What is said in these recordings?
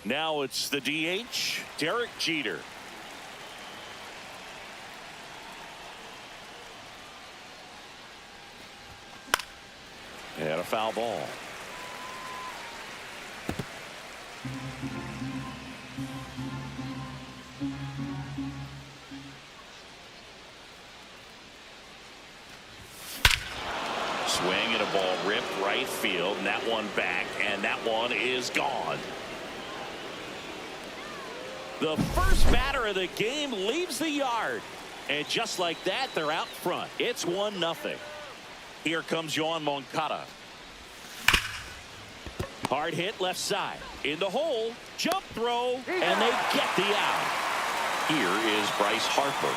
Now it's the DH, Derek Jeter. And a foul ball. Swing and a ball ripped right field, and that one back, and that one is gone. The first batter of the game leaves the yard. And just like that, they're out front. It's 1-0. Here comes Yoan Moncada. Hard hit left side. In the hole. Jump throw. And they get the out. Here is Bryce Harper.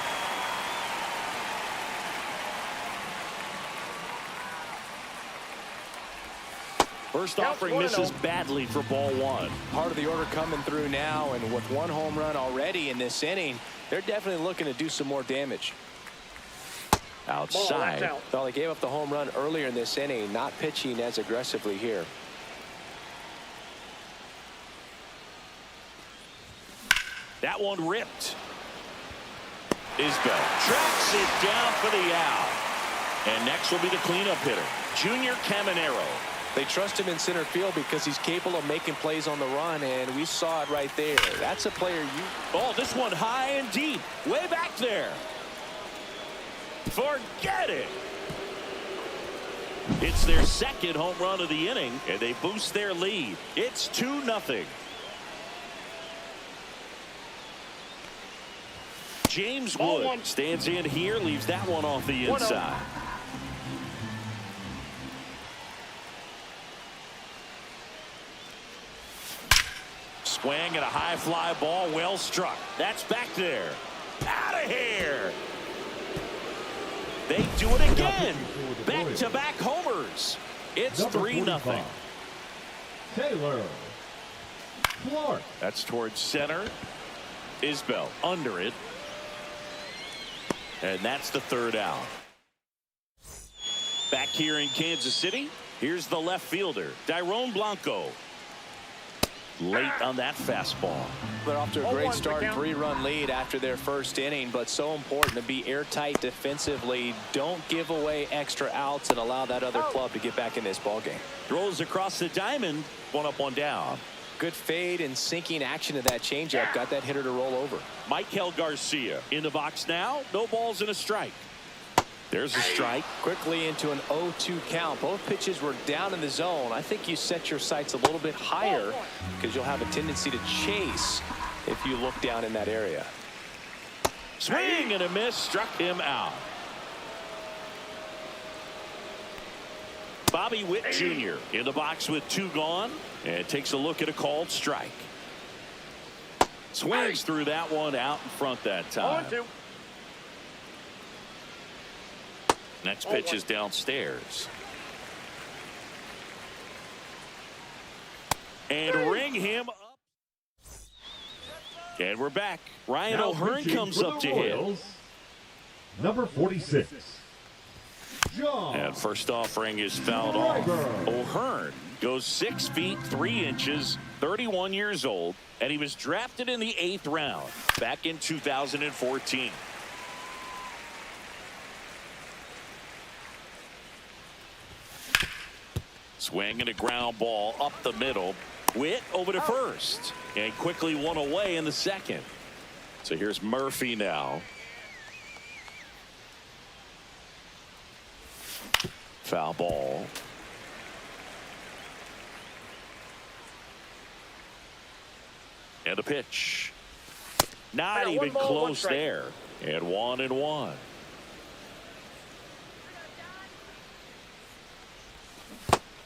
First offering misses badly for ball one. Part of the order coming through now, and with one home run already in this inning, they're definitely looking to do some more damage. Outside. Well, they gave up the home run earlier in this inning, not pitching as aggressively here. That one ripped. Isbell tracks it down for the out. And next will be the cleanup hitter, Junior Caminero. They trust him in center field because he's capable of making plays on the run, and we saw it right there. That's a player you... Oh, this one high and deep, way back there. Forget it. It's their second home run of the inning, and they boost their lead. It's 2-0. James Wood stands in here, leaves that one off the inside. Swing and a high fly ball, well struck. That's back there. Out of here. They do it again. Back-to-back homers. It's 3-0. Taylor Clark. That's towards center. Isbell under it. And that's the third out. Back here in Kansas City, here's the left fielder, Dairon Blanco. Late on that fastball. They're off to a great start, 3-run lead after their first inning, but so important to be airtight defensively. Don't give away extra outs and allow that other club to get back in this ballgame. Throws across the diamond, one up, one down. Good fade and sinking action of that changeup. Got that hitter to roll over. Michael Garcia in the box now. No balls and a strike. There's a strike. Quickly into an 0-2 count. Both pitches were down in the zone. I think you set your sights a little bit higher because you'll have a tendency to chase if you look down in that area. Swing and a miss, struck him out. Bobby Witt Jr. in the box with 2 gone and takes a look at a called strike. Swings through that one out in front that time. Next pitch is downstairs. And ring him up. And we're back. Ryan O'Hearn comes up to hit. Number 46. John. And first offering is fouled off. O'Hearn goes 6 feet 3 inches, 31 years old, and he was drafted in the 8th round back in 2014. Swing and a ground ball up the middle. Witt over to first. And quickly one away in the second. So here's Murphy now. Foul ball. And a pitch. Not even close there. And 1-1.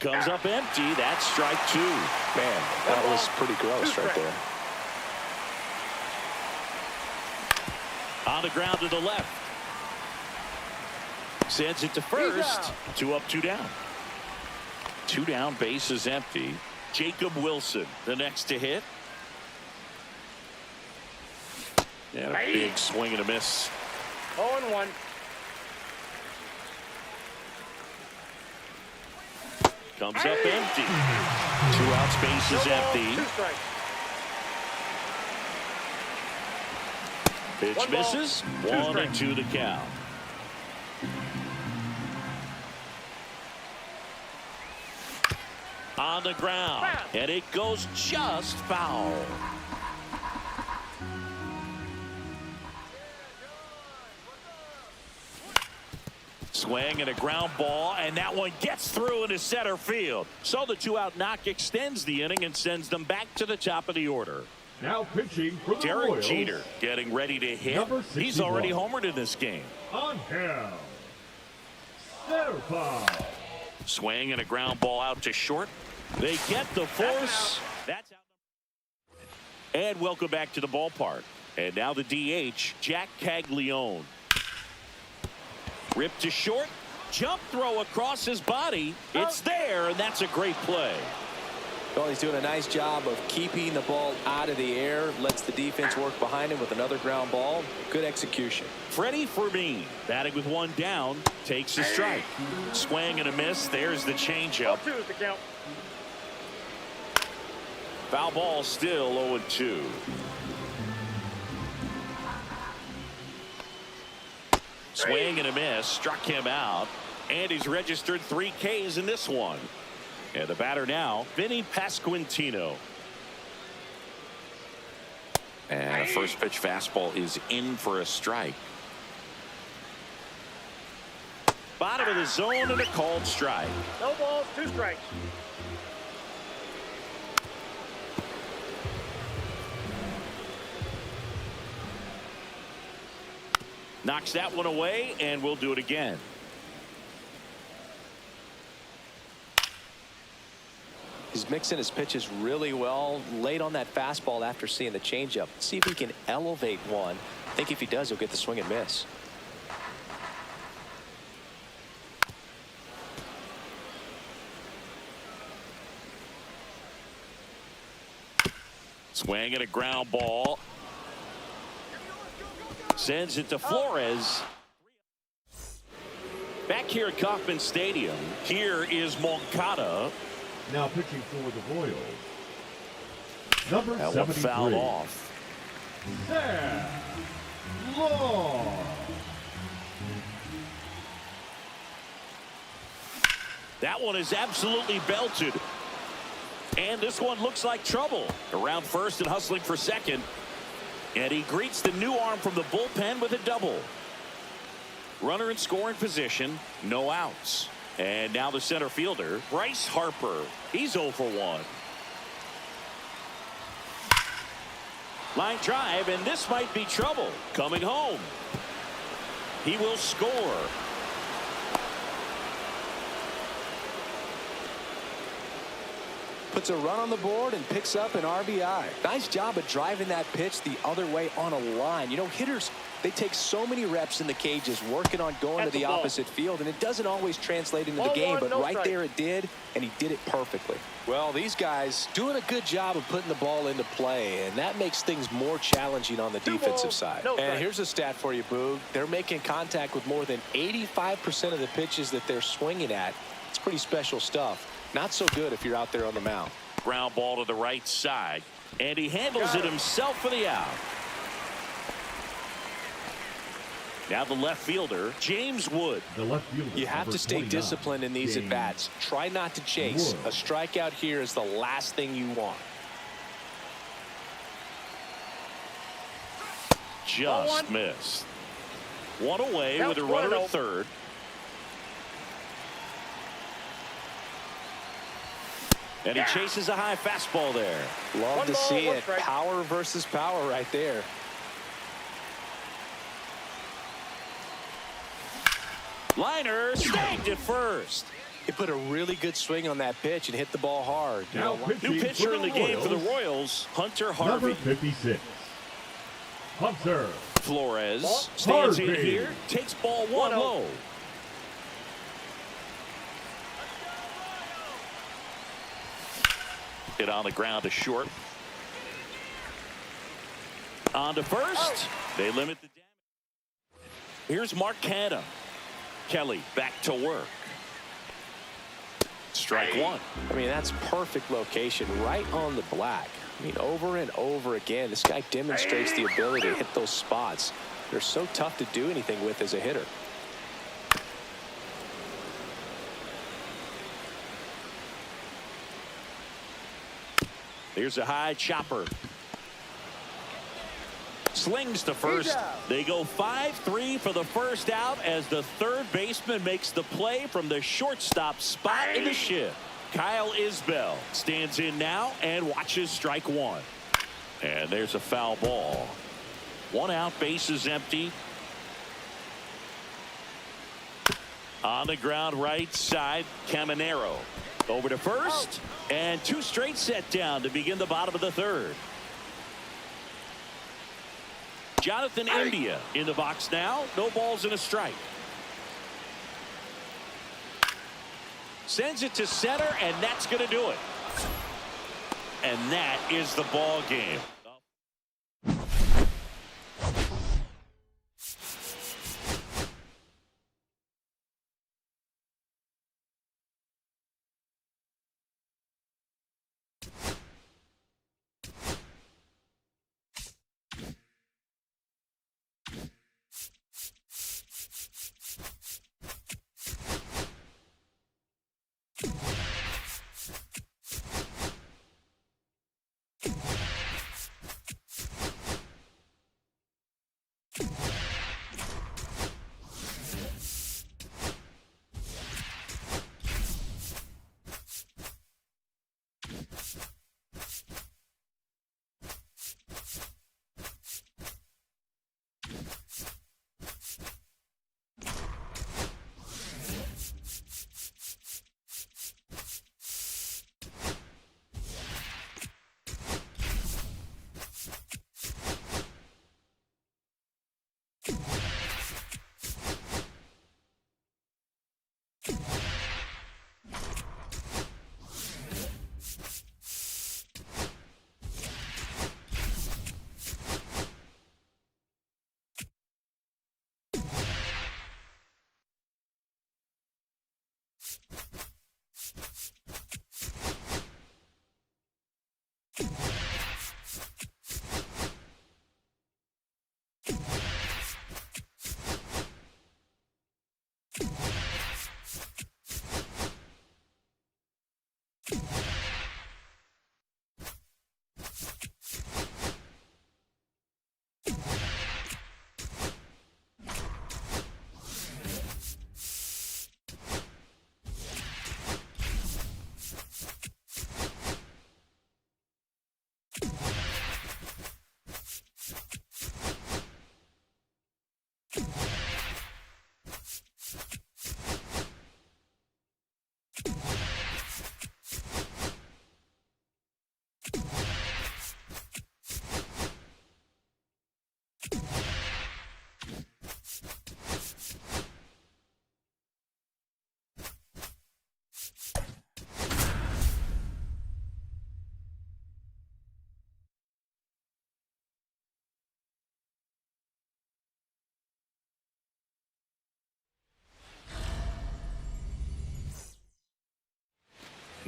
Comes up empty. That's strike 2. Man, that was pretty gross right there. On the ground to the left. Sends it to first. 2 up, 2 down. 2 down, base is empty. Jacob Wilson, the next to hit. And a big swing and a miss. 0-1. Comes up empty. 2 outs, base is empty. 2 strikes. Pitch misses. 1-2 the count. On the ground, and it goes just foul. Swing and a ground ball, and that one gets through into center field. So the 2-out knock extends the inning and sends them back to the top of the order. Now pitching for the Derek Royals, Jeter getting ready to hit. Number He's already 61. homered in this game. Angel. Center foul. Swing and a ground ball out to short. They get the force. That's out. And welcome back to the ballpark. And now the DH, Jack Caglione. Ripped to short. Jump throw across his body. It's there, and that's a great play. Well, he's doing a nice job of keeping the ball out of the air. Lets the defense work behind him with another ground ball. Good execution. Freddie Fermin, batting with 1 down, takes a strike. Swing and a miss. There's the changeup. 2 is the count. Foul ball still 0-2. Swing and a miss. Struck him out. And he's registered 3 Ks in this one. And the batter now, Vinny Pasquantino. And a first pitch fastball is in for a strike. Bottom of the zone and a called strike. No balls, 2 strikes. Knocks that one away, and we'll do it again. He's mixing his pitches really well. Late on that fastball after seeing the changeup. See if he can elevate one. I think if he does, he'll get the swing and miss. Swing and a ground ball. Sends it to Flores. Back here at Kauffman Stadium, here is Moncada. Now pitching for the Royals, number That 73. one fouled off. Sam Law. That one is absolutely belted. And this one looks like trouble. Around first and hustling for second. And he greets the new arm from the bullpen with a double. Runner in scoring position, no outs. And now the center fielder, Bryce Harper. He's 0 for 1. Line drive, and this might be trouble. Coming home. He will score. Puts a run on the board and picks up an RBI. Nice job of driving that pitch the other way on a line. You know, hitters, they take so many reps in the cages working on going That's to the the ball. opposite field, and it doesn't always translate into the 1-1, game, but no right strike. there it did, and he did it perfectly. Well, these guys doing a good job of putting the ball into play, and that makes things more challenging on the 2 defensive balls, side. no And strike. here's a stat for you, Boog. They're making contact with more than 85% of the pitches that they're swinging at. It's pretty special stuff. Not so good if you're out there on the mound. Ground ball to the right side. And he handles it himself for the out. Now the left fielder, James Wood. The left fielder, You have number to stay 29, disciplined in these James at-bats. Try not to chase. Wood. A strikeout here is the last thing you want. Just 1-1. missed. One away Count with a runner 1-0. at third. And he chases a high fastball there. Love 1 to ball, see 1 it. strike. Power versus power right there. Liner snagged at first. He put a really good swing on that pitch and hit the ball hard. You Now know, New pitcher in the game for the Royals, Hunter Harvey. Number 56, Hunter Flores stands in Harvey. here, takes ball 1 low. Hit on the ground to short. On to first. They limit the damage. Here's Mark Canha. Kelly back to work. Strike one. I mean, that's perfect location, right on the black. I mean, over and over again, this guy demonstrates the ability to hit those spots. They're so tough to do anything with as a hitter. Here's a high chopper. Slings to first. They go 5-3 for the first out as the third baseman makes the play from the shortstop spot in the shift. Kyle Isbell stands in now and watches strike one. And there's a foul ball. 1 out, bases empty. On the ground right side, Caminero. Over to first, and 2 straight set down to begin the bottom of the third. Jonathan India in the box now. No balls and a strike. Sends it to center, and that's going to do it. And that is the ball game.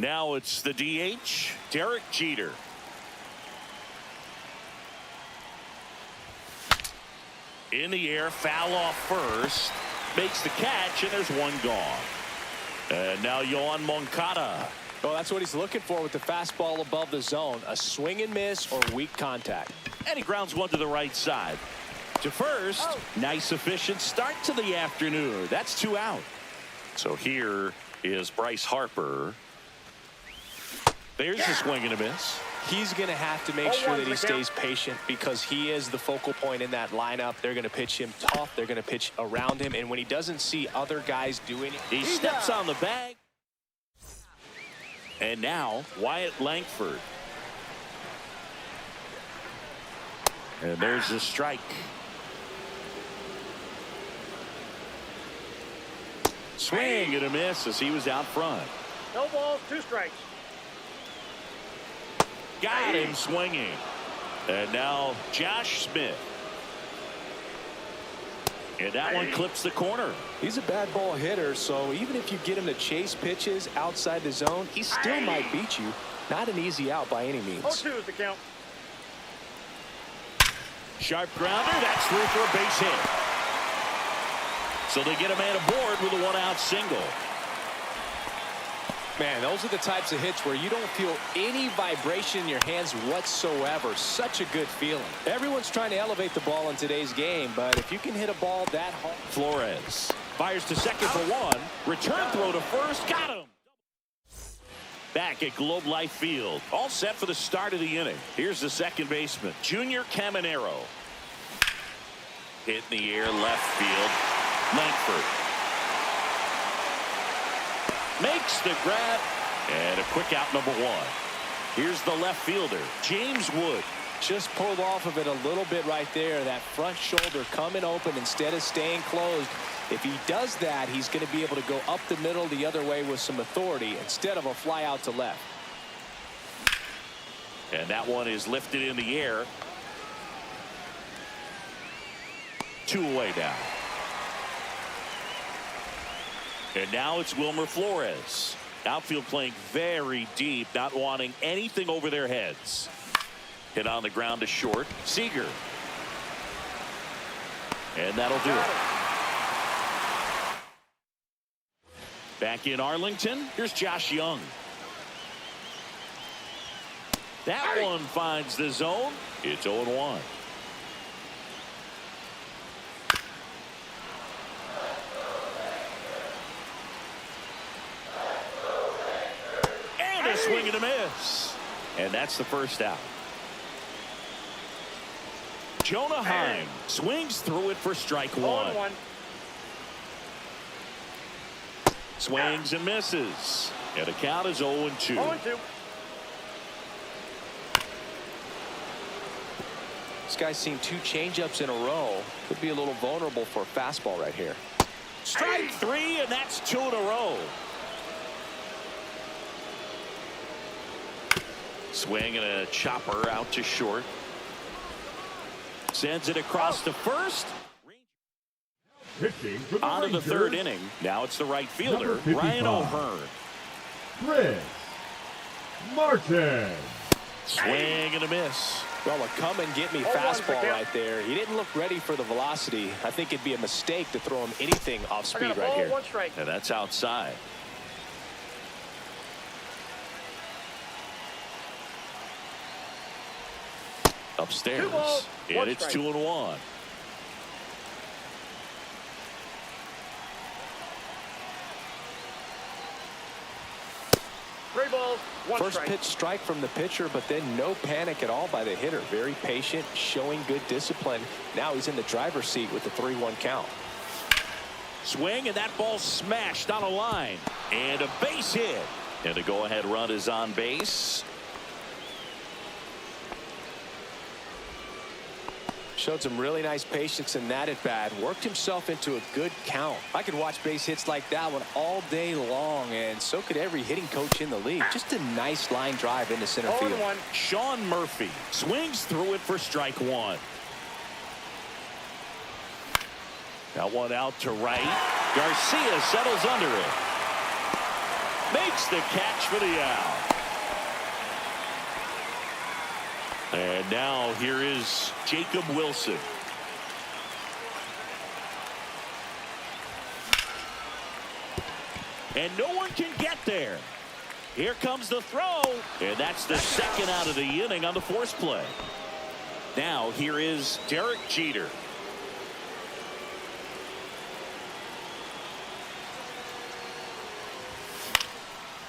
Now it's the DH, Derek Jeter. In the air, foul off first. Makes the catch, and there's one gone. And now Yohan Moncada. Well, that's what he's looking for with the fastball above the zone. A swing and miss or weak contact. And he grounds one to the right side. To first, nice efficient start to the afternoon. That's 2 out. So here is Bryce Harper. There's a swing and a miss. He's going to have to make sure that he stays patient because he is the focal point in that lineup. They're going to pitch him tough. They're going to pitch around him. And when he doesn't see other guys doing it, he steps on the bag. And now Wyatt Langford. And there's a strike. Swing and a miss as he was out front. No balls, 2 strikes. Got him swinging. And now Josh Smith. And that one clips the corner. He's a bad ball hitter, so even if you get him to chase pitches outside the zone, he still might beat you. Not an easy out by any means. 0-2 is the count. Sharp grounder. That's through for a base hit. So they get a man aboard with a 1-out single. Man, those are the types of hits where you don't feel any vibration in your hands whatsoever. Such a good feeling. Everyone's trying to elevate the ball in today's game, but if you can hit a ball that hard. Flores fires to second for 1. Return throw to first. Got him. Back at Globe Life Field. All set for the start of the inning. Here's the second baseman, Junior Caminero. Hit in the air, left field. Langford makes the grab, and a quick out, number 1. Here's the left fielder, James Wood. Just pulled off of it a little bit right there. That front shoulder coming open instead of staying closed. If he does that, he's going to be able to go up the middle the other way with some authority instead of a fly out to left. And that one is lifted in the air. 2 away now. And now it's Wilmer Flores. Outfield playing very deep, not wanting anything over their heads. Hit on the ground to short. Seager. And that'll do it. Back in Arlington, here's Josh Young. That one finds the zone. It's 0-1. And a swing and a miss. And that's the first out. Jonah Heim swings through it for strike 1. 0-1. Swings and misses. And the count is 0-2. 0-2. This guy's seen 2 changeups in a row. Could be a little vulnerable for a fastball right here. Strike 3, and that's 2 in a row. Swing and a chopper out to short. Sends it across to first. Pitching for the On to the Rangers, third inning. Now it's the right fielder, Number 55. Ryan O'Hearn. Chris Martin. Swing and a miss. Well, a come and get me fastball right there. He didn't look ready for the velocity. I think it'd be a mistake to throw him anything off I got speed a right ball, here. 1 strike. And that's outside. Upstairs. 2 balls, 1 And it's strike. 2-1. Three balls, 1 First strike. pitch strike from the pitcher, but then no panic at all by the hitter. Very patient, showing good discipline. Now he's in the driver's seat with the 3-1 count. Swing, and that ball smashed on a line. And a base hit. And the go-ahead run is on base. Showed some really nice patience in that at bat. Worked himself into a good count. I could watch base hits like that one all day long, and so could every hitting coach in the league. Just a nice line drive into center field. 0-1. Sean Murphy swings through it for strike 1. That one out to right. Garcia settles under it. Makes the catch for the out. And now here is Jacob Wilson. And no one can get there. Here comes the throw. And that's the second out of the inning on the force play. Now here is Derek Jeter.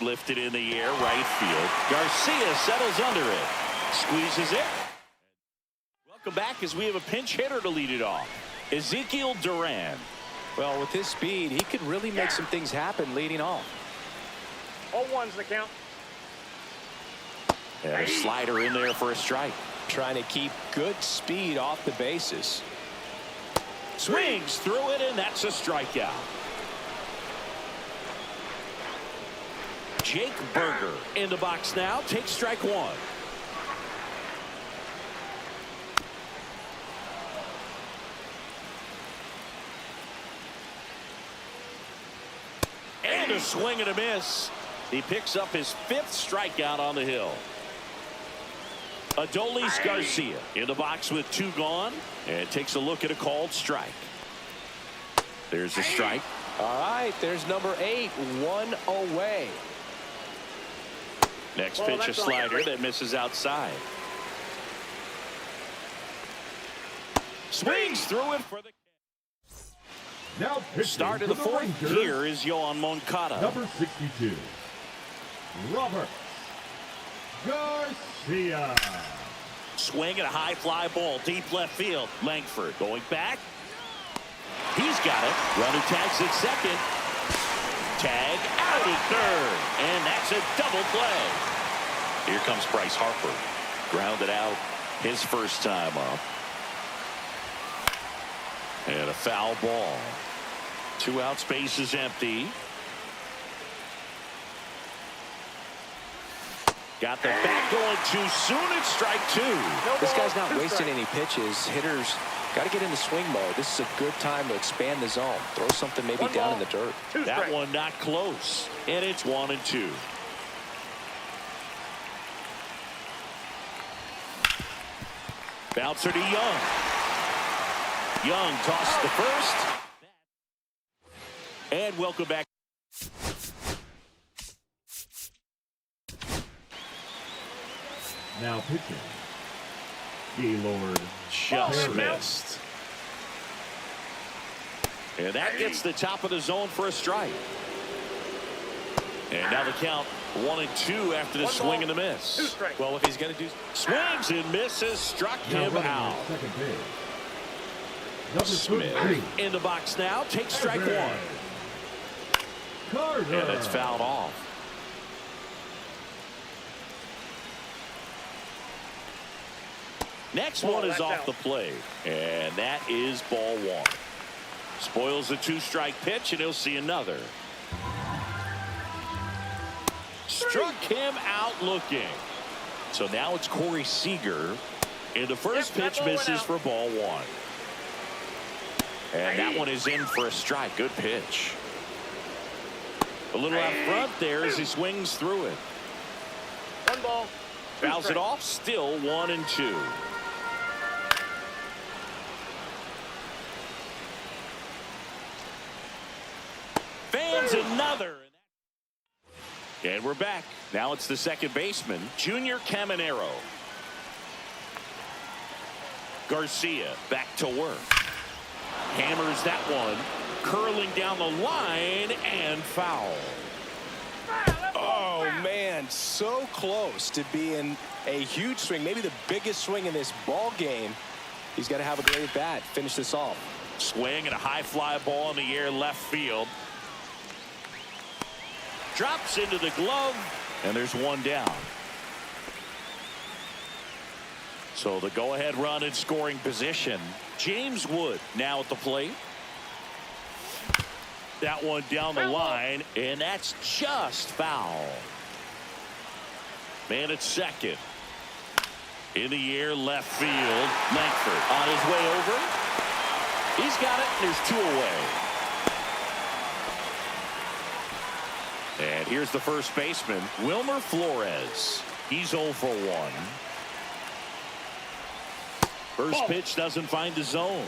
Lifted in the air, right field. Garcia settles under it. Squeezes it. Welcome back as we have a pinch hitter to lead it off. Ezekiel Duran. Well, with his speed, he could really make some things happen leading off. 0-1's the count. And a slider in there for a strike. Trying to keep good speed off the bases. Swings through it, and that's a strikeout. Jake Berger in the box now. Takes strike one. And a swing and a miss. He picks up his 5th strikeout on the hill. Adolis Garcia in the box with 2 gone, and takes a look at a called strike. There's a strike. All right, there's number 8, 1 away. Next pitch, a slider that misses outside. Swings through it for the Now pitching start of for the 4th. Rangers, Here is Yohan Moncada. number 62, Robert Garcia. Swing and a high fly ball deep left field. Langford going back. He's got it. Runner tags at second. Tag out at third. And that's a double play. Here comes Bryce Harper. Grounded out his first time up. And a foul ball. 2 out, space is empty. Got the bat going too soon. It's strike 2. This guy's not wasting any pitches. Hitters got to get in the swing mode. This is a good time to expand the zone. Throw something maybe down in the dirt. That one not close. And it's 1-2. Bouncer to Young. Young tossed the first. And welcome back. Now pitching, Gaylord Just missed. And that gets the top of the zone for a strike. And now the count 1-2 after the swing and the miss. Well, if he's going to do... Swings and misses. Struck now him running out. at second base. Number Smith 33, in the box now. Takes strike 1. Carter. And it's fouled off. Next one is off the plate. And that is ball 1. Spoils a 2-strike pitch, and he'll see another. Struck him out looking. So now it's Corey Seager. And the first pitch misses for ball 1. And that one is in for a strike. Good pitch. A little out front there as he swings through it. 1 ball. Fouls it off. Still 1-2. Fans another. And we're back. Now it's the second baseman, Junior Caminero. Garcia back to work. Hammers that one. Curling down the line and foul. Oh, man, so close to being a huge swing, maybe the biggest swing in this ball game. He's got to have a great bat. Finish this off. Swing and a high fly ball in the air left field. Drops into the glove, and there's one down. So the go-ahead run in scoring position. James Wood now at the plate. That one down the line, and that's just foul. Man at second. In the air, left field. Langford on his way over. He's got it, and there's 2 away. And here's the first baseman, Wilmer Flores. He's 0 for 1. First pitch doesn't find the zone.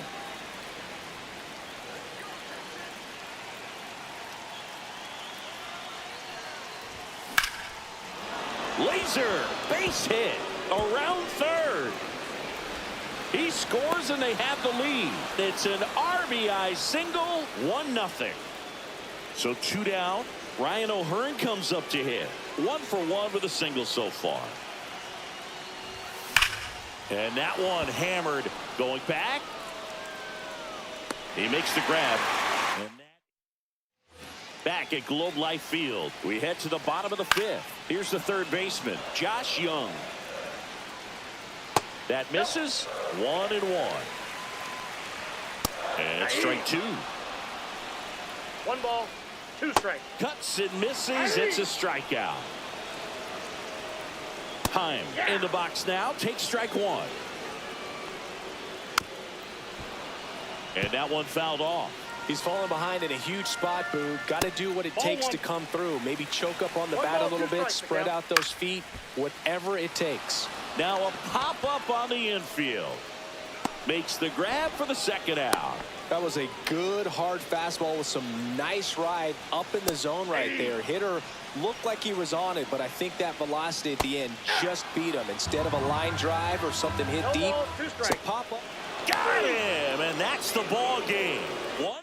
Laser, base hit, around third. He scores and they have the lead. It's an RBI single, 1-0. So 2 down. Ryan O'Hearn comes up to hit. 1 for 1 with a single so far. And that one hammered. Going back. He makes the grab. And that back at Globe Life Field. We head to the bottom of the fifth. Here's the third baseman, Josh Young. That misses. 1-1. And strike two. 1 ball, 2 strikes. Cuts and misses. It's a strikeout. Heim in the box now. Takes strike one. And that one fouled off. He's falling behind in a huge spot, Boo. Got to do what it takes to come through. Maybe choke up on the bat a little bit, spread out those feet, whatever it takes. Now a pop-up on the infield. Makes the grab for the second out. That was a good, hard fastball with some nice ride up in the zone right there. Hitter looked like he was on it, but I think that velocity at the end just beat him. Instead of a line drive or something hit deep, it's a pop-up. Got him, and that's the ball game. 1-0.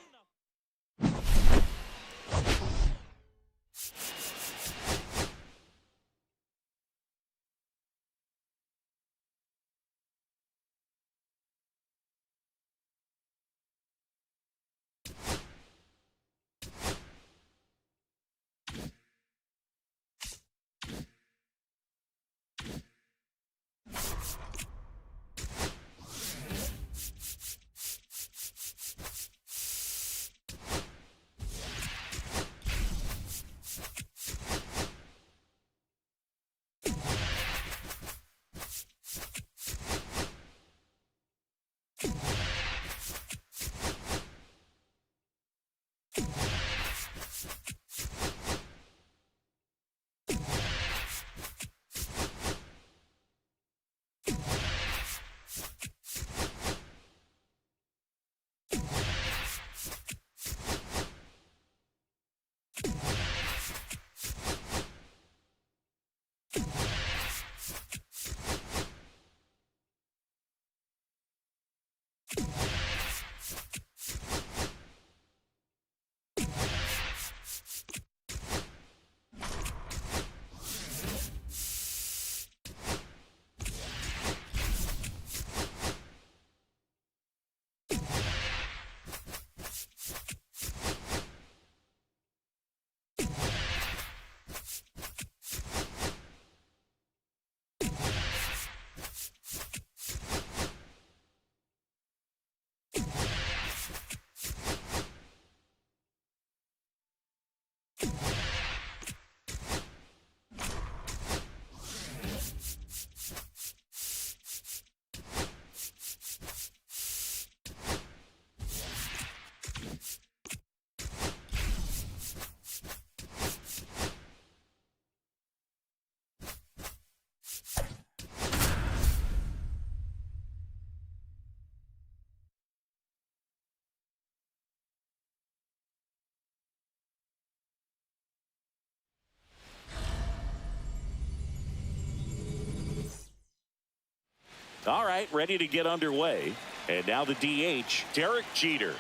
All right, ready to get underway. And now the DH, Derek Jeter.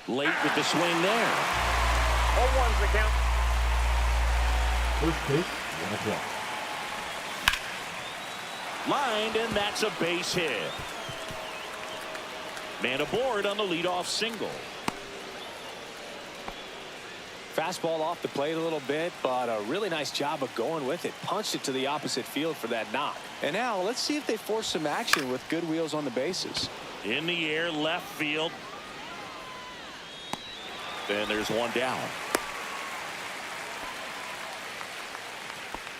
Late with the swing there. 0-1's the count. First pitch, 1 o'clock. Lined, and that's a base hit. Man aboard on the leadoff single. Fastball off the plate a little bit, but a really nice job of going with it. Punched it to the opposite field for that knock. And now let's see if they force some action with good wheels on the bases. In the air, left field. And there's one down.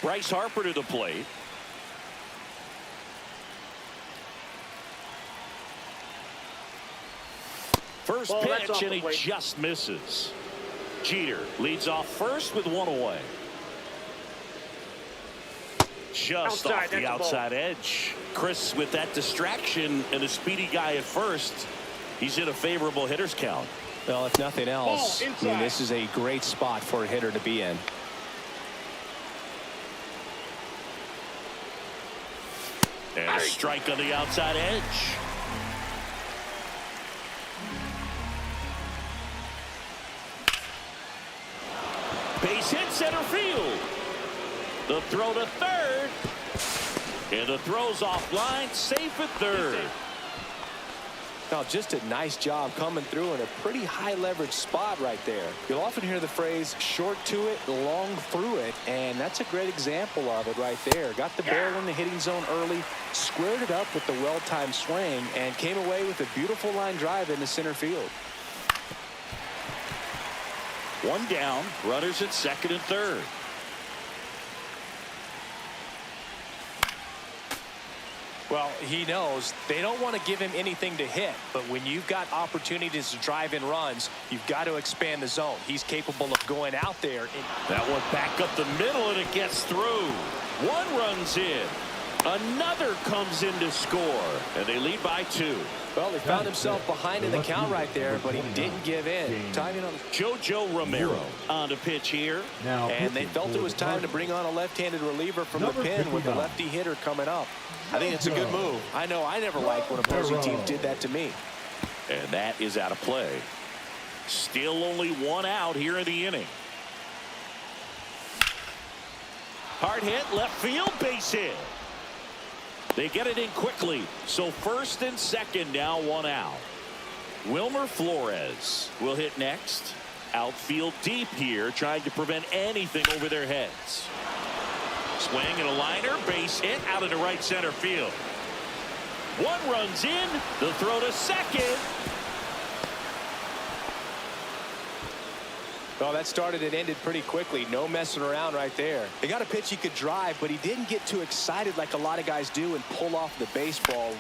Bryce Harper to the plate. First pitch, and he just misses. Jeter leads off first with one away. Just off the outside edge. Chris, with that distraction and a speedy guy at first, he's in a favorable hitter's count. Well, if nothing else, I mean, this is a great spot for a hitter to be in. And a strike on the outside edge. Base hit center field. The throw to third. And the throw's offline, safe at third. Now, just a nice job coming through in a pretty high leverage spot right there. You'll often hear the phrase short to it, long through it, and that's a great example of it right there. Got the barrel in the hitting zone early, squared it up with the well-timed swing, and came away with a beautiful line drive into center field. One down, runners at second and third. Well, he knows they don't want to give him anything to hit, but when you've got opportunities to drive in runs, you've got to expand the zone. He's capable of going out there. That one back up the middle, and it gets through. One runs in. Another comes in to score, and they lead by 2. Well, he found himself behind in the count right there, but he didn't give in. Timing on JoJo Romero on the pitch here. And they felt it was time to bring on a left-handed reliever from the pen with the lefty hitter coming up. I think it's a good move. I know I never liked when opposing teams did that to me. And that is out of play. Still only one out here in the inning. Hard hit, left field, base hit. They get it in quickly. So first and second, now one out. Wilmer Flores will hit next. Outfield deep here, trying to prevent anything over their heads. Swing and a liner, base hit out into right center field. One runs in, the throw to second. Well, that started and ended pretty quickly. No messing around right there. They got a pitch he could drive, but he didn't get too excited like a lot of guys do and pull off the baseball.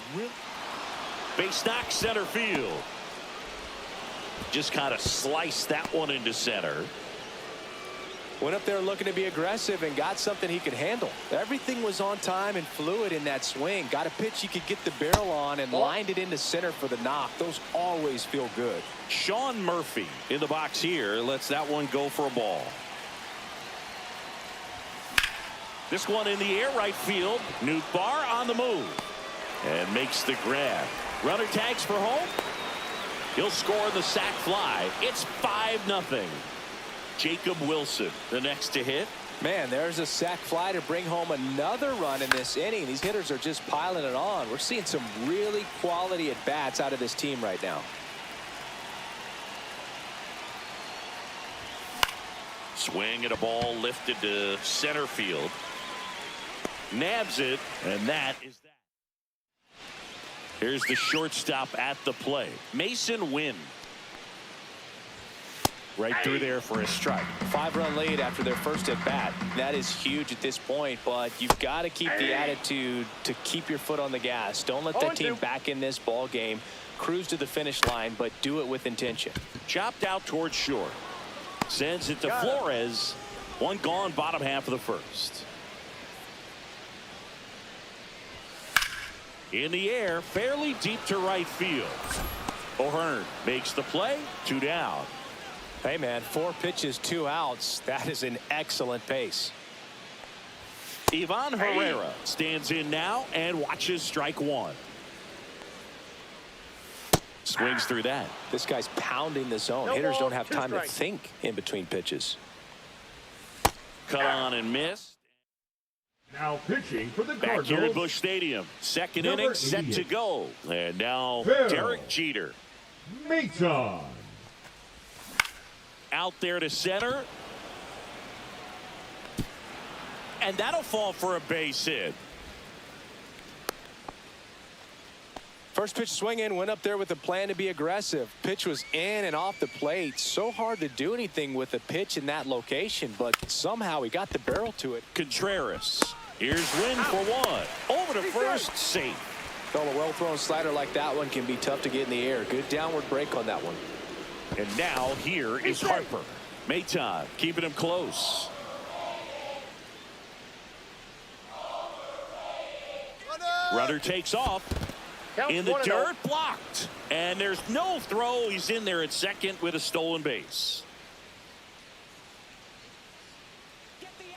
Base knock center field. Just kind of sliced that one into center. Went up there looking to be aggressive and got something he could handle. Everything was on time and fluid in that swing. Got a pitch he could get the barrel on and lined it into center for the knock. Those always feel good. Sean Murphy in the box here lets that one go for a ball. This one in the air right field. Nootbaar on the move and makes the grab. Runner tags for home. He'll score the sac fly. It's 5-0. Jacob Wilson the next to hit. Man, there's a sac fly to bring home another run in this inning. These hitters are just piling it on. We're seeing some really quality at bats out of this team right now. Swing and a ball lifted to center field. Nabs it, and that is that. Here's the shortstop at the play. Mason Wynn. Right through there for a strike. 5-run lead after their first at bat. That is huge at this point, but you've got to keep the attitude to keep your foot on the gas. Don't let the team back in this ball game. Cruise to the finish line, but do it with intention. Chopped out towards short. Sends it to Flores. One gone, bottom half of the first. In the air, fairly deep to right field. O'Hearn makes the play. 2 down. Hey, man, 4 pitches, 2 outs. That is an excellent pace. Ivan Herrera stands in now and watches strike 1. Swings through that. This guy's pounding the zone. Hitters don't have time to think in between pitches. Cut on and missed. Now pitching for the Cardinals. Back here at Busch Stadium. Second inning set to go. And now Derek Jeter. Mason. Out there to center. And that'll fall for a base hit. First pitch swinging, went up there with a plan to be aggressive. Pitch was in and off the plate. So hard to do anything with a pitch in that location, but somehow he got the barrel to it. Contreras. Here's Wynn for 1. Over to first, safe. Well, a well-thrown slider like that one can be tough to get in the air. Good downward break on that one. And now here is Harper. Maton keeping him close. Runner takes off. In the dirt, blocked. And there's no throw. He's in there at second with a stolen base.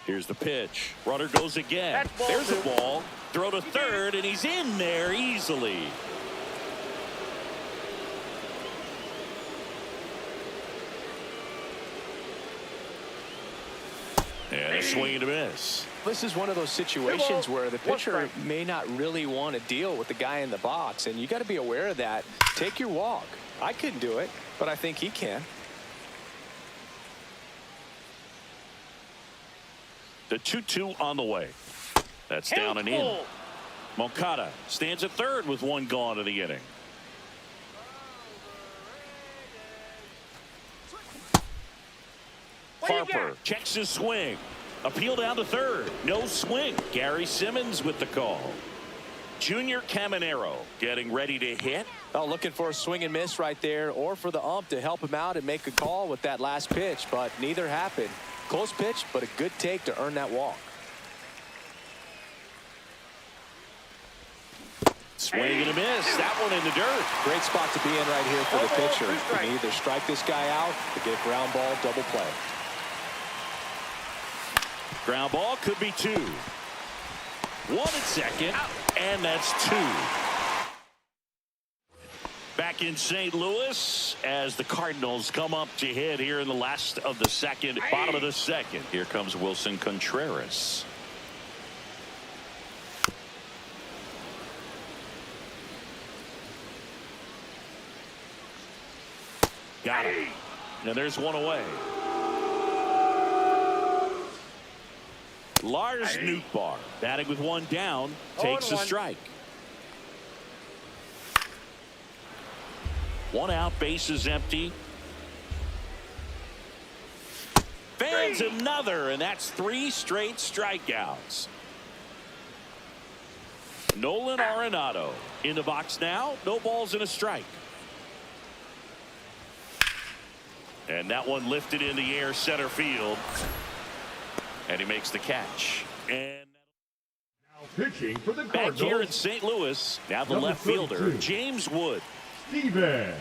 Here's the pitch. Runner goes again. There's a ball. Throw to third, and he's in there easily. And a swing and a miss. This is one of those situations where the pitcher may not really want to deal with the guy in the box, and you got to be aware of that. Take your walk. I couldn't do it, but I think he can. The 2-2 on the way. That's down and in. Moncada stands at third with one gone in the inning. Harper checks his swing. Appeal down to third. No swing. Gary Simmons with the call. Junior Caminero getting ready to hit. Oh, looking for a swing and miss right there, or for the ump to help him out and make a call with that last pitch, but neither happened. Close pitch, but a good take to earn that walk. Swing and a miss. That one in the dirt. Great spot to be in right here for the pitcher. You can either strike this guy out or get ground ball, double play. Ground ball could be two. One at second, and that's two. Back in St. Louis as the Cardinals come up to hit here in the last of the second, bottom of the second. Here comes Wilson Contreras. Got it. And there's one away. Lars Nootbaar batting with one down, takes a strike. One out, base is empty. Fans another, and that's 3 straight strikeouts. Nolan Arenado in the box now. No balls and a strike. And that one lifted in the air, center field. And he makes the catch. And Now pitching for the back Cardinals. here in St. Louis, now the left fielder, 32. James Wood. Steven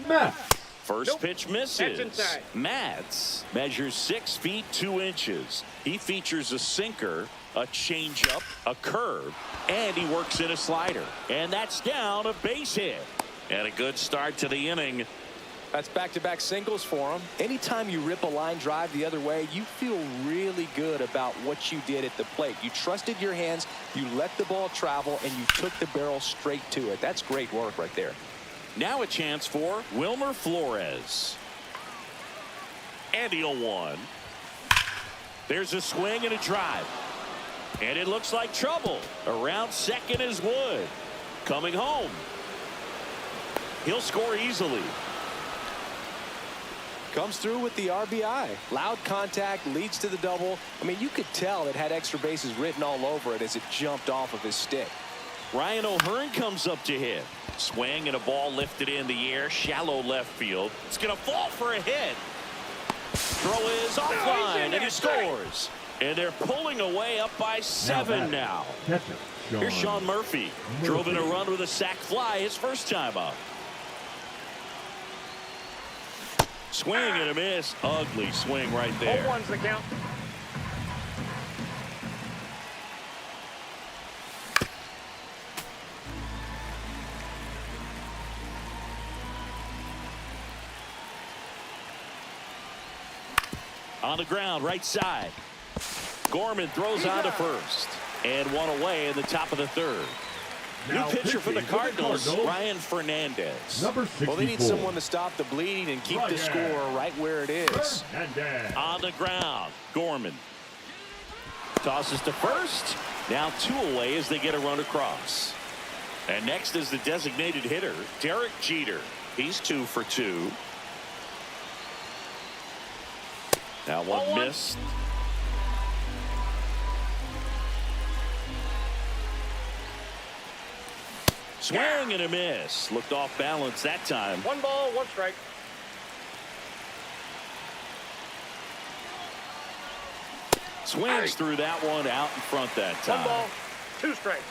Matz. First pitch misses. That's inside. Matz measures 6 feet 2 inches. He features a sinker, a changeup, a curve, and he works in a slider. And that's down, a base hit. And a good start to the inning. That's back-to-back singles for him. Anytime you rip a line drive the other way, you feel really good about what you did at the plate. You trusted your hands, you let the ball travel, and you took the barrel straight to it. That's great work right there. Now a chance for Wilmer Flores. And the 0-1. There's a swing and a drive. And it looks like trouble. Around second is Wood. Coming home. He'll score easily. Comes through with the RBI. Loud contact, leads to the double. I mean, you could tell it had extra bases written all over it as it jumped off of his stick. Ryan O'Hearn comes up to hit. Swing and a ball lifted in the air. Shallow left field. It's going to fall for a hit. Throw is offline, and he scores. And they're pulling away up by 7 now. Catcher, Here's Sean Murphy. Drove in a run with a sac fly his first time up. Swing and a miss. Ugly swing right there. 0-1's the count. On the ground, right side. Gorman throws on to first. And one away in the top of the third. Now New pitcher for the pitching Cardinals, Ryan Fernandez. Number 64. Well, they need someone to stop the bleeding and keep the score right where it is. Hernandez. On the ground, Gorman tosses to first. Now 2 away as they get a run across. And next is the designated hitter, Derek Jeter. He's 2 for 2. Now one missed. Swing and a miss. Looked off balance that time. 1 ball, 1 strike. Swings through that one out in front that 1 time. ball, 2 strikes.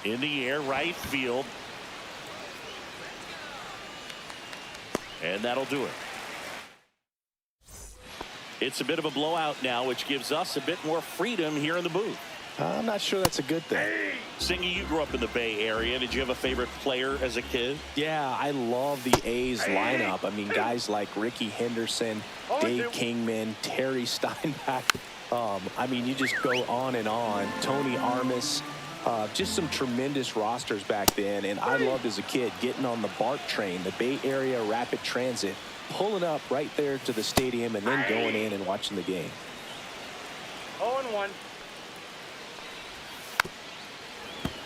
In the air, right field. And that'll do it. It's a bit of a blowout now, which gives us a bit more freedom here in the booth. I'm not sure that's a good thing. Singy, you grew up in the Bay Area. Did you have a favorite player as a kid? Yeah, I love the A's lineup. I mean, guys like Ricky Henderson, Dave Kingman, Terry Steinbach. I mean, you just go on and on. Tony Armas. Just some tremendous rosters back then. And I loved as a kid getting on the BART train, the Bay Area Rapid Transit, pulling up right there to the stadium and then going in and watching the game. 0-1.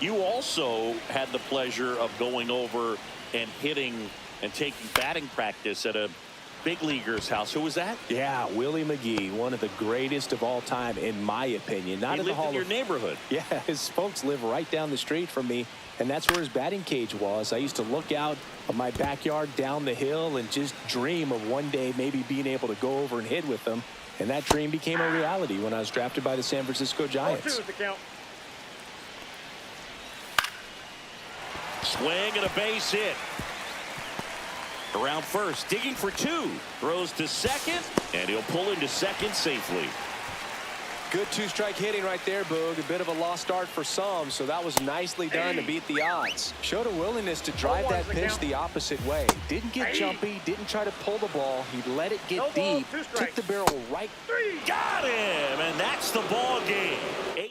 You also had the pleasure of going over and hitting and taking batting practice at a big leaguer's house. Who was that? Yeah, Willie McGee, one of the greatest of all time, in my opinion. Not he in the lived Hall in your of neighborhood. Yeah, his folks live right down the street from me, and that's where his batting cage was. I used to look out of my backyard down the hill and just dream of one day maybe being able to go over and hit with them. And that dream became a reality when I was drafted by the San Francisco 0-2 Giants. is the count. Swing and a base hit. Around first, digging for two. Throws to second, and he'll pull into second safely. Good two-strike hitting right there, Boog. A bit of a lost start for some, so that was nicely done to beat the odds. Showed a willingness to drive that pitch the opposite way. Didn't get jumpy, didn't try to pull the ball. He let it get deep, took the barrel right. Got him, and that's the ball game. 8-0.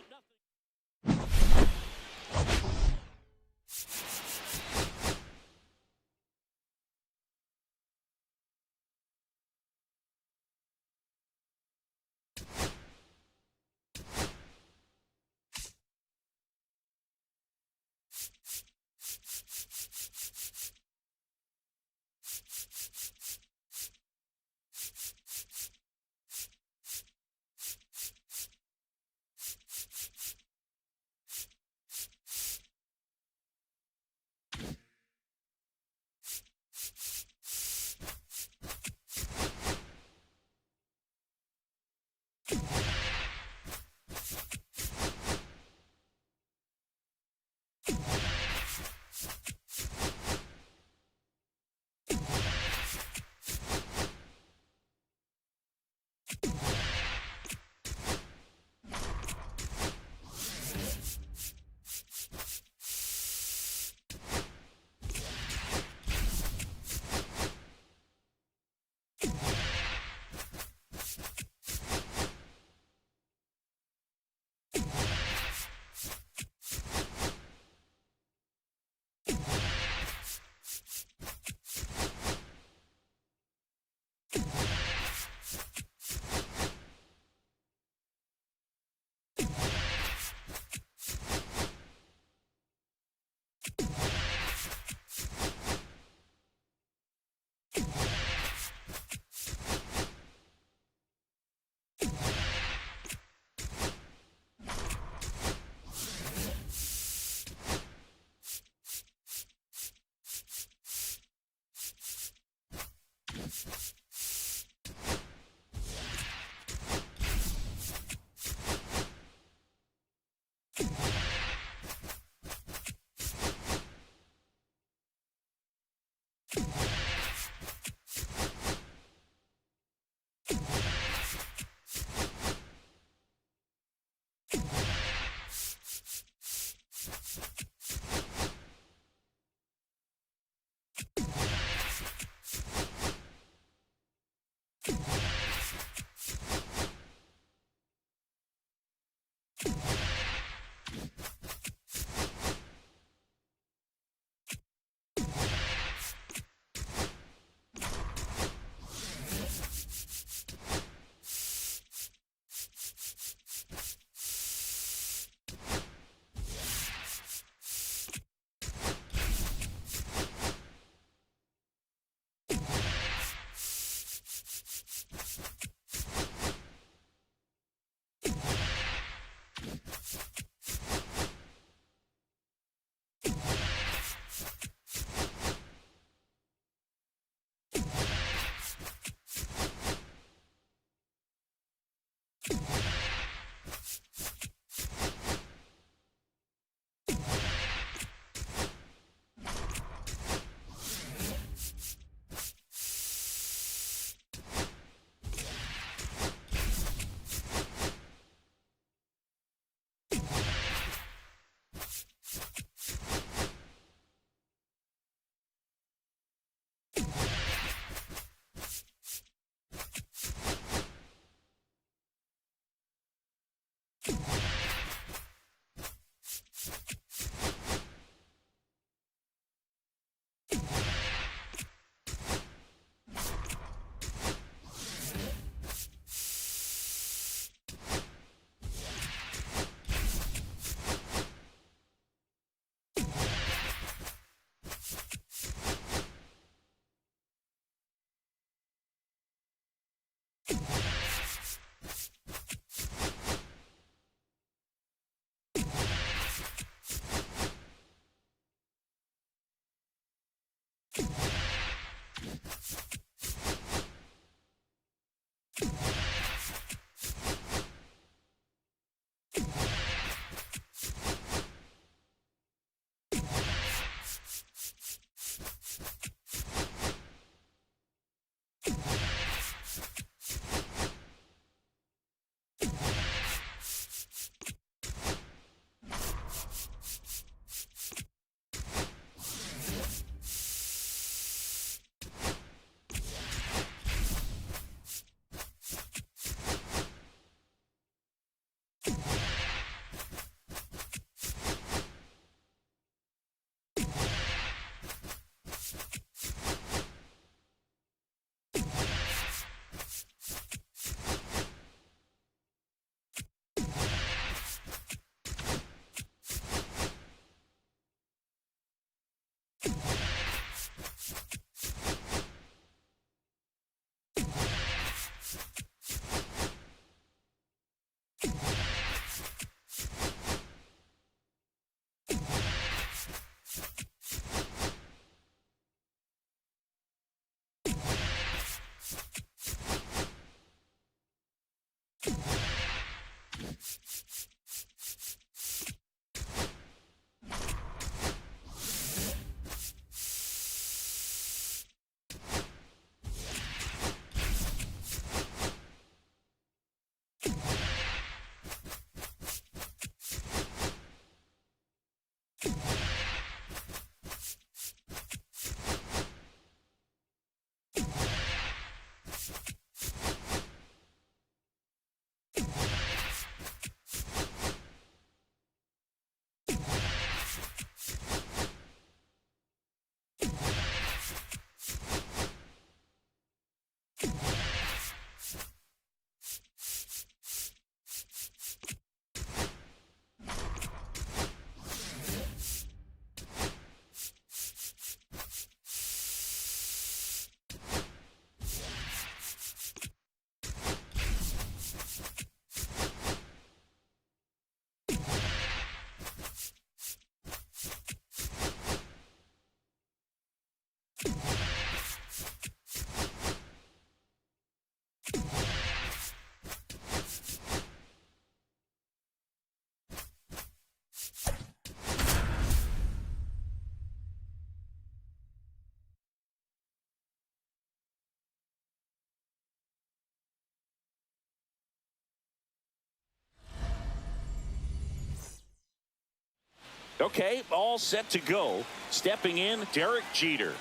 Okay, all set to go. Stepping in, Derek Jeter.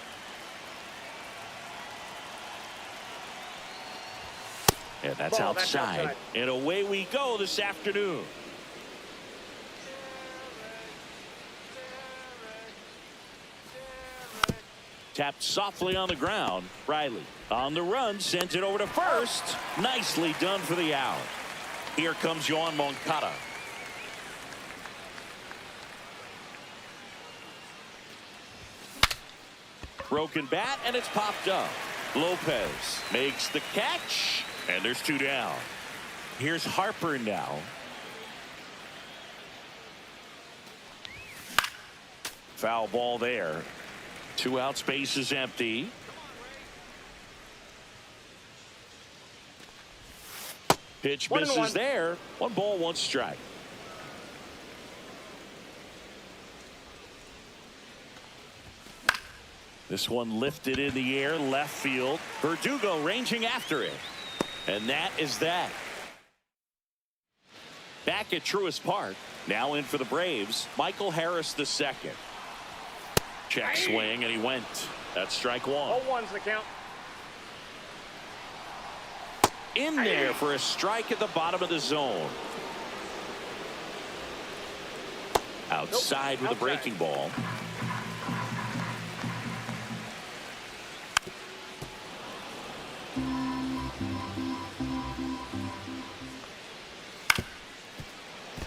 And that's outside. And away we go this afternoon. Tapped softly on the ground. Riley on the run, sends it over to first. Nicely done for the out. Here comes Yoan Moncada. Broken bat, and it's popped up. Lopez makes the catch, and there's two down. Here's Harper now. Foul ball there. 2 out, space is empty. Pitch misses there. 1 ball, 1 strike. This one lifted in the air, left field. Verdugo ranging after it. And that is that. Back at Truist Park. Now in for the Braves, Michael Harris II. Check swing, and he went. That's strike 1. 0-1's the count. In there for a strike at the bottom of the zone. Outside with a breaking ball.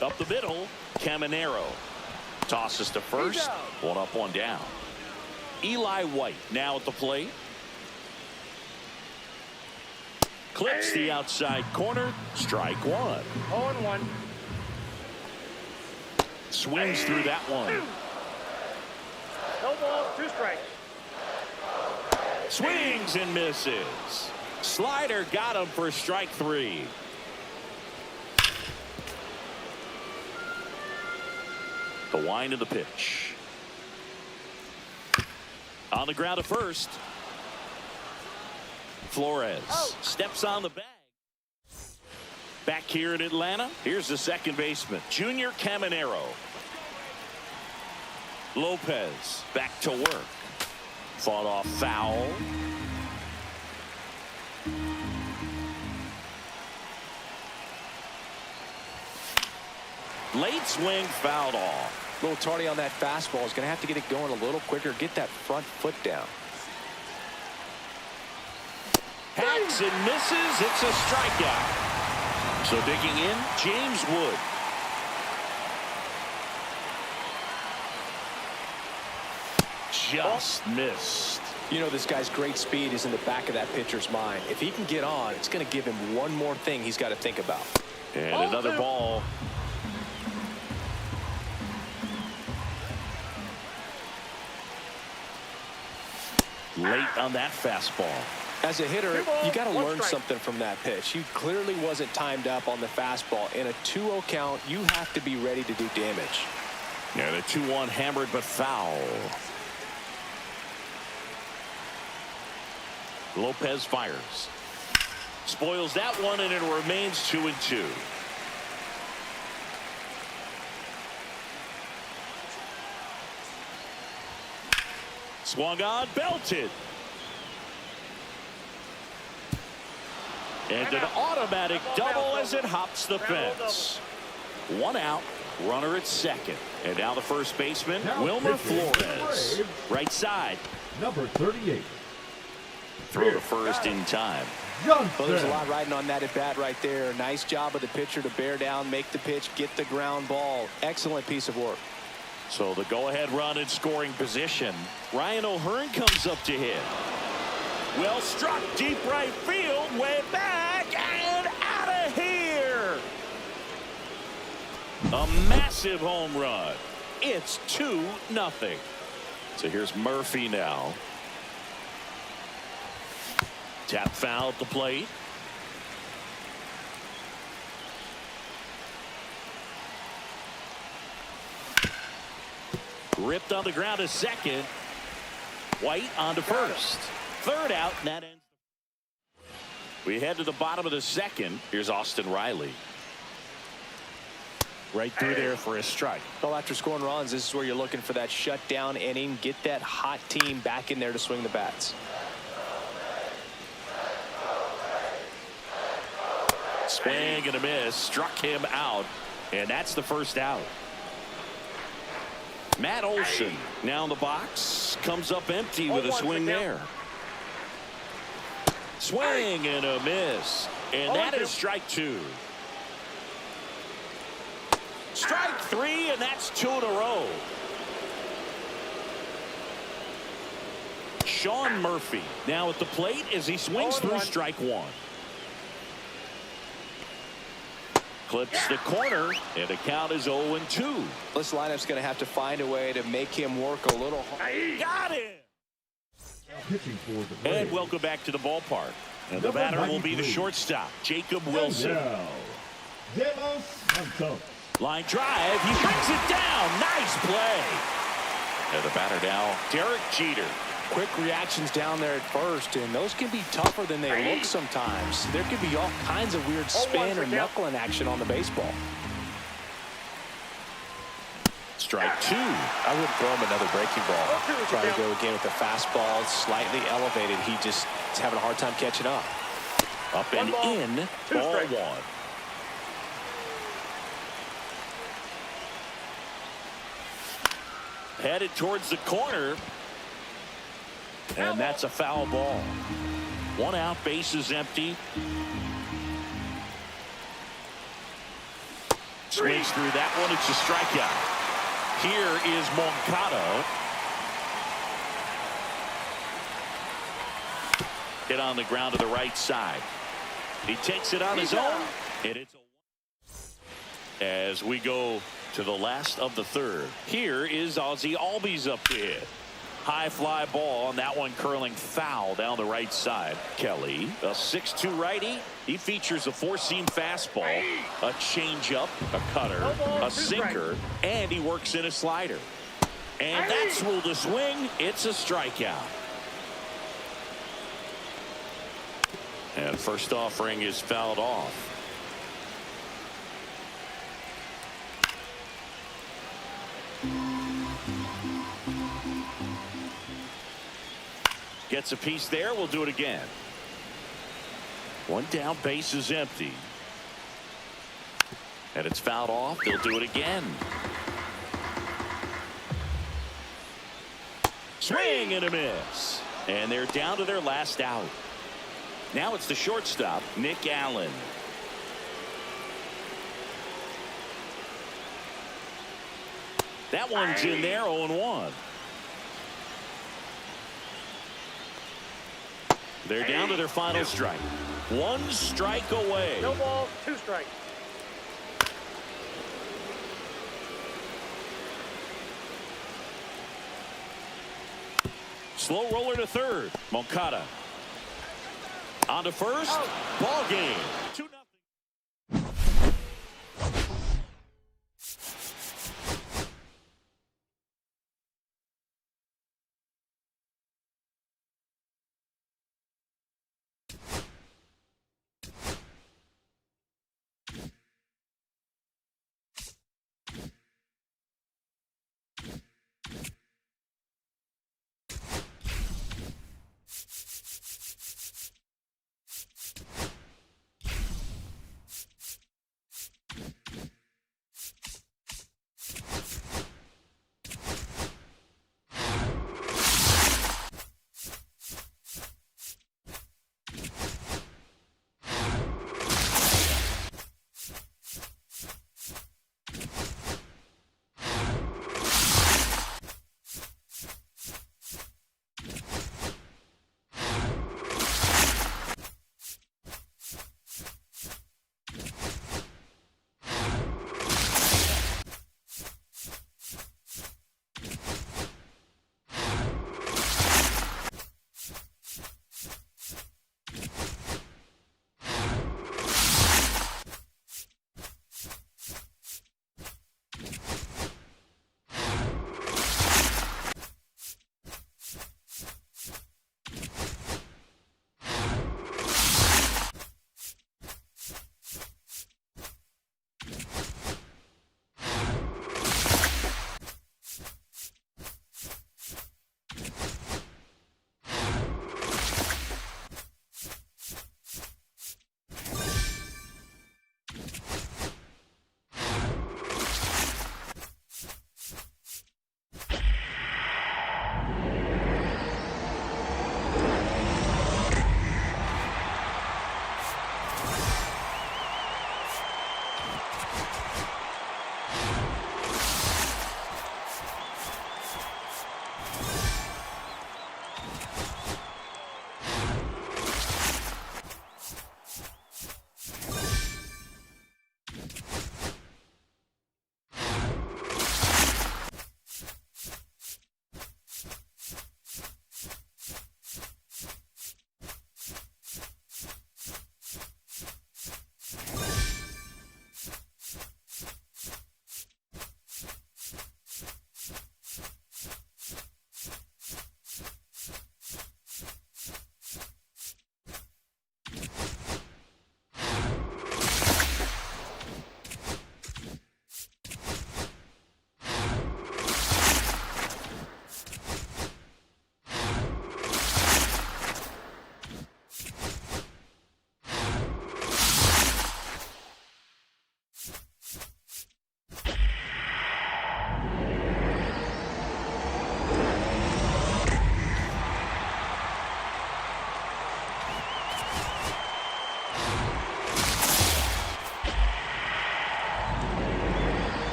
Up the middle, Caminero tosses to first. 1 up, 1 down. Eli White now at the plate. Clips the outside corner. Strike 1. 0-1. Swings through that one. No balls, 2 strikes. Swings and misses. Slider got him for strike 3. The wind of the pitch. On the ground at first. Flores steps on the bag. Back here in Atlanta, here's the second baseman, Junior Caminero. Lopez back to work. Fought off foul. Late swing fouled off. A little tardy on that fastball. Is going to have to get it going a little quicker. Get that front foot down. Hacks and misses. It's a strikeout. So digging in, James Wood. Just missed. You know, this guy's great speed is in the back of that pitcher's mind. If he can get on, it's going to give him one more thing he's got to think about. And another ball. Late on that fastball. As a hitter, you got to learn something from that pitch. He clearly wasn't timed up on the fastball. In a 2-0 count, you have to be ready to do damage. And a 2-1 hammered but foul. Lopez fires. Spoils that one, and it remains 2-2. Swung on, belted. And an automatic double as it hops the fence. 1 out, runner at second. And now the first baseman, Now Wilmer pitching for the Flores. Braves. Right side. Number 38. Throw to first in time. Well, there's a Johnson. lot riding on that at bat right there. Nice job of the pitcher to bear down, make the pitch, get the ground ball. Excellent piece of work. So the go-ahead run in scoring position. Ryan O'Hearn comes up to hit. Well struck, deep right field, way back and out of here. A massive home run. It's 2-0. So here's Murphy now. Tap foul at the plate. Ripped on the ground to second. White on to first. Third out, and that ends. We head to the bottom of the second. Here's Austin Riley. Right through there for a strike. Well, after scoring runs, this is where you're looking for that shutdown inning. Get that hot team back in there to swing the bats. Swing and a miss. Struck him out, and that's the first out. Matt Olson now in the box. Comes up empty with a swing there. Swing and a miss. And that is strike 2. Strike 3, and that's 2 in a row. Sean Murphy now at the plate as he swings through strike 1. Clips the corner, and the count is 0-2. This lineup's going to have to find a way to make him work a little harder. Got him! Pitching for the And Braves. welcome back to the ballpark. And the Number batter will be the 93. shortstop, Jacob Wilson. Demos Santos. Line drive, he brings it down. Nice play. And the batter now, Derek Jeter. Quick reactions down there at first, and those can be tougher than they look sometimes. There could be all kinds of weird spin or knuckling action on the baseball. Strike 2. I wouldn't throw him another breaking ball. Try to go again with the fastball slightly elevated. He just is having a hard time catching up. Up and in, ball 1. Headed towards the corner. And that's a foul ball. 1 out, base is empty. Swings through that one. It's a strikeout. Here is Moncada. Hit on the ground to the right side. He takes it on his own. And it's as we go to the last of the third. Here is Ozzie Albies up to hit. High fly ball, and that one curling foul down the right side. Kelly, a 6'2 righty. He features a four-seam fastball, a changeup, a cutter, a sinker, and he works in a slider. And that's ruled a swing. It's a strikeout. And first offering is fouled off. Gets a piece there. We'll do it again. One down, base is empty. And it's fouled off. They'll do it again. Swing and a miss. And they're down to their last out. Now it's the shortstop, Nick Allen. That one's in there, 0-1. They're down to their final strike. One strike away. No ball, 2 strikes. Slow roller to third. Moncada. On to first. Ball game. 2-0.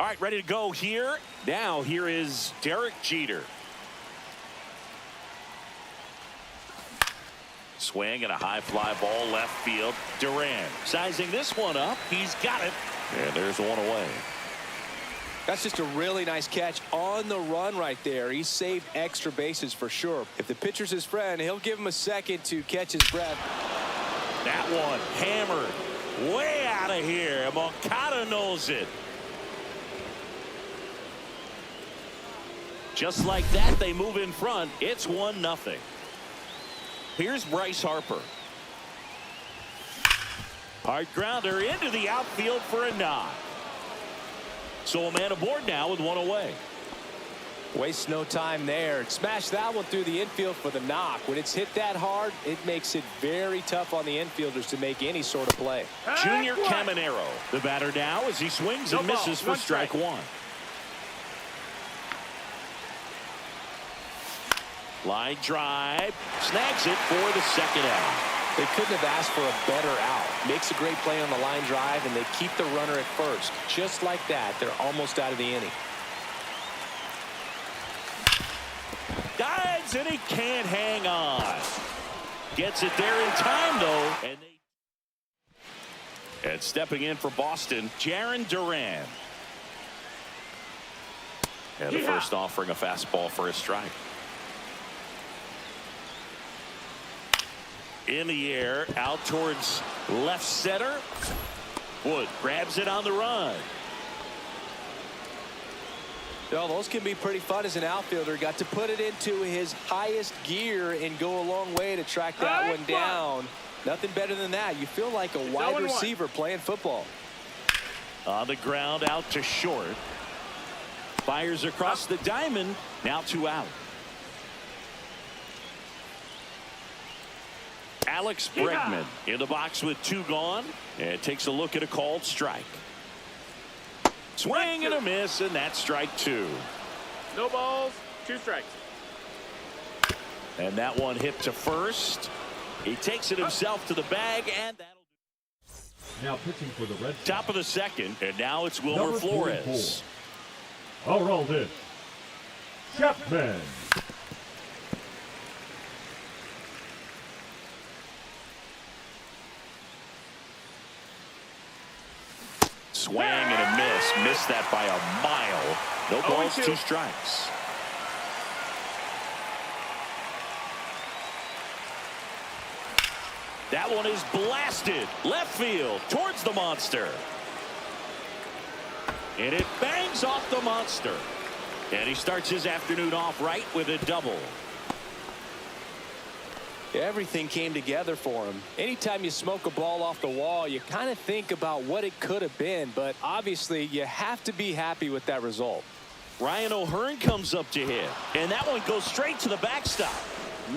All right, ready to go here. Now here is Derek Jeter. Swing and a high fly ball left field. Duran sizing this one up. He's got it. And there's one away. That's just a really nice catch on the run right there. He saved extra bases for sure. If the pitcher's his friend, he'll give him a second to catch his breath. That one hammered way out of here. Moncada knows it. Just like that, they move in front. It's 1-0. Here's Bryce Harper. Hard grounder into the outfield for a knock. So a man aboard now with one away. Wastes no time there. Smash that one through the infield for the knock. When it's hit that hard, it makes it very tough on the infielders to make any sort of play. Junior Caminero, the batter now as he swings and misses for strike one. Line drive, snags it for the second out. They couldn't have asked for a better out. Makes a great play on the line drive, and they keep the runner at first. Just like that, they're almost out of the inning. Dives, and he can't hang on. Gets it there in time, though. And stepping in for Boston, Jarren Duran. And the first offering a fastball for a strike. In the air, out towards left center. Wood grabs it on the run. Well, those can be pretty fun as an outfielder. Got to put it into his highest gear and go a long way to track that one down. Nothing better than that. You feel like a wide receiver playing football. On the ground, out to short. Fires across the diamond. Now 2 out. Alex Bregman in the box with 2 gone, and takes a look at a called strike. Swing and a miss, and that's strike 2. No balls, 2 strikes. And that one hit to first. He takes it himself to the bag, and that'll do. Now pitching for the Red Sox. Top of the second, and now it's Wilmer Number Flores. 44. Aroldis Chapman. Swing and a miss. Missed that by a mile. No balls, 2 strikes. That one is blasted left field towards the monster. And it bangs off the monster. And he starts his afternoon off right with a double. Everything came together for him. Anytime you smoke a ball off the wall, you kind of think about what it could have been, but obviously you have to be happy with that result. Ryan O'Hearn comes up to hit, and that one goes straight to the backstop.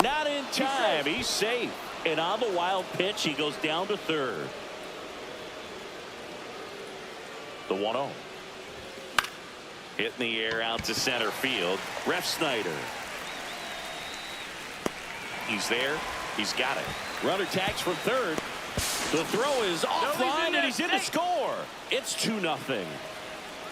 Not in time. He's safe. And on the wild pitch, he goes down to third. The 1-0. Hit in the air out to center field. Ref Snyder. He's there. He's got it. Runner tags from third. The throw is offline, and he's in to score. It's 2-0.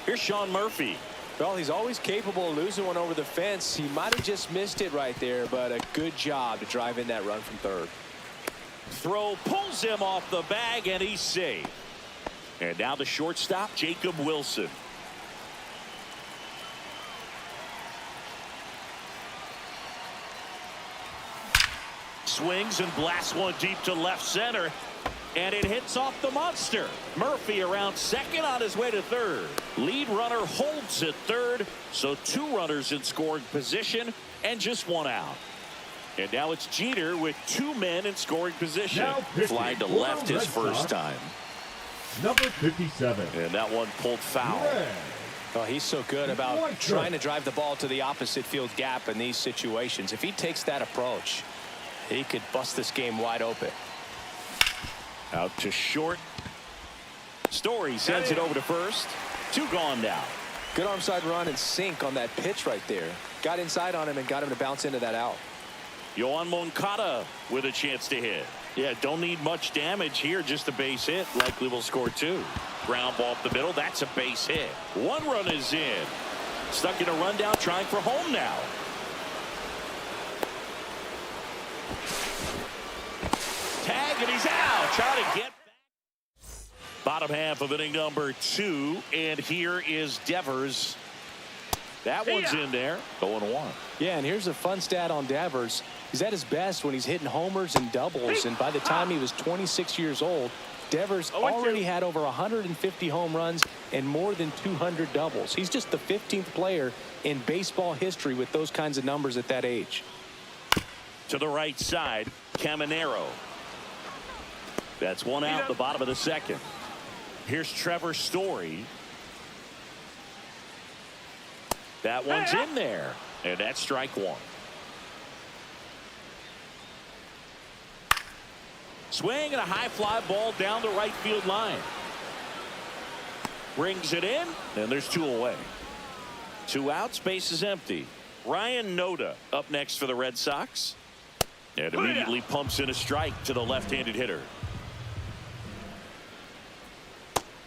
Here's Sean Murphy. Well, he's always capable of losing one over the fence. He might have just missed it right there, but a good job to drive in that run from third. Throw pulls him off the bag, and he's safe. And now the shortstop, Jacob Wilson. Swings and blasts one deep to left center, and it hits off the monster. Murphy around second on his way to third. Lead runner holds at third, so 2 runners in scoring position and just 1 out. And now it's Jeter with 2 men in scoring position. Fly to left his first time. Number 57. And that one pulled foul. Well, he's so good about trying to drive the ball to the opposite field gap in these situations. If he takes that approach, he could bust this game wide open. Out to short. Story sends it over to first. 2 gone now. Good arm side run and sink on that pitch right there. Got inside on him and got him to bounce into that out. Yohan Moncada with a chance to hit. Yeah, don't need much damage here, just a base hit. Likely will score 2. Ground ball up the middle. That's a base hit. 1 run is in. Stuck in a rundown, trying for home now. Tag, and he's out. Trying to get back. Bottom half of inning number 2, and here is Devers. That one's in there. 0-1. Yeah, and here's a fun stat on Devers. He's at his best when he's hitting homers and doubles, and by the time he was 26 years old, Devers already had over 150 home runs and more than 200 doubles. He's just the 15th player in baseball history with those kinds of numbers at that age. To the right side, Caminero. That's 1 out, the bottom of the 2nd. Here's Trevor Story. That one's in there, and that's strike 1. Swing and a high fly ball down the right field line. Brings it in, and there's 2 away. 2 outs, base is empty. Ryan Noda up next for the Red Sox. And immediately pumps in a strike to the left-handed hitter.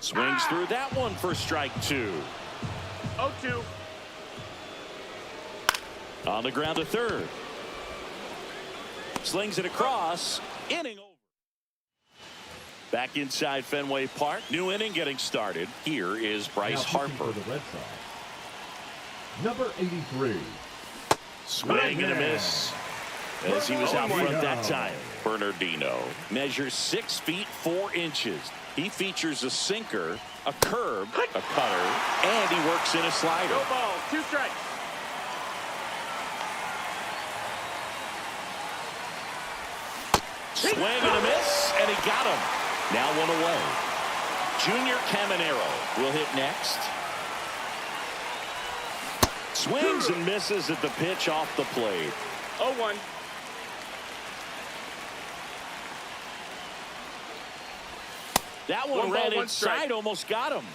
Swings through that one for strike 2. 0-2. On the ground to third. Slings it across. Inning over. Back inside Fenway Park. New inning getting started. Here is Bryce Harper. For the Red Sox, number 83. Swing and a miss. As he was out front that time. Bernardino measures 6 feet 4 inches. He features a sinker, a curve, a cutter, and he works in a slider. No ball. 2 strikes. Swing and a miss, and he got him. Now 1 away. Junior Caminero will hit next. Swings and misses at the pitch off the plate. 0-1. That one 1 ran ball, 1 inside, strike. almost got him.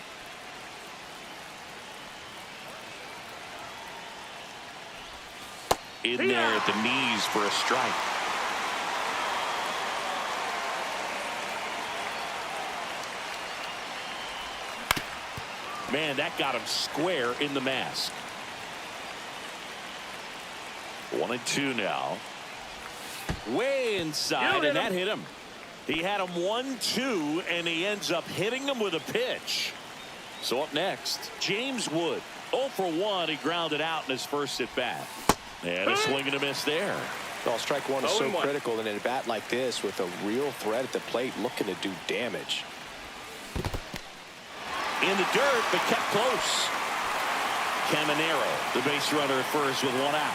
In there at the knees for a strike. Man, that got him square in the mask. 1-2 now. Way inside, and that hit him. He had him 1-2, and he ends up hitting him with a pitch. So up next, James Wood. 0 for 1. He grounded out in his first at bat. And a swing and a miss there. Well, strike 1 is so critical in a bat like this with a real threat at the plate looking to do damage. In the dirt, but kept close. Caminero, the base runner at first with 1 out.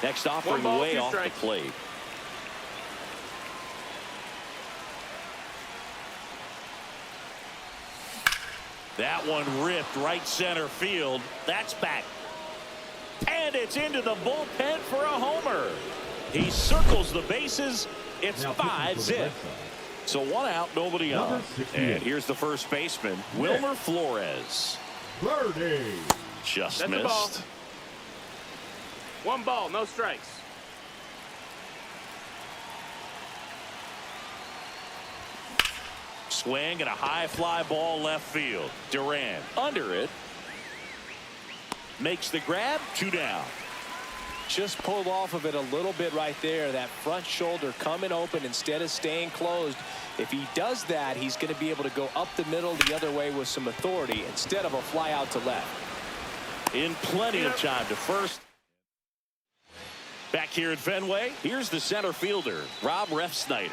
Next offering way off the plate. That one ripped right center field. That's back. And it's into the bullpen for a homer. He circles the bases. It's 5-zip. So 1 out, nobody on. And here's the first baseman, Wilmer Flores. Birdie. Just That's missed. 1 ball, no strikes. Swing and a high fly ball left field. Duran under it. Makes the grab. 2 down. Just pulled off of it a little bit right there. That front shoulder coming open instead of staying closed. If he does that, he's going to be able to go up the middle the other way with some authority instead of a fly out to left. In plenty of time to first. Back here at Fenway, here's the center fielder, Rob Refsnyder.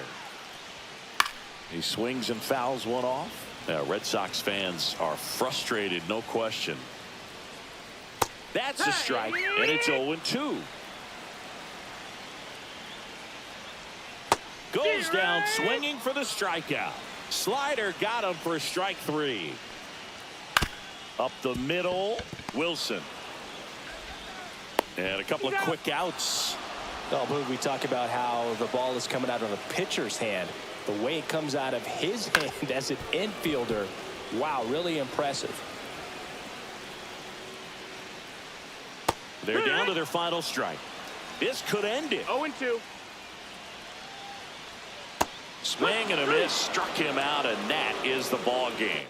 He swings and fouls one off. Now, Red Sox fans are frustrated, no question. That's a strike, and it's 0-2. Goes down swinging for the strikeout. Slider got him for strike 3. Up the middle, Wilson. And a couple of quick outs. Oh, but we talk about how the ball is coming out of the pitcher's hand. The way it comes out of his hand as an infielder. Wow, really impressive. They're down to their final strike. This could end it. 0-2. Swing and a miss, struck him out, and that is the ball game.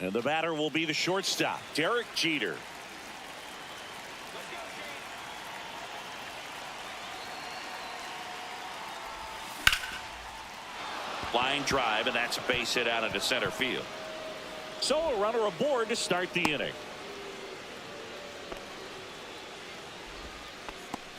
And the batter will be the shortstop, Derek Jeter. Line drive, and that's a base hit out into center field. So a runner aboard to start the inning.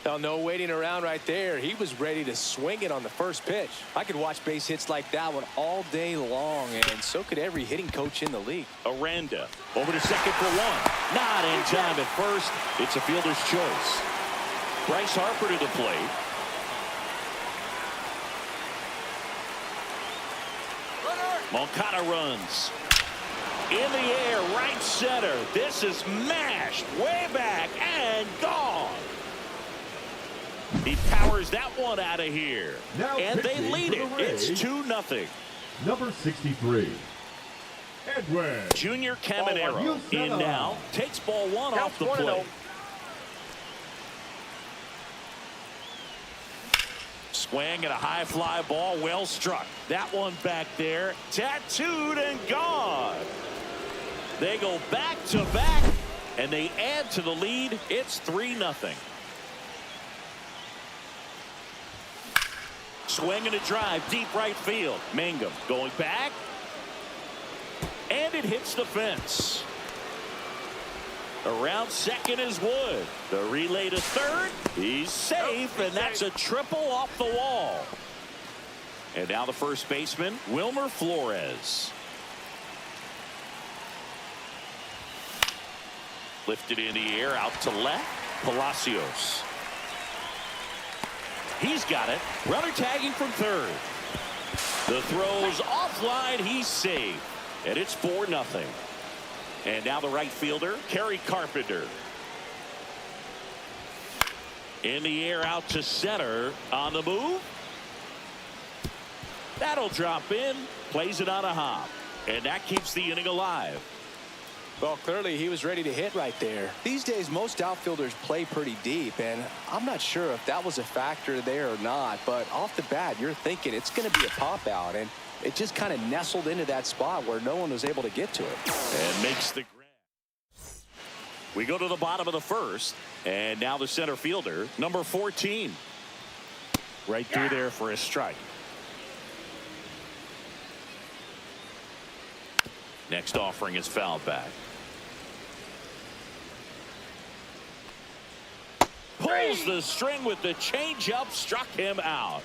Oh, no waiting around right there. He was ready to swing it on the first pitch. I could watch base hits like that one all day long, and so could every hitting coach in the league. Aranda over to second for one. Not in time at first. It's a fielder's choice. Bryce Harper to the plate. Moncada runs. In the air, right center. This is mashed way back and gone. He powers that one out of here. Now and they pitching lead for it. the It's Rays, 2-0. number 63, Edwin. Junior Caminero in now. Takes ball one off the plate. Swing and a high fly ball, well struck. That one back there, tattooed and gone. They go back to back, and they add to the lead. It's 3-0. Swing and a drive, deep right field. Mangum going back, and it hits the fence. Around second is Wood. The relay to third. He's safe, and that's a triple off the wall. And now the first baseman, Wilmer Flores. Lifted in the air, out to left. Palacios. He's got it. Runner tagging from third. The throw's offline. He's safe. And it's 4-0. And now the right fielder, Kerry Carpenter. In the air, out to center. On the move. That'll drop in. Plays it on a hop. And that keeps the inning alive. Well, clearly he was ready to hit right there. These days, most outfielders play pretty deep, and I'm not sure if that was a factor there or not, but off the bat, you're thinking it's going to be a pop out, and it just kind of nestled into that spot where no one was able to get to it. And makes the grab. We go to the bottom of the first, and now the center fielder, number 14. Right through there for a strike. Next offering is fouled back. Pulls the string with the changeup, struck him out.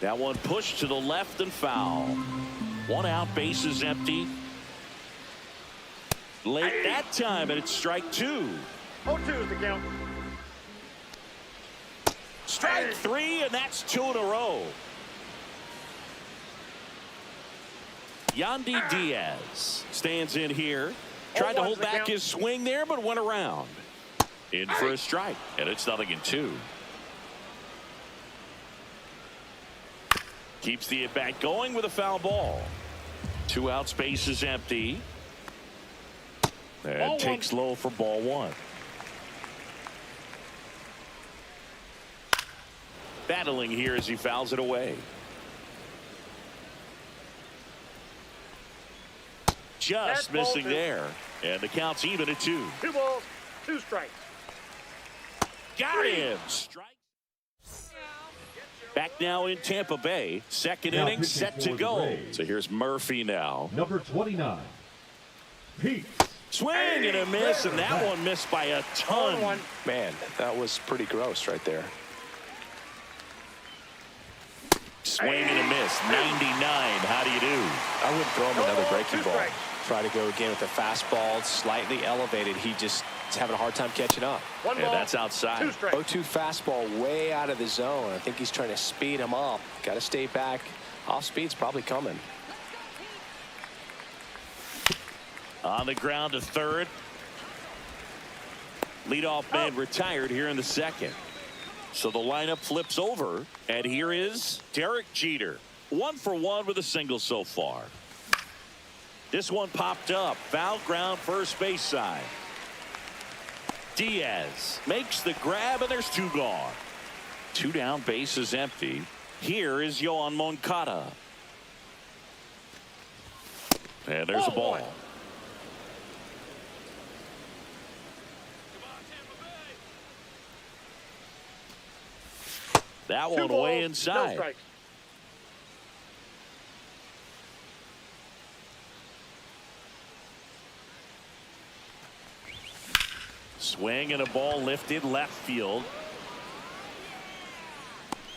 That one pushed to the left and foul. One out, bases empty. Late that time, and it's strike two. 0-2 is the count. Strike three, and that's two in a row. Yandy Diaz stands in here. Tried to hold back his swing there, but went around. In for a strike, and it's 0-2. Keeps the at-bat going with a foul ball. Two outs, base is empty. And takes low for ball one. Battling here as he fouls it away. Just missing there. And the count's even at 2. 2 balls, 2 strikes. Got him. Strike. Back now in Tampa Bay. Second Now inning set to go. Rays. So here's Murphy now. Number 29, Pete. Swing and a miss, and that one missed by a ton. Man, that was pretty gross right there. Swing and a miss. 99. How do you do? I wouldn't throw him another breaking ball. Try to go again with the fastball, slightly elevated. He just is having a hard time catching up. And that's outside. 0-2 fastball way out of the zone. I think he's trying to speed him up. Got to stay back. Off speed's probably coming. On the ground to third. Leadoff man retired here in the second. So the lineup flips over, and here is Derek Jeter. 1 for 1 with a single so far. This one popped up. Foul ground, first base side. Diaz makes the grab, and there's 2 gone. 2 down, base is empty. Here is Yohan Moncada. And there's a ball. That one way inside. No Swing and a ball lifted left field.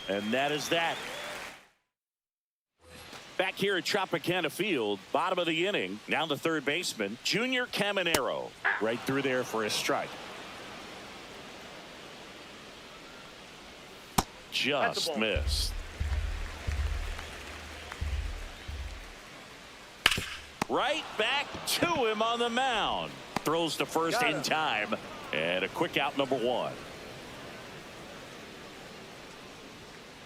And that is that. Back here at Tropicana Field, bottom of the inning. Now the third baseman, Junior Caminero. Right through there for a strike. Just missed. Right back to him on the mound. Throws to first in time. And a quick out, number 1.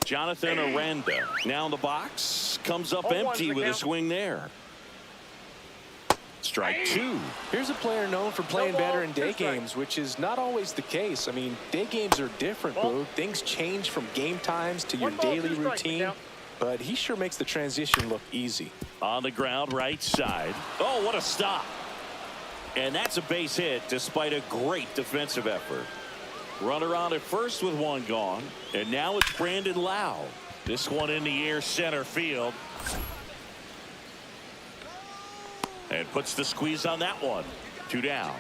Jonathan Aranda now in the box. Comes up empty with a swing there. Strike 2. Here's a player known for playing better in day games, which is not always the case. I mean, day games are different, Boo. Things change from game times to your daily routine. But he sure makes the transition look easy. On the ground, right side. Oh, what a stop. And that's a base hit despite a great defensive effort. Runner on at first with 1 gone. And now it's Brandon Lau. This one in the air, center field. And puts the squeeze on that one. 2 down.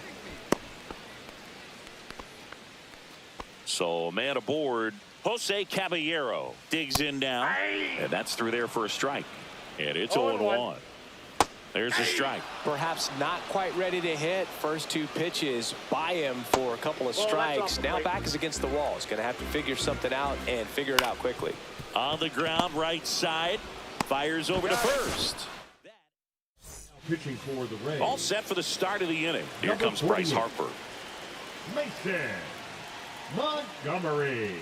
So a man aboard. Jose Caballero digs in now. And that's through there for a strike. And it's 0-1. There's a strike. Perhaps not quite ready to hit. First 2 pitches by him for a couple of strikes. Now back is against the wall. He's going to have to figure something out and figure it out quickly. On the ground, right side. Fires over to first. Pitching for the Rays. All set for the start of the inning. Here Number comes Bryce 48. Harper. Mason Montgomery.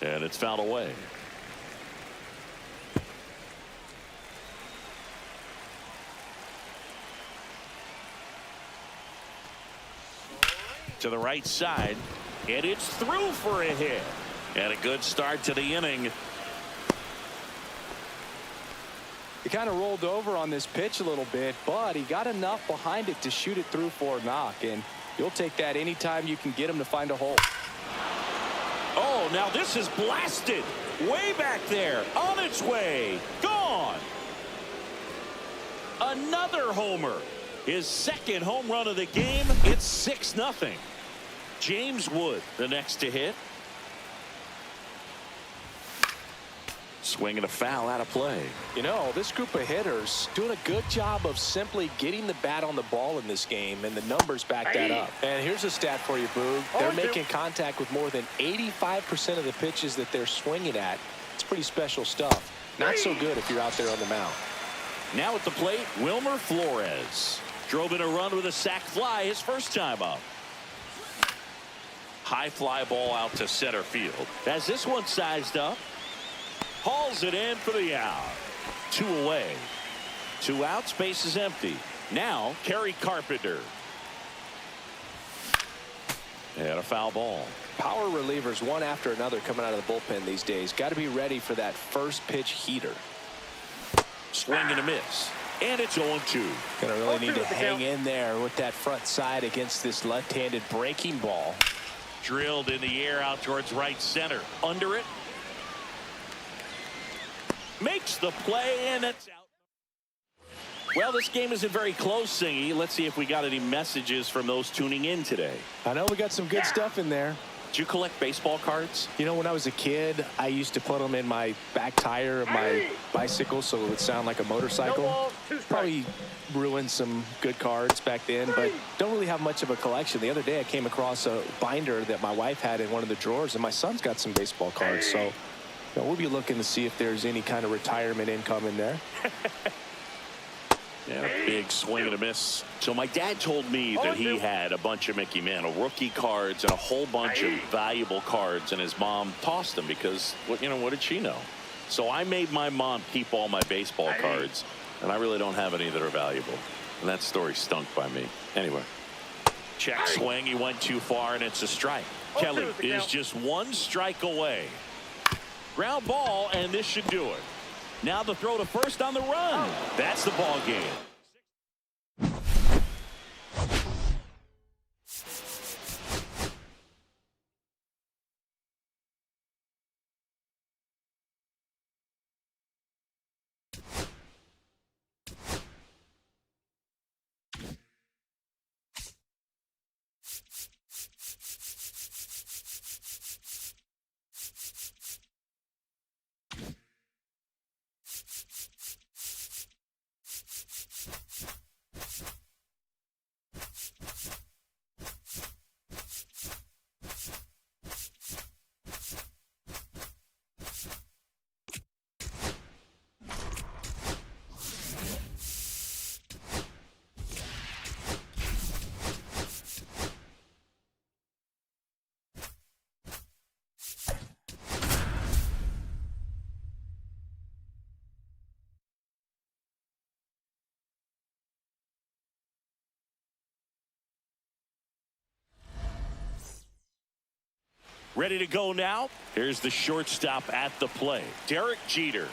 And it's fouled away. To the right side, and it's through for a hit. And a good start to the inning. He kind of rolled over on this pitch a little bit, but he got enough behind it to shoot it through for a knock, and you'll take that anytime you can get him to find a hole. Oh, now this is blasted. Way back there. On its way. Gone. Another homer. His second home run of the game. It's 6-0. James Wood, the next to hit. Swinging a foul out of play. You know, this group of hitters doing a good job of simply getting the bat on the ball in this game, and the numbers back that up. And here's a stat for you, Boog. They're making contact with more than 85% of the pitches that they're swinging at. It's pretty special stuff. Not so good if you're out there on the mound. Now at the plate, Wilmer Flores. Drove in a run with a sac fly his first time up. High fly ball out to center field. As this one sized up. Hauls it in for the out. 2 away. 2 outs, base is empty. Now Kerry Carpenter. And a foul ball. Power relievers one after another coming out of the bullpen these days. Got to be ready for that first pitch heater. Swing and a miss. And it's 0-2. Gonna really need to hang in there with that front side against this left-handed breaking ball. Drilled in the air out towards right center. Under it. Makes the play, and it's out. Well, this game isn't very close, Singy. Let's see if we got any messages from those tuning in today. I know we got some good stuff in there. Did you collect baseball cards? You know, when I was a kid, I used to put them in my back tire of my bicycle so it would sound like a motorcycle. Probably ruined some good cards back then, but don't really have much of a collection. The other day I came across a binder that my wife had in one of the drawers, and my son's got some baseball cards, so we'll be looking to see if there's any kind of retirement income in there. Yeah, big swing and a miss. So my dad told me that he had a bunch of Mickey Mantle rookie cards and a whole bunch of valuable cards, and his mom tossed them because, what did she know? So I made my mom keep all my baseball cards, and I really don't have any that are valuable. And that story stunk by me. Anyway, check swing. He went too far, and it's a strike. Kelly is just 1 strike away. Ground ball, and this should do it. Now the throw to first on the run. That's the ball game. Ready to go now. Here's the shortstop at the plate, Derek Jeter.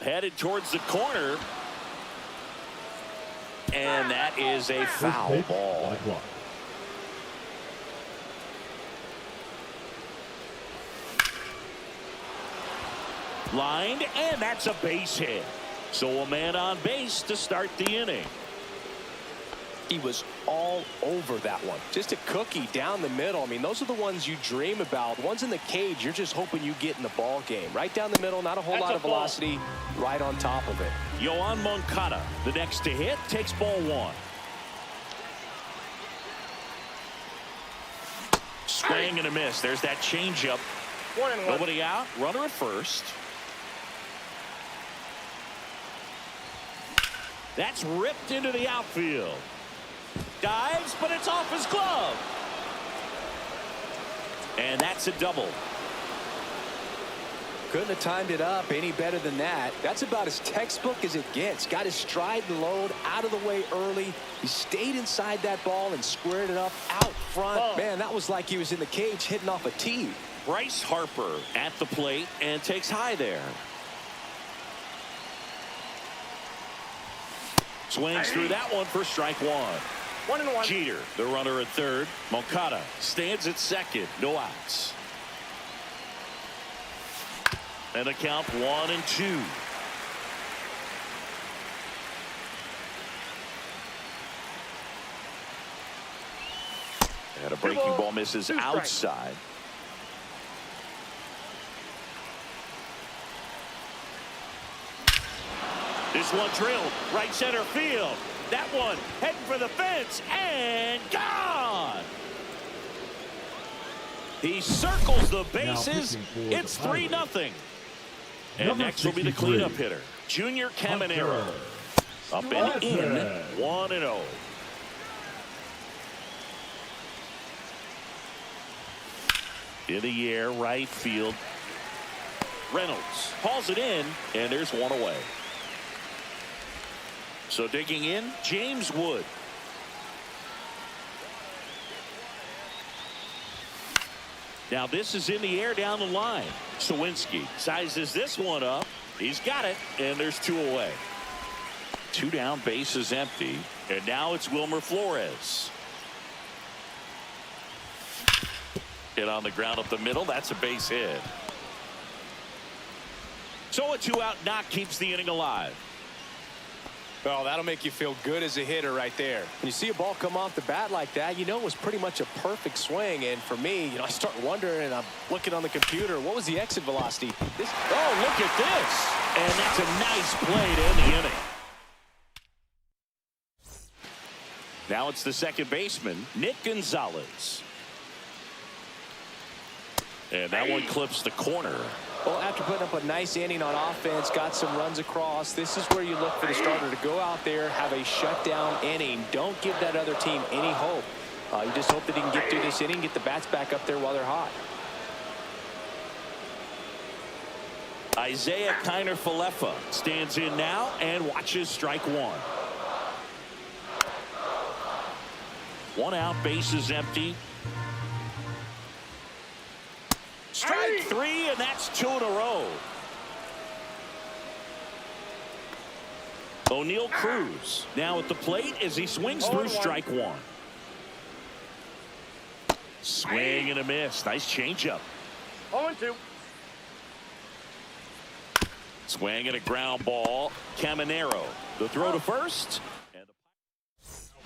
Headed towards the corner. And that is a foul ball. Lined, and that's a base hit. So a man on base to start the inning. He was all over that one. Just a cookie down the middle. I mean, those are the ones you dream about. Ones in the cage, you're just hoping you get in the ball game. Right down the middle, not a whole lot of velocity, right on top of it. Yoan Moncada, the next to hit, takes ball 1. Swing and a miss. There's that changeup. 1-1. Nobody out. Runner at first. That's ripped into the outfield. Dives, but it's off his glove. And that's a double. couldn't have timed it up any better than that. That's about as textbook as it gets. Got his stride and load out of the way early. He stayed inside that ball and squared it up out front. Man, that was like he was in the cage hitting off a tee. Bryce Harper at the plate and takes high there. Swings through that one for strike one. 1-1. Jeter, the runner at third. Moncada stands at second. No outs. And a count 1-2. And a breaking ball misses outside. This one drilled right center field. That one heading for the fence and gone. He circles the bases. It's 3-0. And next will be the cleanup hitter, Junior Caminero. Up and in, 1-0. In the air, right field. Reynolds hauls it in, and there's one away. So digging in, James Wood. Now this is in the air down the line. Sawinski sizes this one up. He's got it, and there's 2 away. 2 down, base is empty, and now it's Wilmer Flores. Hit on the ground up the middle. That's a base hit. So a 2-out knock keeps the inning alive. Oh, that'll make you feel good as a hitter right there. When you see a ball come off the bat like that, you know it was pretty much a perfect swing. And for me, I start wondering, and I'm looking on the computer, what was the exit velocity? Oh, look at this. And that's a nice play to end the inning. Now it's the second baseman, Nick Gonzalez. And that one clips the corner. Well, after putting up a nice inning on offense, got some runs across, this is where you look for the starter to go out there, have a shutdown inning. Don't give that other team any hope. You just hope that he can get through this inning, get the bats back up there while they're hot. Isaiah Kiner-Falefa stands in now and watches strike one. 1 out, base is empty. Strike 3, and that's 2 in a row. O'Neal Cruz now at the plate as he swings through strike 1. Swing and a miss. Nice changeup. 0-2. Swing and a ground ball. Caminero. The throw to first. And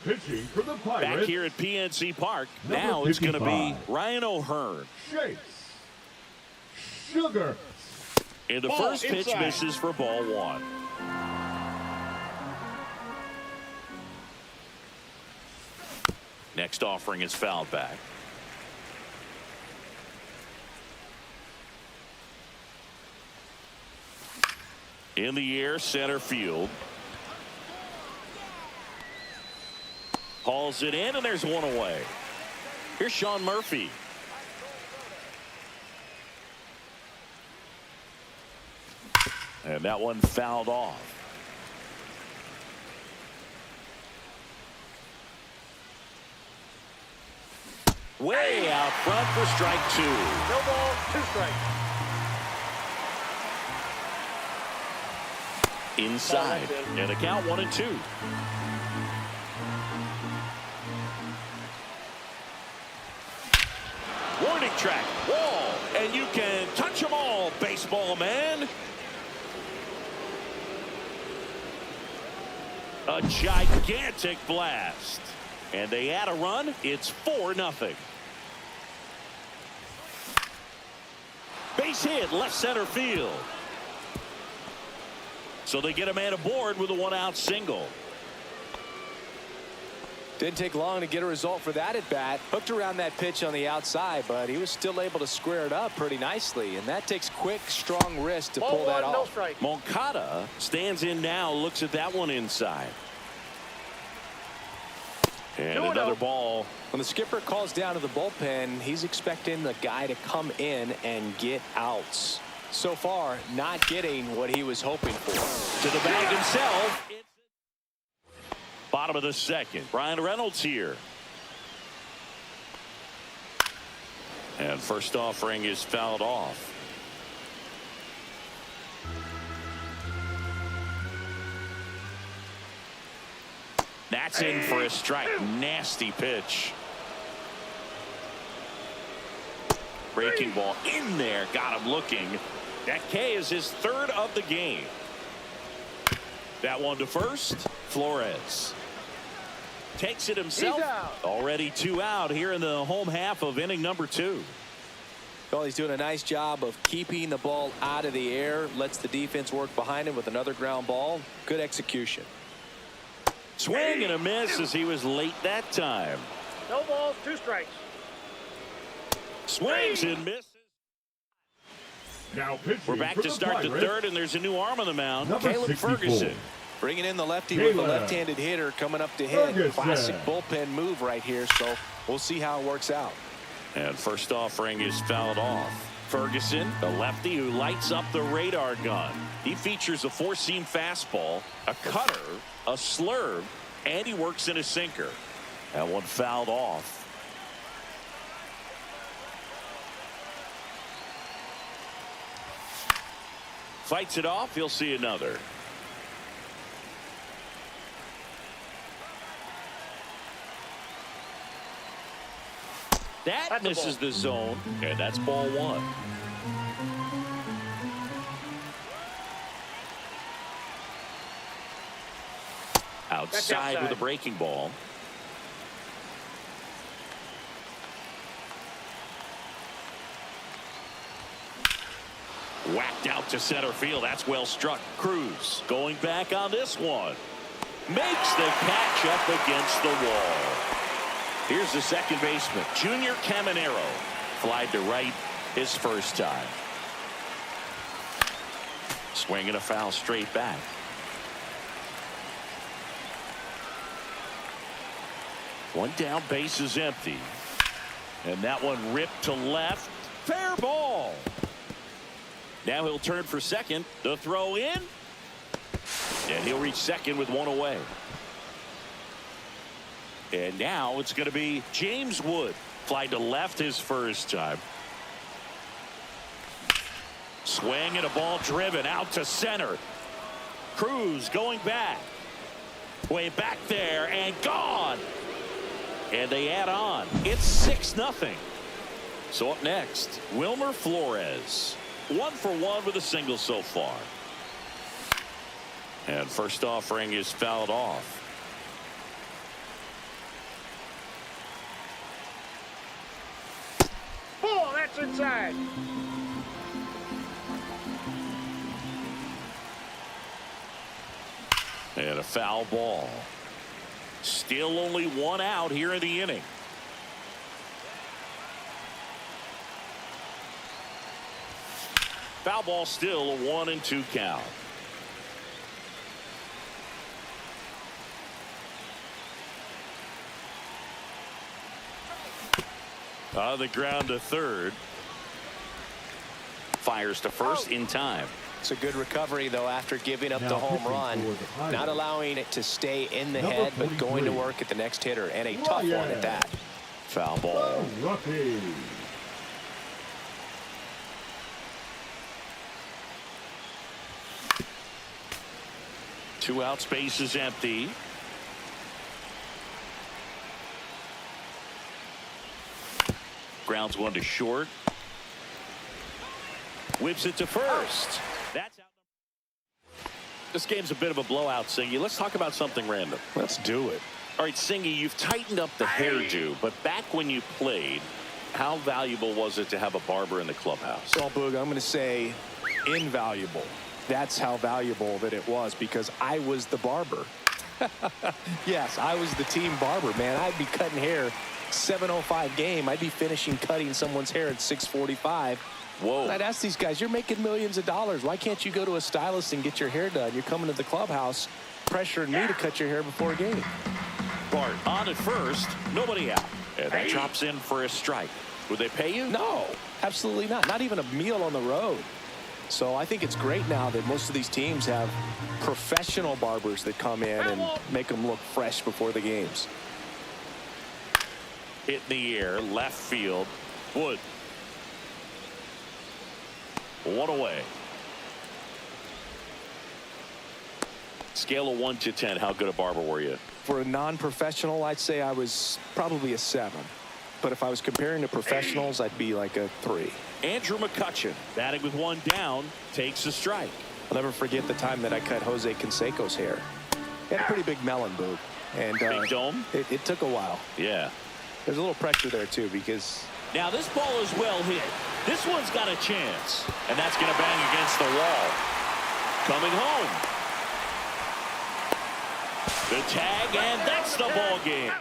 Pitching for the Pirates. back here at PNC Park. Number Now it's going to be 55. Ryan O'Hearn. Chase. Sugar. And the Ball first pitch inside. misses for ball 1. Next offering is fouled back. In the air, center field. Hauls it in, and there's 1 away. Here's Sean Murphy. And that one fouled off. Way out front for strike 2. No ball, 2 strikes. Inside. And a count 1-2. Warning track. Wall. And you can touch them all, baseball man. A gigantic blast. And they add a run. It's 4-0. Base hit, left center field. So they get a man aboard with a 1-out single. Didn't take long to get a result for that at bat. Hooked around that pitch on the outside, but he was still able to square it up pretty nicely. And that takes quick, strong wrist to pull that No off. strike. Moncada stands in now, looks at that one inside. And 2-0. another ball. When the skipper calls down to the bullpen, he's expecting the guy to come in and get outs. So far, not getting what he was hoping for. To the bag himself. Bottom of the second. Brian Reynolds here. And first offering is fouled off. That's in for a strike. Nasty pitch. Breaking ball in there. Got him looking. That K is his third of the game. That one to first. Flores takes it himself. Already 2 out here in the home half of inning number 2. Well, he's doing a nice job of keeping the ball out of the air. Lets the defense work behind him with another ground ball. Good execution. Swing and a miss as he was late that time. No balls, 2 strikes. Swings and misses. Now pitching. We're back to start the third, and there's a new arm on the mound. Number Caleb 64. Ferguson. Bringing in the lefty with the left-handed hitter coming up to hit. Classic bullpen move right here, so we'll see how it works out. And first offering is fouled off. Ferguson, the lefty who lights up the radar gun. He features a 4-seam fastball, a cutter, a slurve, and he works in a sinker. That one fouled off. Fights it off. He'll see another. That misses the zone, and that's ball 1. Outside with a breaking ball. Whacked out to center field. That's well struck. Cruz going back on this one. Makes the catch up against the wall. Here's the second baseman, Junior Caminero. Flied to right his first time. Swinging a foul straight back. One down, base is empty. And that one ripped to left. Fair ball. Now he'll turn for second. The throw in. And he'll reach second with 1 away. And now it's going to be James Wood. Fly to left his first time. Swing and a ball driven out to center. Cruz going back. Way back there and gone. And they add on. It's 6-0. So up next, Wilmer Flores. 1 for 1 with a single so far. And first offering is fouled off. Ball, that's inside. And a foul ball. Still only 1 out here in the inning. Foul ball, still a 1-2 count. On the ground to third. Fires to first in time. It's a good recovery, though, after giving up the home run. Not allowing it to stay in the head, but going to work at the next hitter. And a tough one at that. Foul ball. Lucky. Two out, space is empty. Grounds one to short. Whips it to first. That's out. This game's a bit of a blowout, Singy. Let's talk about something random. Let's do it. All right, Singy, you've tightened up the hairdo, but back when you played, how valuable was it to have a barber in the clubhouse? Well, Boog, I'm going to say invaluable. That's how valuable that it was, because I was the barber. Yes, I was the team barber, man. I'd be cutting hair 7:05 game. I'd be finishing cutting someone's hair at 6:45. Whoa. And I'd ask these guys, you're making millions of dollars. Why can't you go to a stylist and get your hair done? You're coming to the clubhouse pressuring me to cut your hair before a game. Bart on at first, nobody out. And that drops in for a strike. Would they pay you? No, absolutely not. Not even a meal on the road. So I think it's great now that most of these teams have professional barbers that come in and make them look fresh before the games. Hit in the air, left field. Wood. One away. Scale of 1 to 10, how good a barber were you? For a non-professional, I'd say I was probably a 7. But if I was comparing to professionals, I'd be like a 3. Andrew McCutcheon, batting with one down, takes a strike. I'll never forget the time that I cut Jose Canseco's hair. He had a pretty big melon boob. And Big dome? It took a while. Yeah. There's a little pressure there, too, because... Now this ball is well hit. This one's got a chance. And that's going to bang against the wall. Coming home. The tag, and that's the ball game.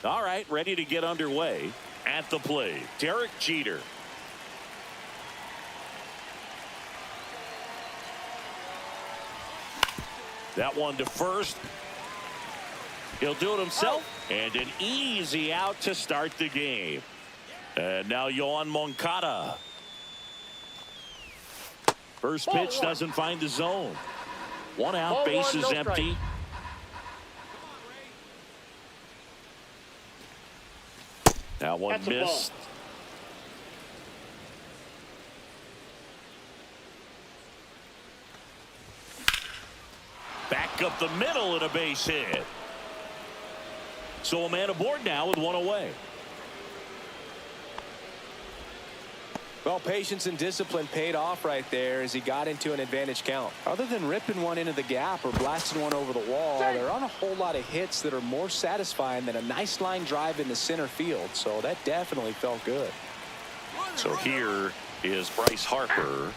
All right, ready to get underway. At the plate, Derek Jeter. That one to first. He'll do it himself. And an easy out to start the game. And now Yoan Moncada. First pitch doesn't find the zone. One out, base is empty. That one missed. Back up the middle and a base hit. So a man aboard now with one away. Well, patience and discipline paid off right there as he got into an advantage count. Other than ripping one into the gap or blasting one over the wall, there aren't a whole lot of hits that are more satisfying than a nice line drive in the center field. So that definitely felt good. So here is Bryce Harper.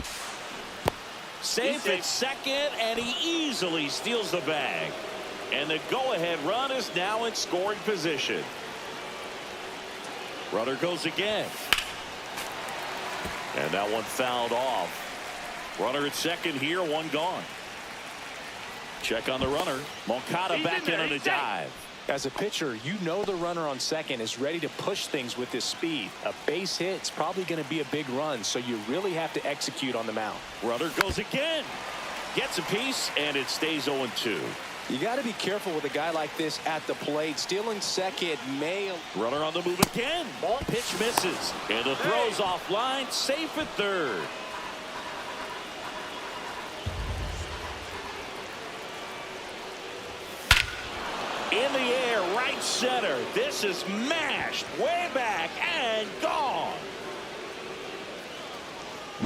Safe at second, and he easily steals the bag. And the go-ahead run is now in scoring position. Runner goes again. And that one fouled off. Runner at second here, one gone. Check on the runner. Moncada back in on a dive. As a pitcher, you know the runner on second is ready to push things with his speed. A base hit is probably going to be a big run, so you really have to execute on the mound. Runner goes again. Gets a piece, and it stays 0-2. You got to be careful with a guy like this at the plate. Stealing second may... Runner on the move again. Ball pitch misses. And the throw's offline. Safe at third. In the air, right center. This is mashed way back and gone.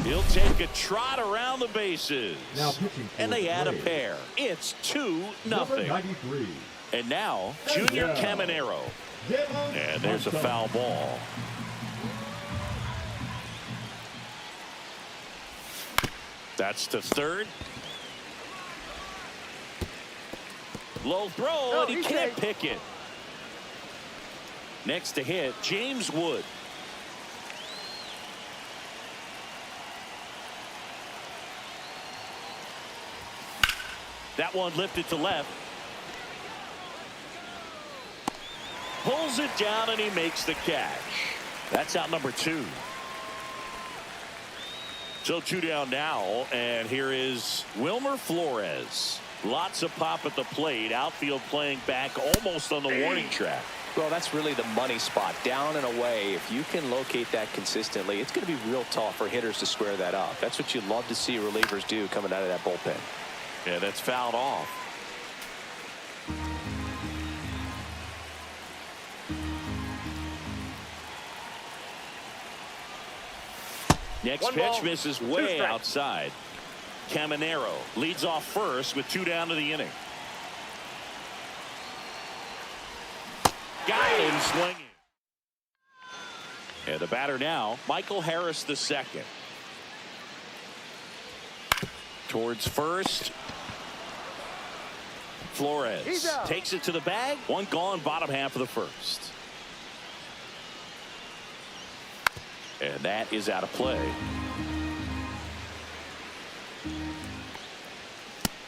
He'll take a trot around the bases. Now pitching for and they add a Braves. pair. It's 2-0. Number 93. And now, Junior Caminero. And there's a foul ball. That's to third. Low throw, and he can't pick it. Next to hit, James Wood. That one lifted to left. Pulls it down, and he makes the catch. That's out number 2. So 2 down now, and here is Wilmer Flores. Lots of pop at the plate. Outfield playing back almost on the warning track. Well, that's really the money spot, down and away. If you can locate that consistently, it's going to be real tough for hitters to square that up. That's what you love to see relievers do coming out of that bullpen. Yeah, that's fouled off. Next pitch misses way outside. Caminero leads off first with 2 down to the inning. Got him swinging. And the batter now, Michael Harris the second. Towards first. Flores takes it to the bag. 1 gone, bottom half of the first. And that is out of play.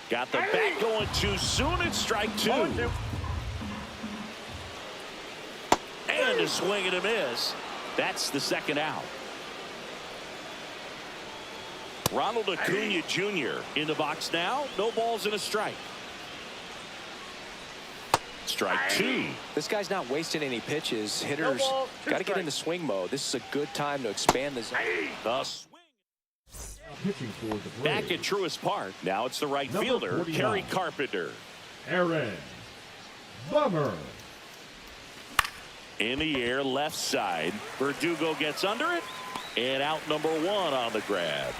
Got the bat going too soon. It's strike 2. And a swing and a miss. That's the second out. Ronald Acuna Jr. in the box now. No balls and a strike. Strike 2. This guy's not wasting any pitches. Hitters got to get into swing mode. This is a good time to expand the zone. The swing. Pitching for the Braves. Back at Truist Park. Now it's the right fielder, 49. Kerry Carpenter. Aaron Bummer. In the air, left side. Verdugo gets under it. And out number 1 on the grab.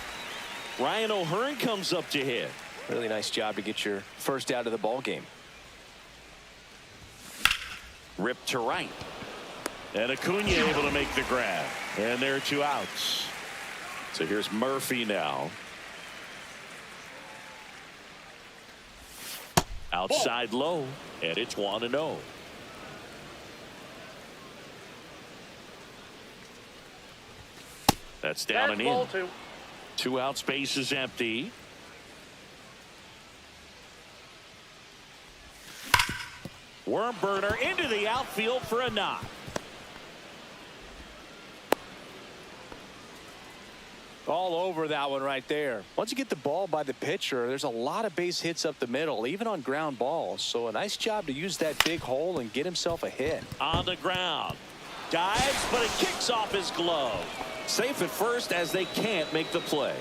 Ryan O'Hearn comes up to hit. Really nice job to get your first out of the ball game. Ripped to right. And Acuna able to make the grab. And there are 2 outs. So here's Murphy now. Outside low. And it's 1-0. That's down and in. 2 outs, base is empty. Worm burner into the outfield for a knock. All over that one right there. Once you get the ball by the pitcher, there's a lot of base hits up the middle, even on ground balls. So a nice job to use that big hole and get himself a hit. On the ground. Dives, but it kicks off his glove. Safe at first as they can't make the play.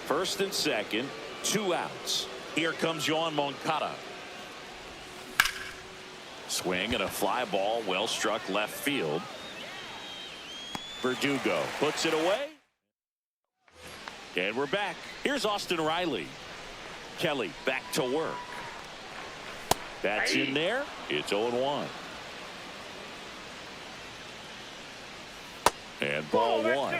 First and second, 2 outs. Here comes Yoan Moncada. Swing and a fly ball, well struck left field. Verdugo puts it away. And we're back. Here's Austin Riley. Kelly back to work. That's in there. It's 0-1. And ball 1.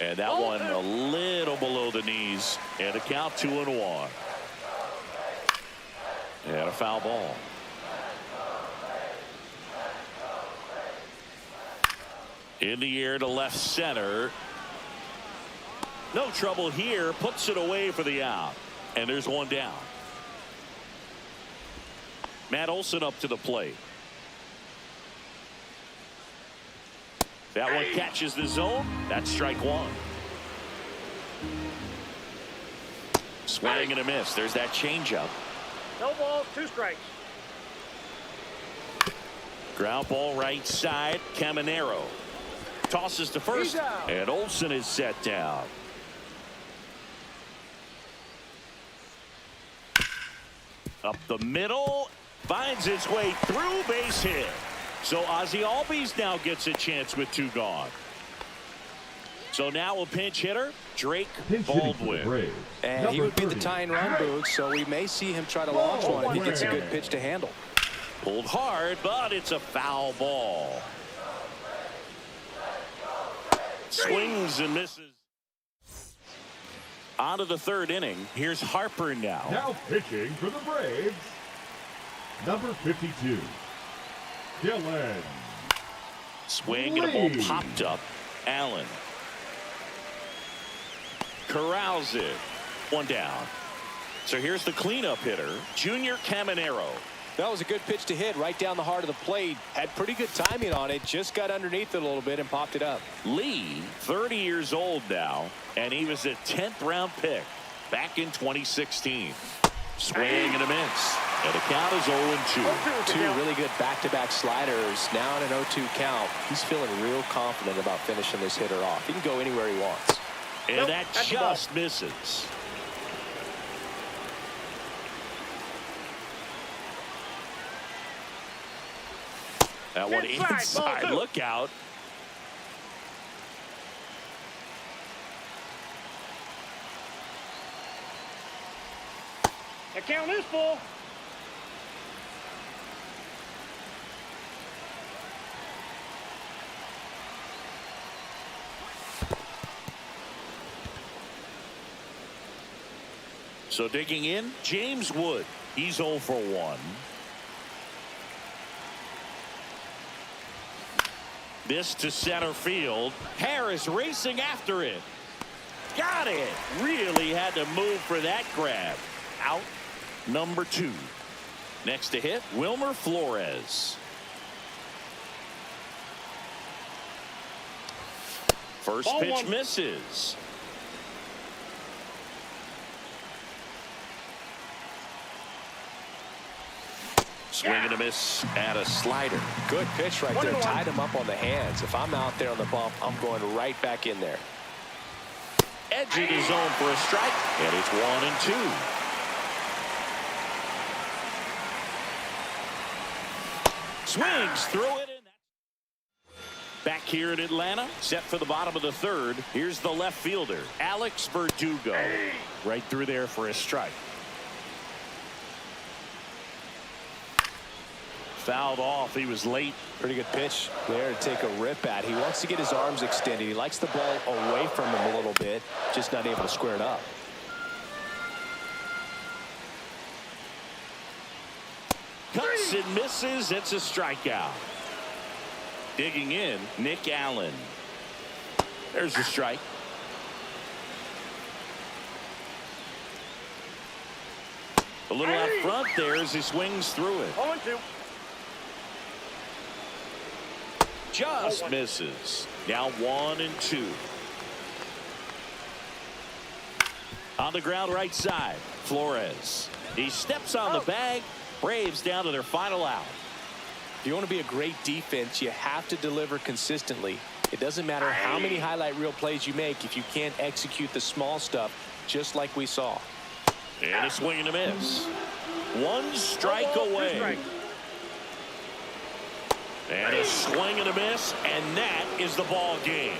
And that one a little below the knees. And a count 2-1. And a foul ball. In the air to left center. No trouble here. Puts it away for the out. And there's 1 down. Matt Olson up to the plate. That one catches the zone. That's strike 1. Swing and a miss. There's that changeup. No balls, 2 strikes. Ground ball right side. Caminero tosses to first. And Olson is set down. Up the middle. Finds its way through, base hit. So Ozzie Albies now gets a chance with 2 gone. So now a pinch hitter, Drake Baldwin. And he would be the tying run, Boog, so we may see him try to launch one if he gets a good pitch to handle. Pulled hard, but it's a foul ball. Swings and misses. On to the 3rd inning. Here's Harper now. Now pitching for the Braves, number 52, Dylan. Swing and a ball popped up. Allen corrals it. 1 down. So here's the cleanup hitter, Junior Caminero. That was a good pitch to hit right down the heart of the plate. Had pretty good timing on it. Just got underneath it a little bit and popped it up. Lee, 30 years old now, and he was a 10th round pick back in 2016. Swing and a miss. And the count is 0-2. Two really good back-to-back sliders. Now in an 0-2 count. He's feeling real confident about finishing this hitter off. He can go anywhere he wants. And that just misses. That one inside. Look out. The count is full. So digging in, James Wood. He's 0 for 1. This to center field. Harris racing after it. Got it. Really had to move for that grab. Out number 2. Next to hit, Wilmer Flores. First Ball pitch one. misses. Swing and a miss and a slider. Good pitch right there. 1-1. Tied him up on the hands. If I'm out there on the bump, I'm going right back in there. Edging his zone for a strike, and it's 1-2. Swings through it. Back here in Atlanta, set for the bottom of the 3rd. Here's the left fielder, Alex Verdugo. Right through there for a strike. Fouled off. He was late. Pretty good pitch there to take a rip at. He wants to get his arms extended. He likes the ball away from him a little bit, just not able to square it up. Cuts and misses. It's a strikeout. Digging in, Nick Allen. There's the strike. A little out front there as he swings through it. 0-2. Just misses. Now 1-2. On the ground right side, Flores. He steps on the bag. Braves down to their final out. If you want to be a great defense, you have to deliver consistently. It doesn't matter how many highlight reel plays you make if you can't execute the small stuff, just like we saw. And a swing and a miss. One strike away. And a swing and a miss, and that is the ball game.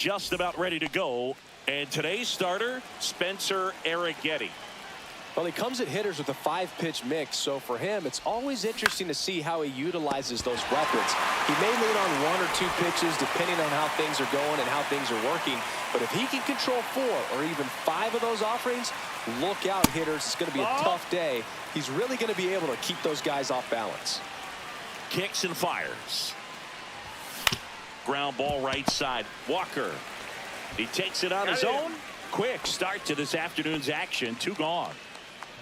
just about ready to go. And today's starter, Spencer Arrighetti. Well, he comes at hitters with a 5-pitch mix, so for him, it's always interesting to see how he utilizes those weapons. He may lean on 1 or 2 pitches depending on how things are going and how things are working, but if he can control 4 or even 5 of those offerings, look out, hitters. It's going to be a tough day. He's really going to be able to keep those guys off balance. Kicks and fires. Ground ball right side. Walker. He takes it on his own. Quick start to this afternoon's action. 2 gone.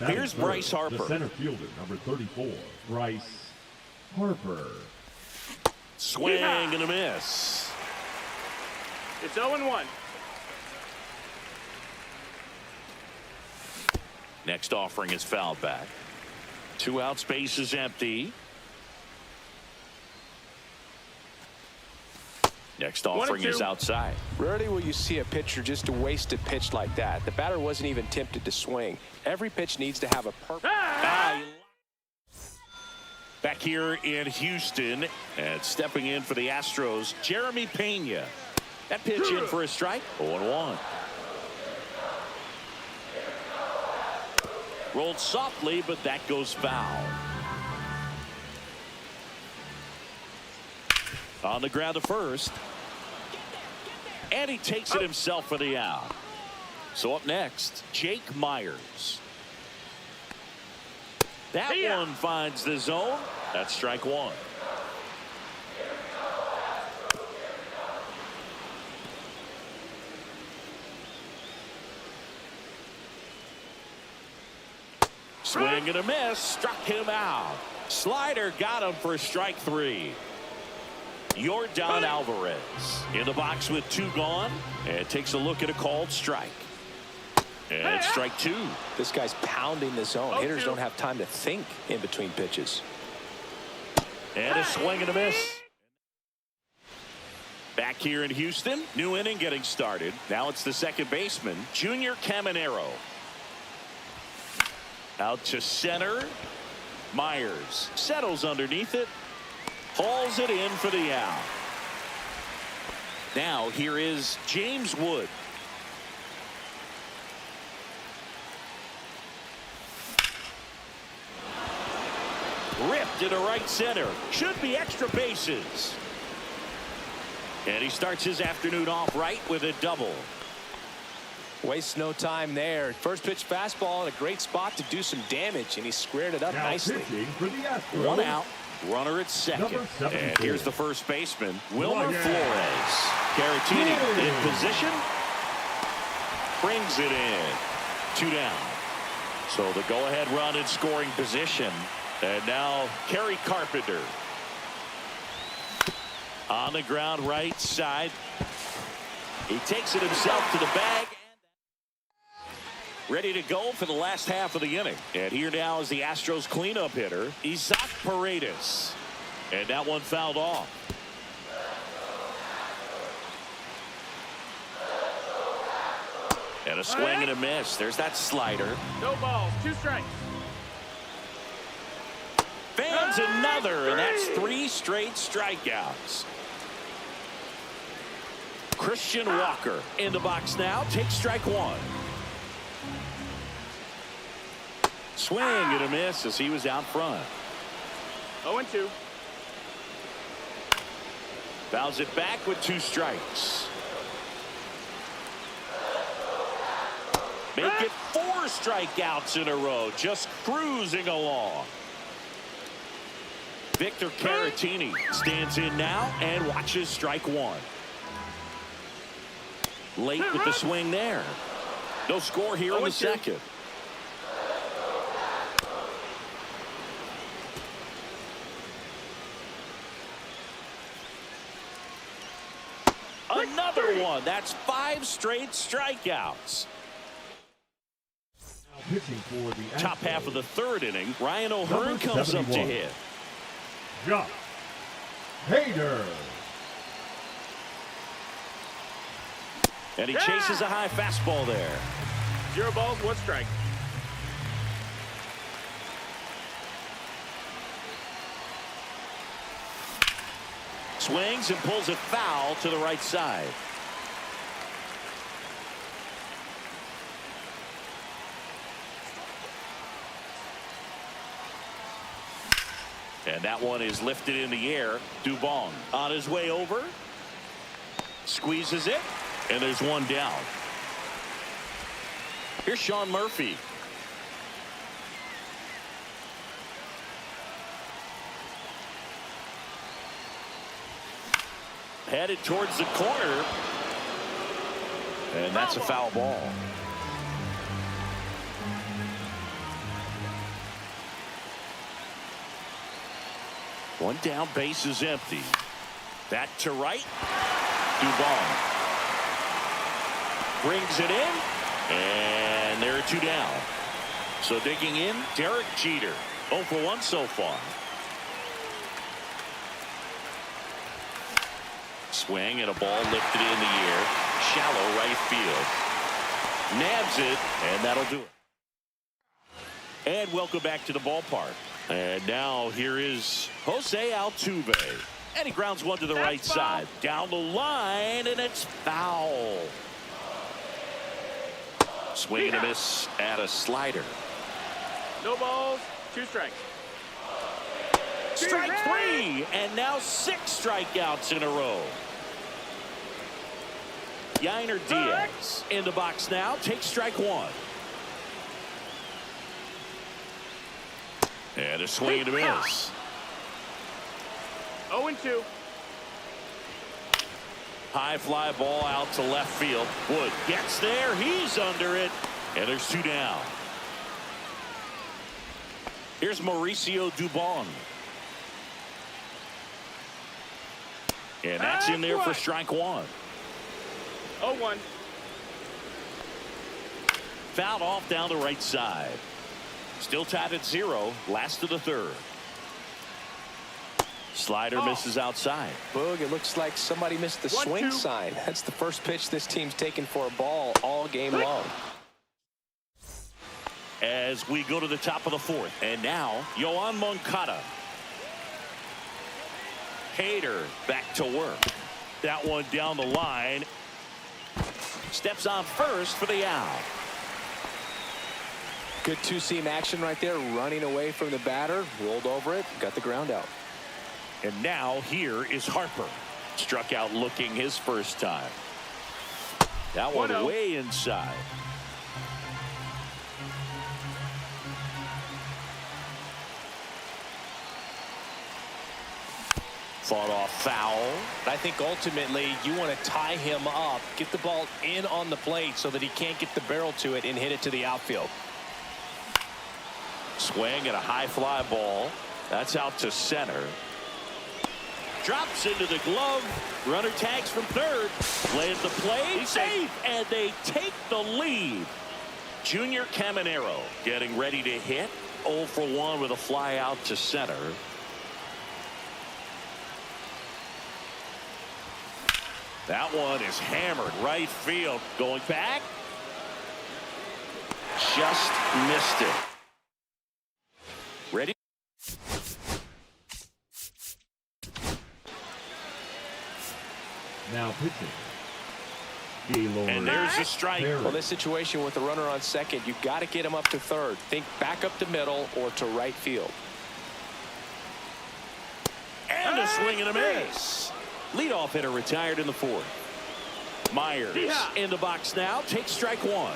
Here's Bryce Harper. The center fielder, number 34, Bryce Harper. Swing and a miss. It's 0-1. Next offering is fouled back. 2 out, space is empty. Next offering is outside. Rarely will you see a pitcher just waste a pitch like that. The batter wasn't even tempted to swing. Every pitch needs to have a perfect. Back here in Houston, and stepping in for the Astros, Jeremy Pena. That pitch in for a strike. 0-1. Rolled softly, but that goes foul. On the ground to first. And he takes it himself for the out. So up next, Jake Myers. That one finds the zone. That's strike 1. Swing and a miss. Struck him out. Slider got him for strike 3. Yordan Alvarez in the box with 2 gone, and takes a look at a called strike. And strike 2. This guy's pounding the zone. Hitters don't have time to think in between pitches. And a swing and a miss. Back here in Houston, new inning getting started. Now it's the second baseman, Junior Caminero. Out to center. Myers settles underneath it. Hauls it in for the out. Now here is James Wood. Ripped into right center. Should be extra bases. And he starts his afternoon off right with a double. Wastes no time there. First pitch fastball in a great spot to do some damage, and he squared it up nicely. For the Astros, 1 out. Runner at second. And here's the first baseman, Wilmer Flores. Caratini in position. Brings it in. 2 down. So the go-ahead run in scoring position. And now Kerry Carpenter. On the ground right side. He takes it himself to the bag. Ready to go for the last half of the inning. And here now is the Astros cleanup hitter, Isaac Paredes. And that one fouled off. And a swing and a miss. There's that slider. No balls, 2 strikes. Fans another, and that's 3 straight strikeouts. Christian Walker in the box now. Takes strike 1. Swing and a miss as he was out front. 0-2. Fouls it back with 2 strikes. Make it 4 strikeouts in a row. Just cruising along. Victor Caratini stands in now and watches strike 1. Late with the swing there. No score here in the second. Another one. That's 5 straight strikeouts. pitching for the Top Astros, half of the 3rd inning. Ryan O'Hearn comes up to hit. Josh Hader. And he chases a high fastball there. 0 balls, 1 strike. Swings and pulls it foul to the right side. And that one is lifted in the air. Dubon on his way over. Squeezes it. And there's one down. Here's Sean Murphy. Headed towards the corner. And that's a foul ball. One down, base is empty. That to right. Dubon brings it in. And there are two down. So digging in, Derek Jeter. 0 for 1 so far. Swing and a ball lifted in the air. Shallow right field. Nabs it, and that'll do it. And welcome back to the ballpark. And now here is Jose Altuve. And he grounds one to the right side. Down the line, and it's foul. Swing and a miss at a slider. No balls, 2 strikes. Strike 3, and now 6 strikeouts in a row. Yainer Diaz in the box now. Takes strike 1. And a swing and a miss. 0-2. High fly ball out to left field. Wood gets there. He's under it. And there's 2 down. Here's Mauricio Dubon. And that's in there for strike 1. 0-1. Fouled off down the right side. Still tied at 0. Last of the 3rd. Slider misses outside. Boog, it looks like somebody missed the swing sign. That's the first pitch this team's taken for a ball all game long. As we go to the top of the 4th. And now, Yoan Moncada. Hader back to work. That one down the line. Steps on first for the out. Good two-seam action right there, running away from the batter, rolled over it, got the ground out. And now here is Harper. Struck out looking his first time. That one way inside. Fought off foul. I think ultimately you want to tie him up, get the ball in on the plate so that he can't get the barrel to it and hit it to the outfield. Swing and a high fly ball. That's out to center. Drops into the glove. Runner tags from 3rd. Play at the plate. Safe. And they take the lead. Junior Caminero getting ready to hit. 0 for 1 with a fly out to center. That one is hammered right field. Going back. Just missed it. Ready? Now pitching. And there's a strike. Well, this situation with the runner on second, you've got to get him up to 3rd. Think back up the middle or to right field. And a swing and a miss. Leadoff hitter retired in the 4th. Myers in the box now. Takes strike 1.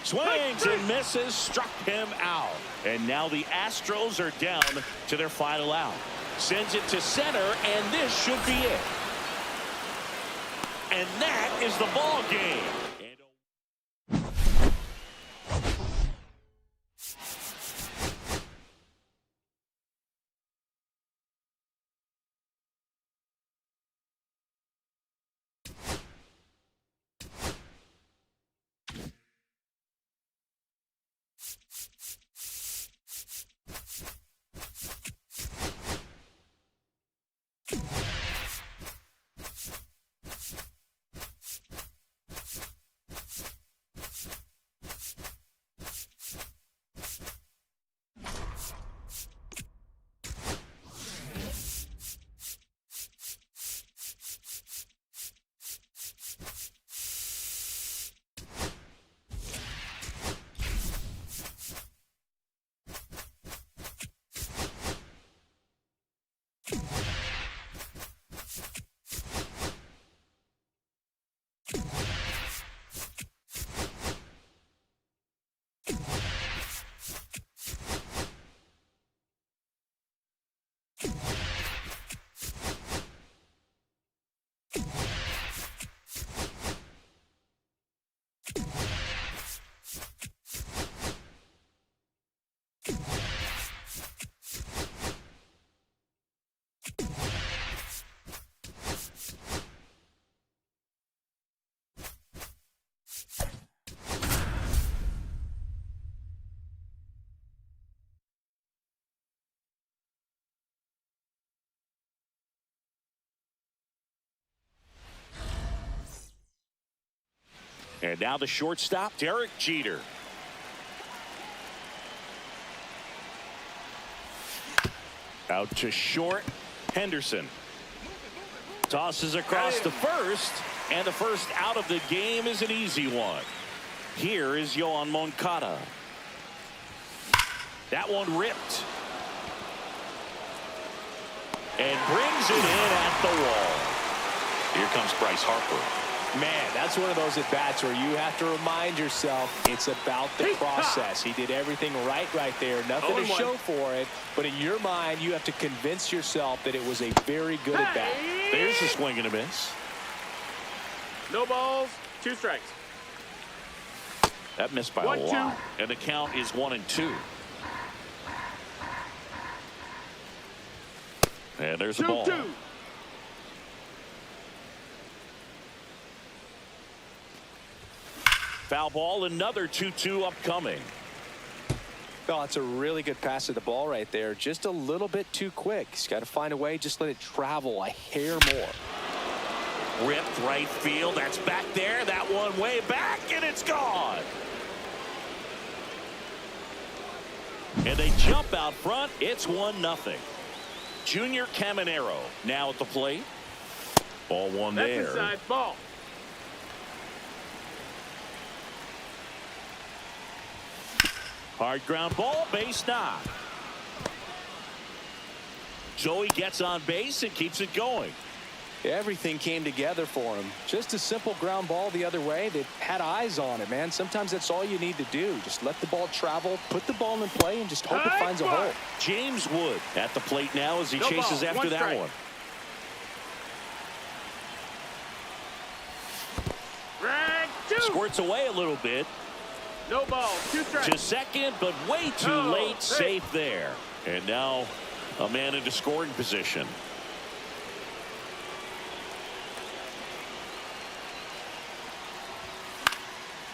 Swings and misses. Struck him out. And now the Astros are down to their final out. Sends it to center, and this should be it. And that is the ball game. And now the shortstop, Derek Jeter. Out to short, Henderson. Tosses across to first, and the first out of the game is an easy one. Here is Yohan Moncada. That one ripped. And brings it in at the wall. Here comes Bryce Harper. Man, that's one of those at-bats where you have to remind yourself it's about the process. He did everything right there. Nothing to show for it. But in your mind, you have to convince yourself that it was a very good at-bat. There's a swing and a miss. No balls, 2 strikes. That missed by a lot. And the count is 1-2. And there's a ball. 2-2. Foul ball, another 2-2 upcoming. Oh, it's a really good pass to the ball right there. Just a little bit too quick. He's got to find a way. Just let it travel a hair more. Ripped right field. That's back there. That one way back, and it's gone. And they jump out front. It's 1-0. Junior Caminero now at the plate. Ball one That's there. inside ball. Hard ground ball, base knock. Joey gets on base and keeps it going. Everything came together for him. Just a simple ground ball the other way. They had eyes on it, man. Sometimes that's all you need to do. Just let the ball travel, put the ball in play, and just hope it finds a hole. James Wood at the plate now as he chases after that one. Squirts away a little bit. No ball, 2 strikes. To second, but way too late. Safe there. And now a man into scoring position.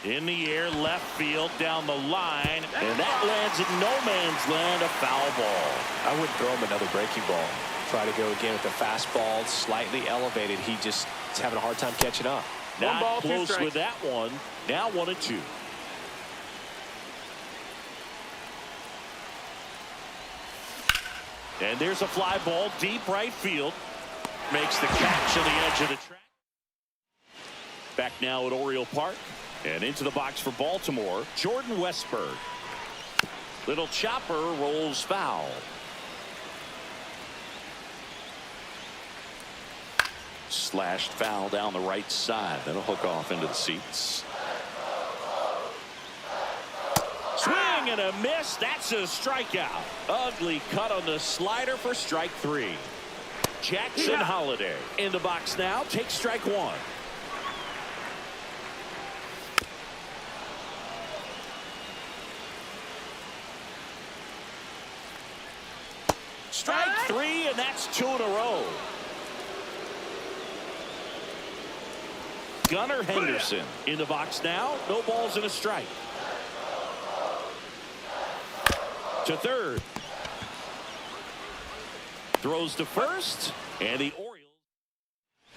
In the air, left field, down the line, and that lands in no man's land, a foul ball. I wouldn't throw him another breaking ball. Try to go again with the fastball, slightly elevated. He just is having a hard time catching up. Not ball, close with that one. Now 1-2. And there's a fly ball deep right field. Makes the catch on the edge of the track. Back now at Oriole Park. And into the box for Baltimore, Jordan Westburg. Little chopper rolls foul. Slashed foul down the right side. That'll hook off into the seats. Swing and a miss. That's a strikeout. Ugly cut on the slider for strike 3. Jackson Holiday in the box now. Takes strike 1. Strike 3, and that's 2 in a row. Gunnar Henderson in the box now. No balls and a strike. To third. Throws to first, and the Orioles.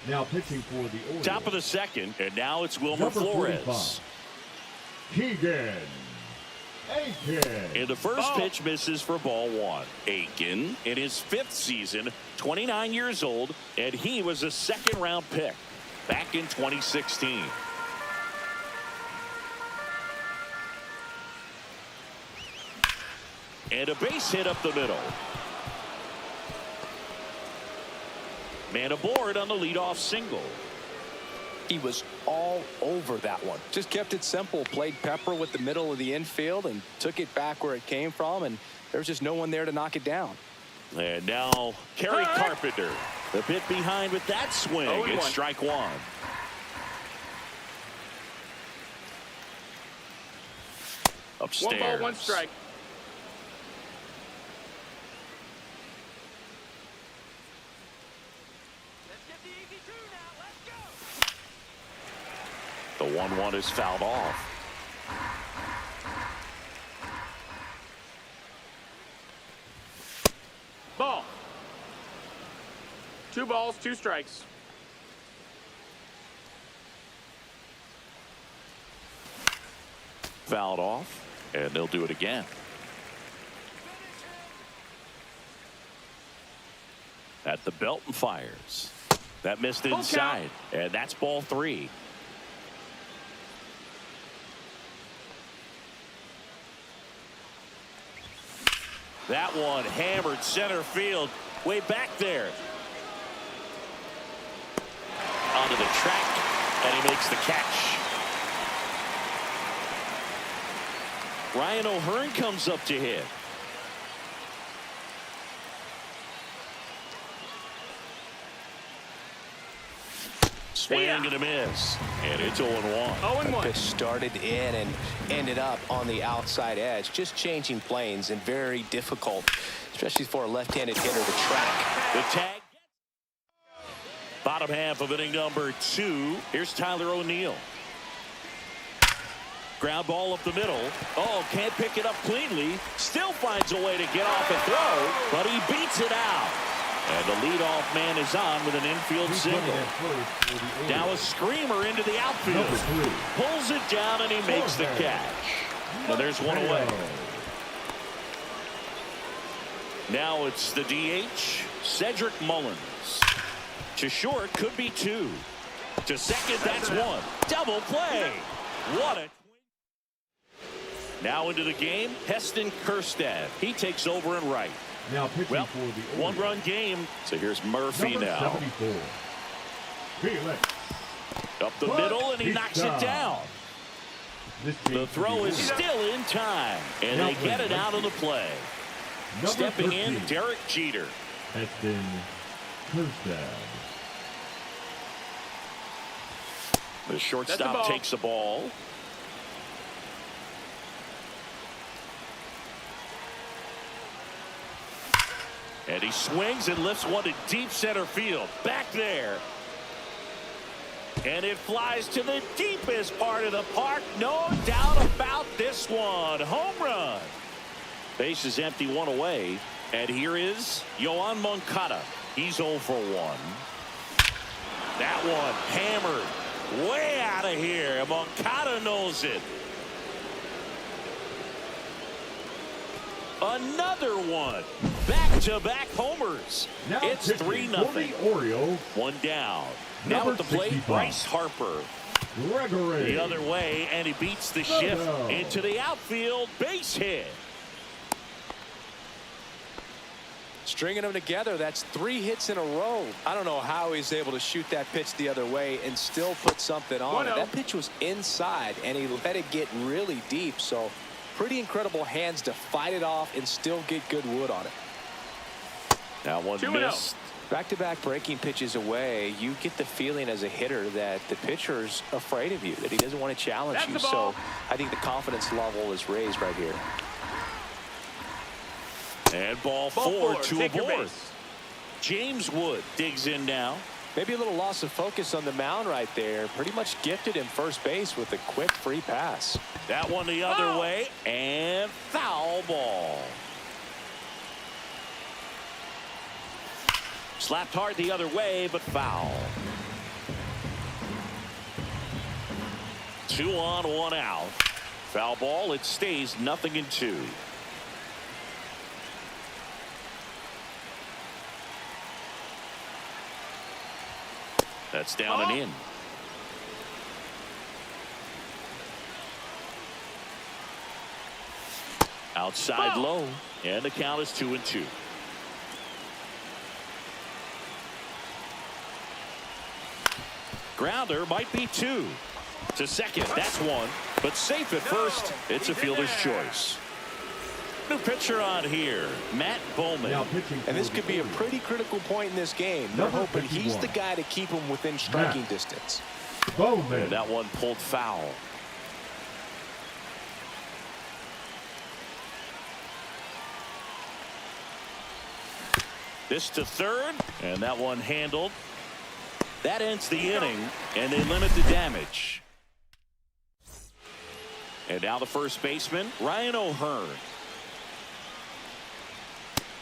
Now pitching for the Orioles. Top of the second, and now it's Wilmer Number Flores. 45, Keegan Aiken. And the first pitch misses for ball 1. Aiken in his 5th season, 29 years old, and he was a 2nd-round pick back in 2016. And a base hit up the middle. Man aboard on the leadoff single. He was all over that one. Just kept it simple. Played pepper with the middle of the infield and took it back where it came from. And there was just no one there to knock it down. And now Kerry Carpenter a bit behind with that swing. It's strike 1. Upstairs. 1 ball, 1 strike. The 1-1 is fouled off. Ball. 2 balls, 2 strikes. Fouled off, and they'll do it again. At the belt and fires. That missed inside, and that's ball 3. That one hammered center field, way back there. Onto the track, and he makes the catch. Ryan O'Hearn comes up to hit. Swing and a miss, and it's 0-1. 0-1. Pitch started in and ended up on the outside edge, just changing planes, and very difficult, especially for a left-handed hitter to track. The tag. Bottom half of inning number 2. Here's Tyler O'Neill. Ground ball up the middle. Oh, can't pick it up cleanly. Still finds a way to get off a throw, but he beats it out. And the leadoff man is on with an infield single. Now a screamer into the outfield. Pulls it down and he makes the catch. Now there's one away. Now it's the DH, Cedric Mullins. To short, could be 2. To second, that's 1. Double play. What a... Now into the game, Heston Kjerstad. He takes over in right. Now pitching Well, for the one-run game. So here's Murphy number now. 74. Felix. Up the middle, and he knocks it down. The throw is still in time, and they get it out of the play. Stepping in, Derek Jeter. Heston Kjerstad. The shortstop takes the ball. And he swings and lifts one to deep center field. Back there. And it flies to the deepest part of the park. No doubt about this one. Home run. Base is empty, 1 away. And here is Yoan Moncada. He's 0 for 1. That one hammered way out of here. Moncada knows it. Another one. Back-to-back homers. Now it's 3-0. Orioles. 1 down. Now at the plate, 65. Bryce Harper. Gregory. The other way, and he beats the shift into the outfield. Base hit. Stringing them together, that's 3 hits in a row. I don't know how he's able to shoot that pitch the other way and still put something on it. That pitch was inside, and he let it get really deep. So pretty incredible hands to fight it off and still get good wood on it. Now one 2-0. missed. Back-to-back breaking pitches away, you get the feeling as a hitter that the pitcher's afraid of you, that he doesn't want to challenge you. So I think the confidence level is raised right here. And ball 4 to a board. James Wood digs in now. Maybe a little loss of focus on the mound right there. Pretty much gifted him first base with a quick free pass. That one the other way, and foul ball. Slapped hard the other way, but foul. 2 on, 1 out. Foul ball. It stays 0-2. That's down and in. Outside low, and the count is 2-2. Grounder might be 2. To second, that's 1. But safe at first. It's a fielder's choice. New pitcher on here, Matt Bowman. And this could be a pretty critical point in this game. They're hoping he's the guy to keep him within striking distance. Bowman. And that one pulled foul. This to third, and that one handled. That ends the inning, and they limit the damage. And now the first baseman, Ryan O'Hearn.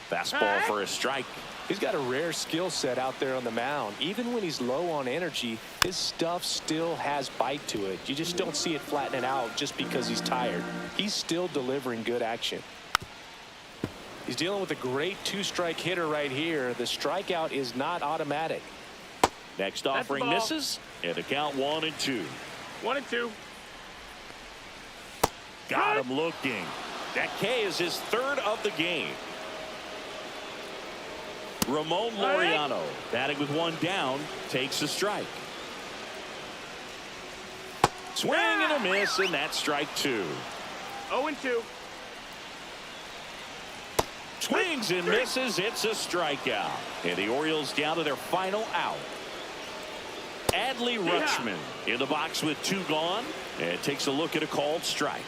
Fastball for a strike. He's got a rare skill set out there on the mound. Even when he's low on energy, his stuff still has bite to it. You just don't see it flattening out just because he's tired. He's still delivering good action. He's dealing with a great two-strike hitter right here. The strikeout is not automatic. Next offering misses, and the count 1-2. 1-2. Got him looking. That K is his third of the game. Ramon Laureano, batting with one down, takes a strike. Swing and a miss, and that's strike 2. 0-2. Swings and misses. It's a strikeout. And the Orioles down to their final out. Adley Rutschman in the box with 2 gone, and takes a look at a called strike.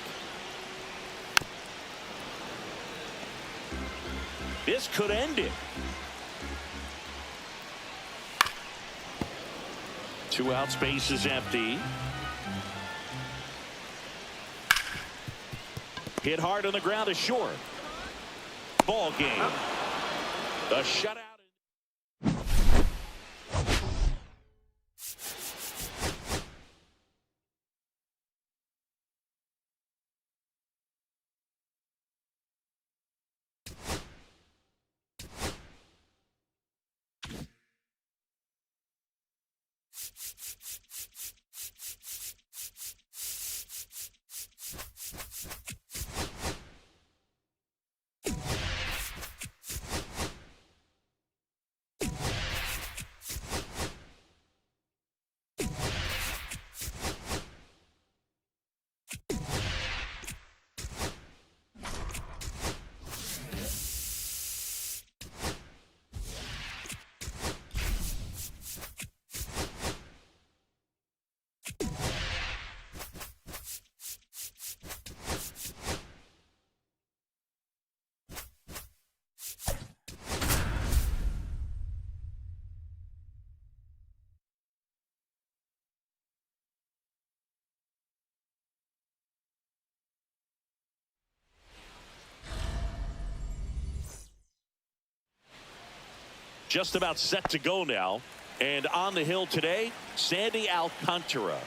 This could end it. 2 out, space is empty. Hit hard on the ground is short. Ball game. The shutout. Just about set to go now. And on the hill today, Sandy Alcantara.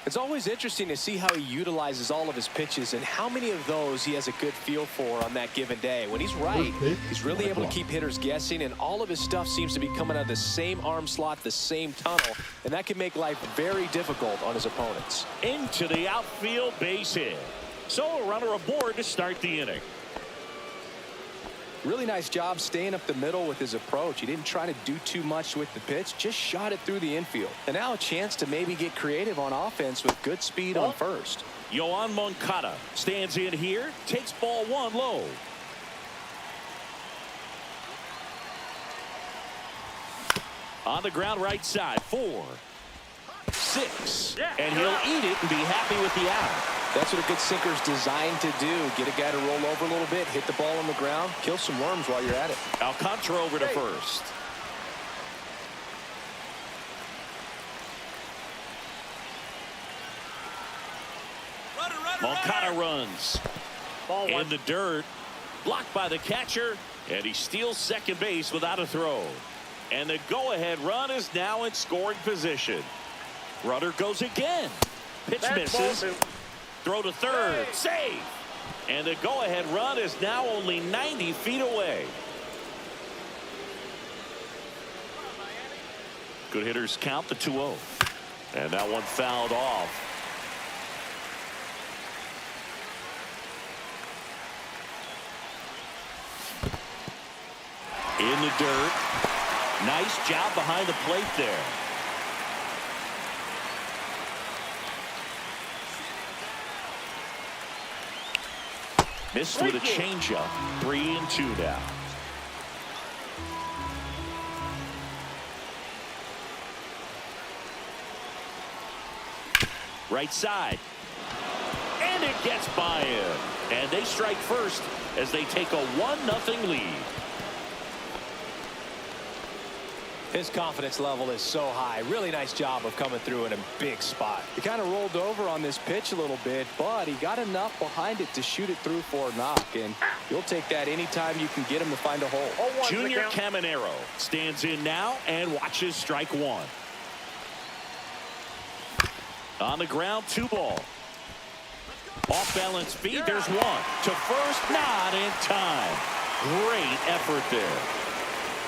It's always interesting to see how he utilizes all of his pitches and how many of those he has a good feel for on that given day. When he's right, he's really able to keep hitters guessing, and all of his stuff seems to be coming out of the same arm slot, the same tunnel, and that can make life very difficult on his opponents. Into the outfield, base hit. So a runner aboard to start the inning. Really nice job staying up the middle with his approach. He didn't try to do too much with the pitch, just shot it through the infield. And now a chance to maybe get creative on offense with good speed on first. Yoan Moncada stands in here, takes ball 1 low. On the ground right side, 4, 6, and he'll eat it and be happy with the out. That's what a good sinker is designed to do. Get a guy to roll over a little bit, hit the ball on the ground, kill some worms while you're at it. Alcantara over to first. Moncada runs. Ball 1. In the dirt. Blocked by the catcher. And he steals second base without a throw. And the go-ahead run is now in scoring position. Runner goes again. Pitch misses. Throw to third. Save. And the go-ahead run is now only 90 feet away. Good hitters count the 2-0. And that one fouled off. In the dirt. Nice job behind the plate there. Missed with a changeup. 3-2 now. Right side. And it gets by him. And they strike first as they take a 1-0 lead. His confidence level is so high. Really nice job of coming through in a big spot. He kind of rolled over on this pitch a little bit, but he got enough behind it to shoot it through for a knock. And You'll take that anytime you can get him to find a hole. 0-1 Junior the count. Caminero stands in now and watches strike one. On the ground, 2 ball. Off balance feed, there's one. To first, not in time. Great effort there.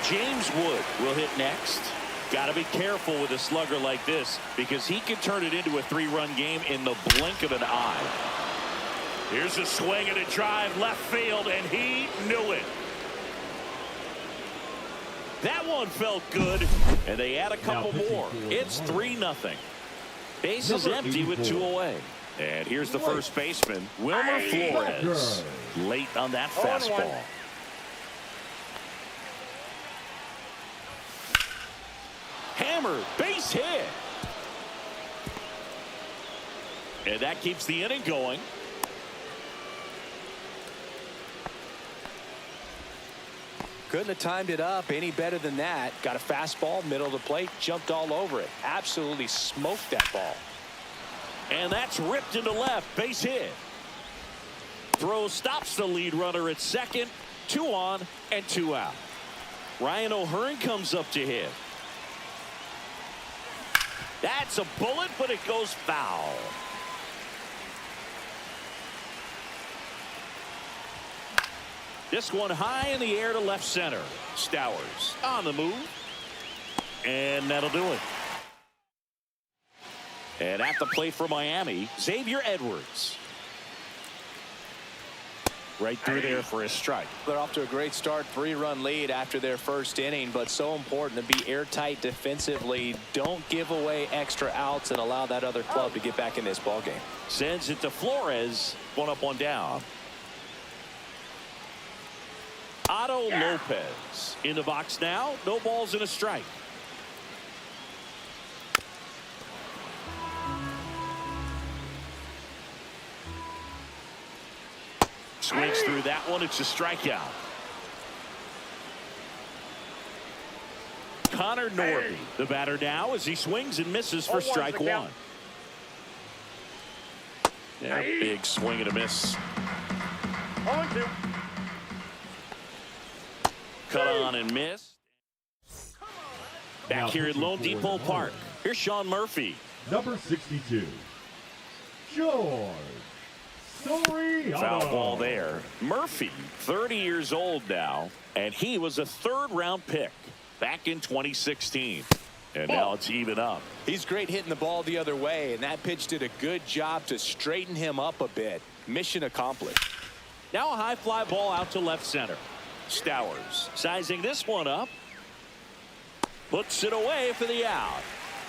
James Wood will hit next. Got to be careful with a slugger like this because he can turn it into a 3-run game in the blink of an eye. Here's a swing and a drive left field, and he knew it. That one felt good, and they add a couple more. It's 3-0. Base is empty with 2 away. And here's the first baseman, Wilmer Flores. Late on that fastball. Hammered, base hit. And that keeps the inning going. Couldn't have timed it up any better than that. Got a fastball, middle of the plate, jumped all over it. Absolutely smoked that ball. And that's ripped into left, base hit. Throw stops the lead runner at second. 2 on and 2 out. Ryan O'Hearn comes up to hit. That's a bullet, but it goes foul. This one high in the air to left center. Stowers on the move. And that'll do it. And at the plate for Miami, Xavier Edwards. Right through there for a strike. They're off to a great start, 3-run lead after their first inning, but so important to be airtight defensively. Don't give away extra outs and allow that other club to get back in this ballgame. Sends it to Flores. 1 up, 1 down. Otto Lopez in the box now. No balls and a strike. Swings through that one. It's a strikeout. Connor Norby, the batter now, as he swings and misses for strike 1. Yeah, big swing and a miss. 0-2. Cut on and miss. Back here at Lone Depot Park. Here's Sean Murphy. Number 62, George Soriano. Foul ball there. Murphy, 30 years old now, and he was a 3rd-round pick back in 2016. And now it's even up. He's great hitting the ball the other way, and that pitch did a good job to straighten him up a bit. Mission accomplished. Now a high fly ball out to left center. Stowers sizing this one up. Puts it away for the out.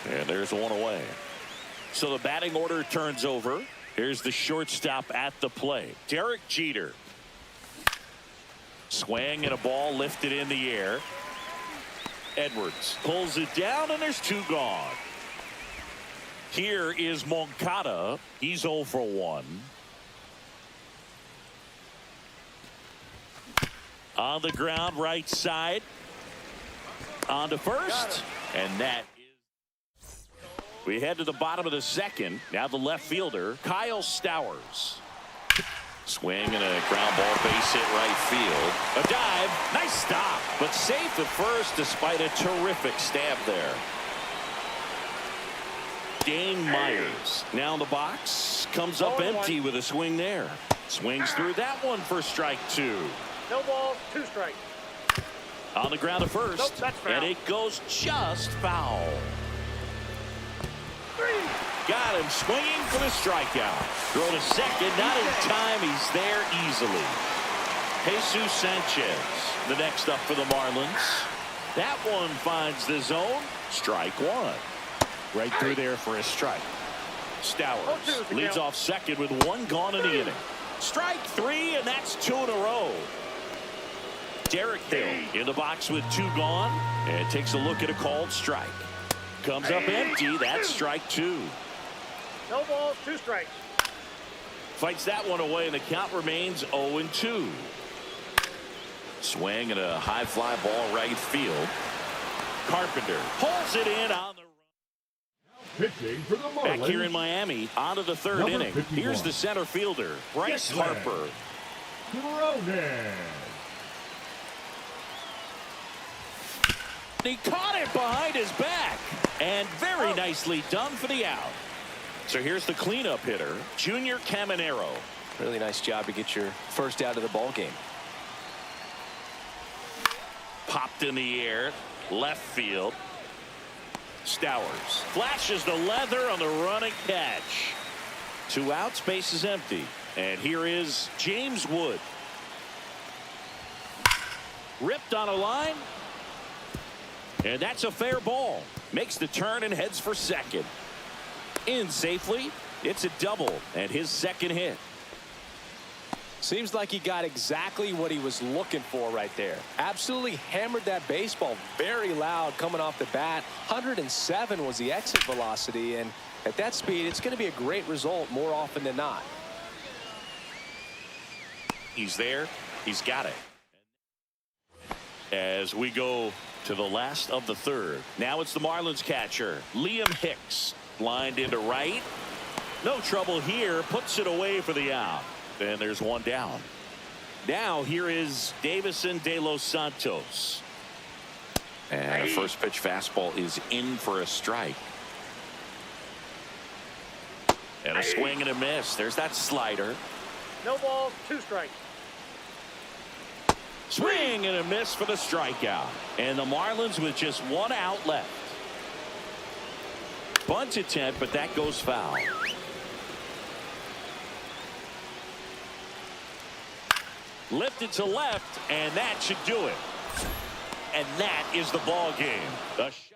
And there's 1 away. So the batting order turns over. Here's the shortstop at the plate. Derek Jeter. Swing and a ball lifted in the air. Edwards pulls it down, and there's 2 gone. Here is Moncada. He's 0 for 1. On the ground, right side. On to first. And that is. We head to the bottom of the 2nd. Now the left fielder, Kyle Stowers. Swing and a ground ball, base hit right field. A dive. Nice stop. But safe at first despite a terrific stab there. Dane Myers now in the box. Comes up empty with a swing there. Swings through that one for strike 2. No balls, 2 strikes. On the ground to first. Nope, that's foul. And it goes just foul. Got him swinging for the strikeout. Throw to second, not in time. He's there easily. Jesus Sanchez, the next up for the Marlins. That one finds the zone. Strike 1. Right through there for a strike. Stowers leads off second with 1 gone in the inning. Strike 3, and that's 2 in a row. Derek Hill in the box with 2 gone, and takes a look at a called strike. Comes up empty. That's strike 2. No balls, 2 strikes. Fights that one away, and the count remains 0-2. Swing and a high fly ball right field. Carpenter pulls it in on the run. Pitching for the Marlins. Back here in Miami, on to the 3rd inning. 51. Here's the center fielder, Bryce Harper. Cronin. He caught it behind his back. And very nicely done for the out. So here's the cleanup hitter, Junior Caminero. Really nice job to get your first out of the ball game. Popped in the air, left field. Stowers flashes the leather on the running catch. 2 outs, base is empty. And here is James Wood. Ripped on a line. And that's a fair ball. Makes the turn and heads for second. In safely. It's a double and his second hit. Seems like he got exactly what he was looking for right there. Absolutely hammered that baseball very loud coming off the bat. 107 was the exit velocity, and at that speed it's going to be a great result more often than not. He's there. He's got it. As we go to the last of the third. Now it's the Marlins catcher, Liam Hicks. Lined into right. No trouble here. Puts it away for the out. And there's one down. Now here is Davison De Los Santos. And a first pitch fastball is in for a strike. And a swing and a miss. There's that slider. No balls, 2 strikes. Swing and a miss for the strikeout. And the Marlins with just 1 out left. Bunt attempt, but that goes foul. Lifted to left, and that should do it. And that is the ball game. The shutout.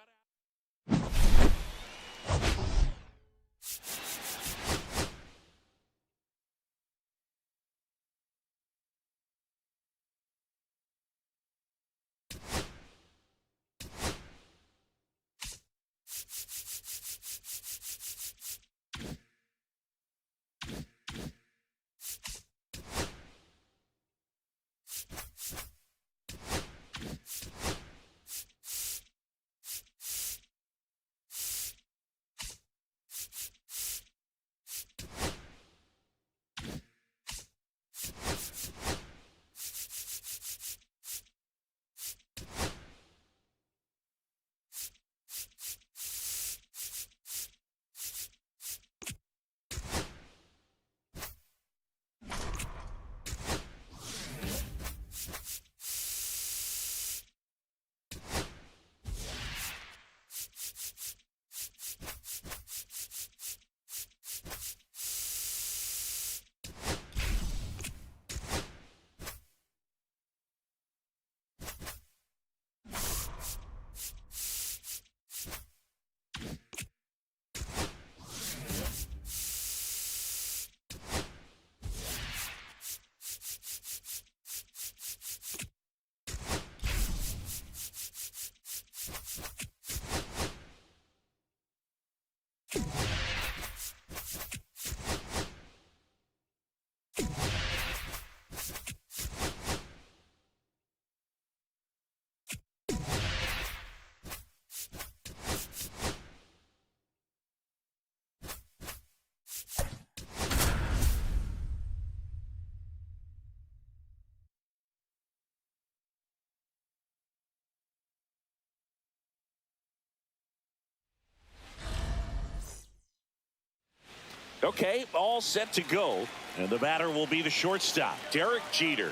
Okay, all set to go. And the batter will be the shortstop, Derek Jeter.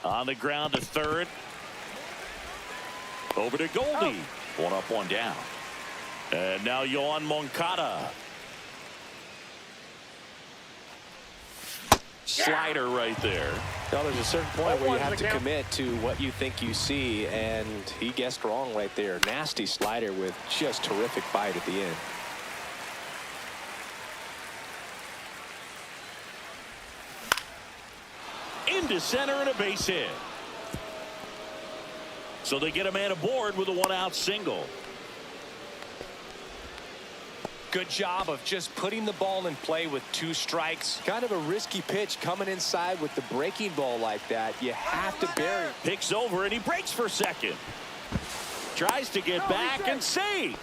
On the ground to third. Over to Goldie. 1 up, 1 down. And now Yohan Moncada. Slider right there. Now there's a certain point where you have to commit to what you think you see, and he guessed wrong right there. Nasty slider with just terrific bite at the end. Into center and a base hit. So they get a man aboard with a 1-out single. Good job of just putting the ball in play with 2 strikes. Kind of a risky pitch coming inside with the breaking ball like that. You have to bury it. Picks over and he breaks for second. Tries to get back and save.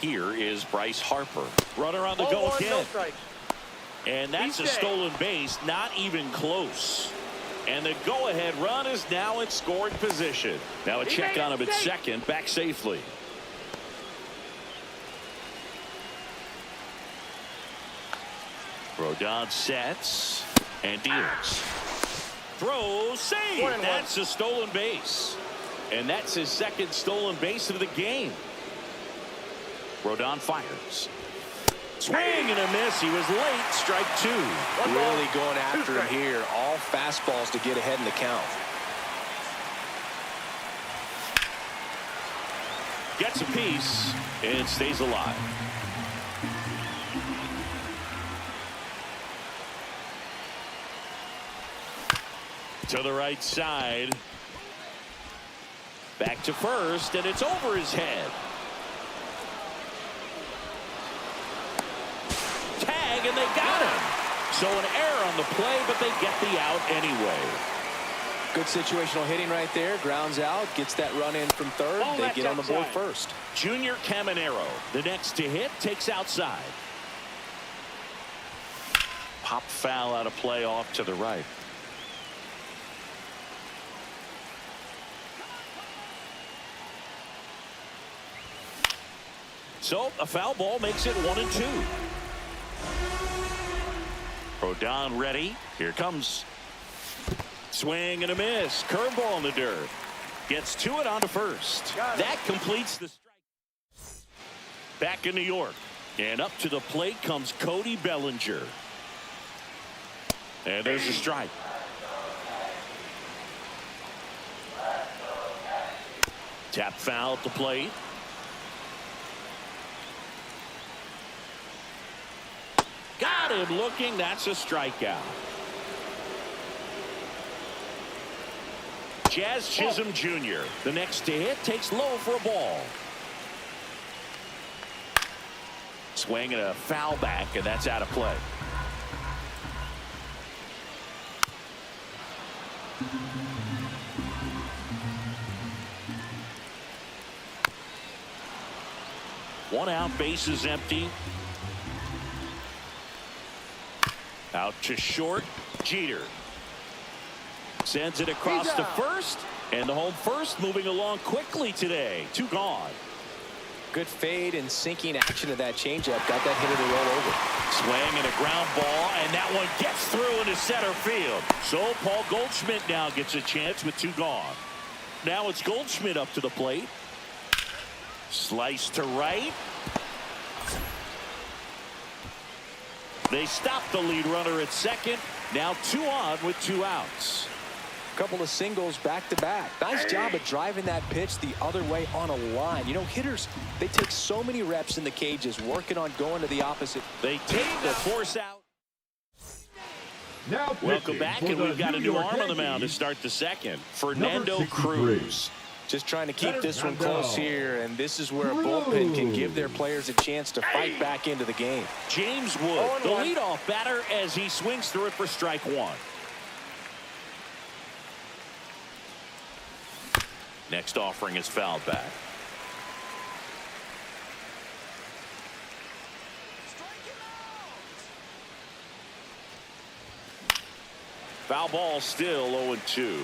Here is Bryce Harper. Runner on the Ball go one, again. no strikes. And that's a stolen base, not even close. And the go-ahead run is now in scoring position. Now a check on him at second, back safely. Rodon sets and deals. Throws, save. That's a stolen base. And that's his second stolen base of the game. Rodon fires. Swing and a miss. He was late. Strike two. Really going after him here. All fastballs to get ahead in the count. Gets a piece and stays alive. To the right side. Back to first, and it's over his head. Tag, and they got him. So an error on the play, but they get the out anyway. Good situational hitting right there. Grounds out, gets that run in from third. They get on the board first. Junior Caminero, the next to hit, takes outside. Pop foul out of play off to the right. So a foul ball makes it 1-2. Rodon ready. Here comes. Swing and a miss. Curveball in the dirt. Gets to it onto first. That completes the strike. Back in New York. And up to the plate comes Cody Bellinger. And there's a strike. Tap foul at the plate. Got him looking. That's a strikeout. Jazz Chisholm Jr., the next to hit, takes low for a ball. Swing and a foul back, and that's out of play. One out, base is empty. Out to short, Jeter. Sends it across to first, and the home first moving along quickly today. Two gone. Good fade and sinking action of that changeup. Got that hitter to roll over. Swing and a ground ball, and that one gets through into center field. So Paul Goldschmidt now gets a chance with two gone. Now it's Goldschmidt up to the plate. Slice to right. They stop the lead runner at second. Now two on with two outs. Couple of singles back to back. Nice job of driving that pitch the other way on a line. You know, hitters, they take so many reps in the cages working on going to the opposite. They take the force out. Now Welcome back, and we've got a new arm on the mound to start the second. Fernando Cruz. Just trying to keep this one close here, and this is where a bullpen can give their players a chance to fight back into the game. James Wood, the leadoff batter, as he swings through it for strike one. Next offering is fouled back. Foul ball still 0-2.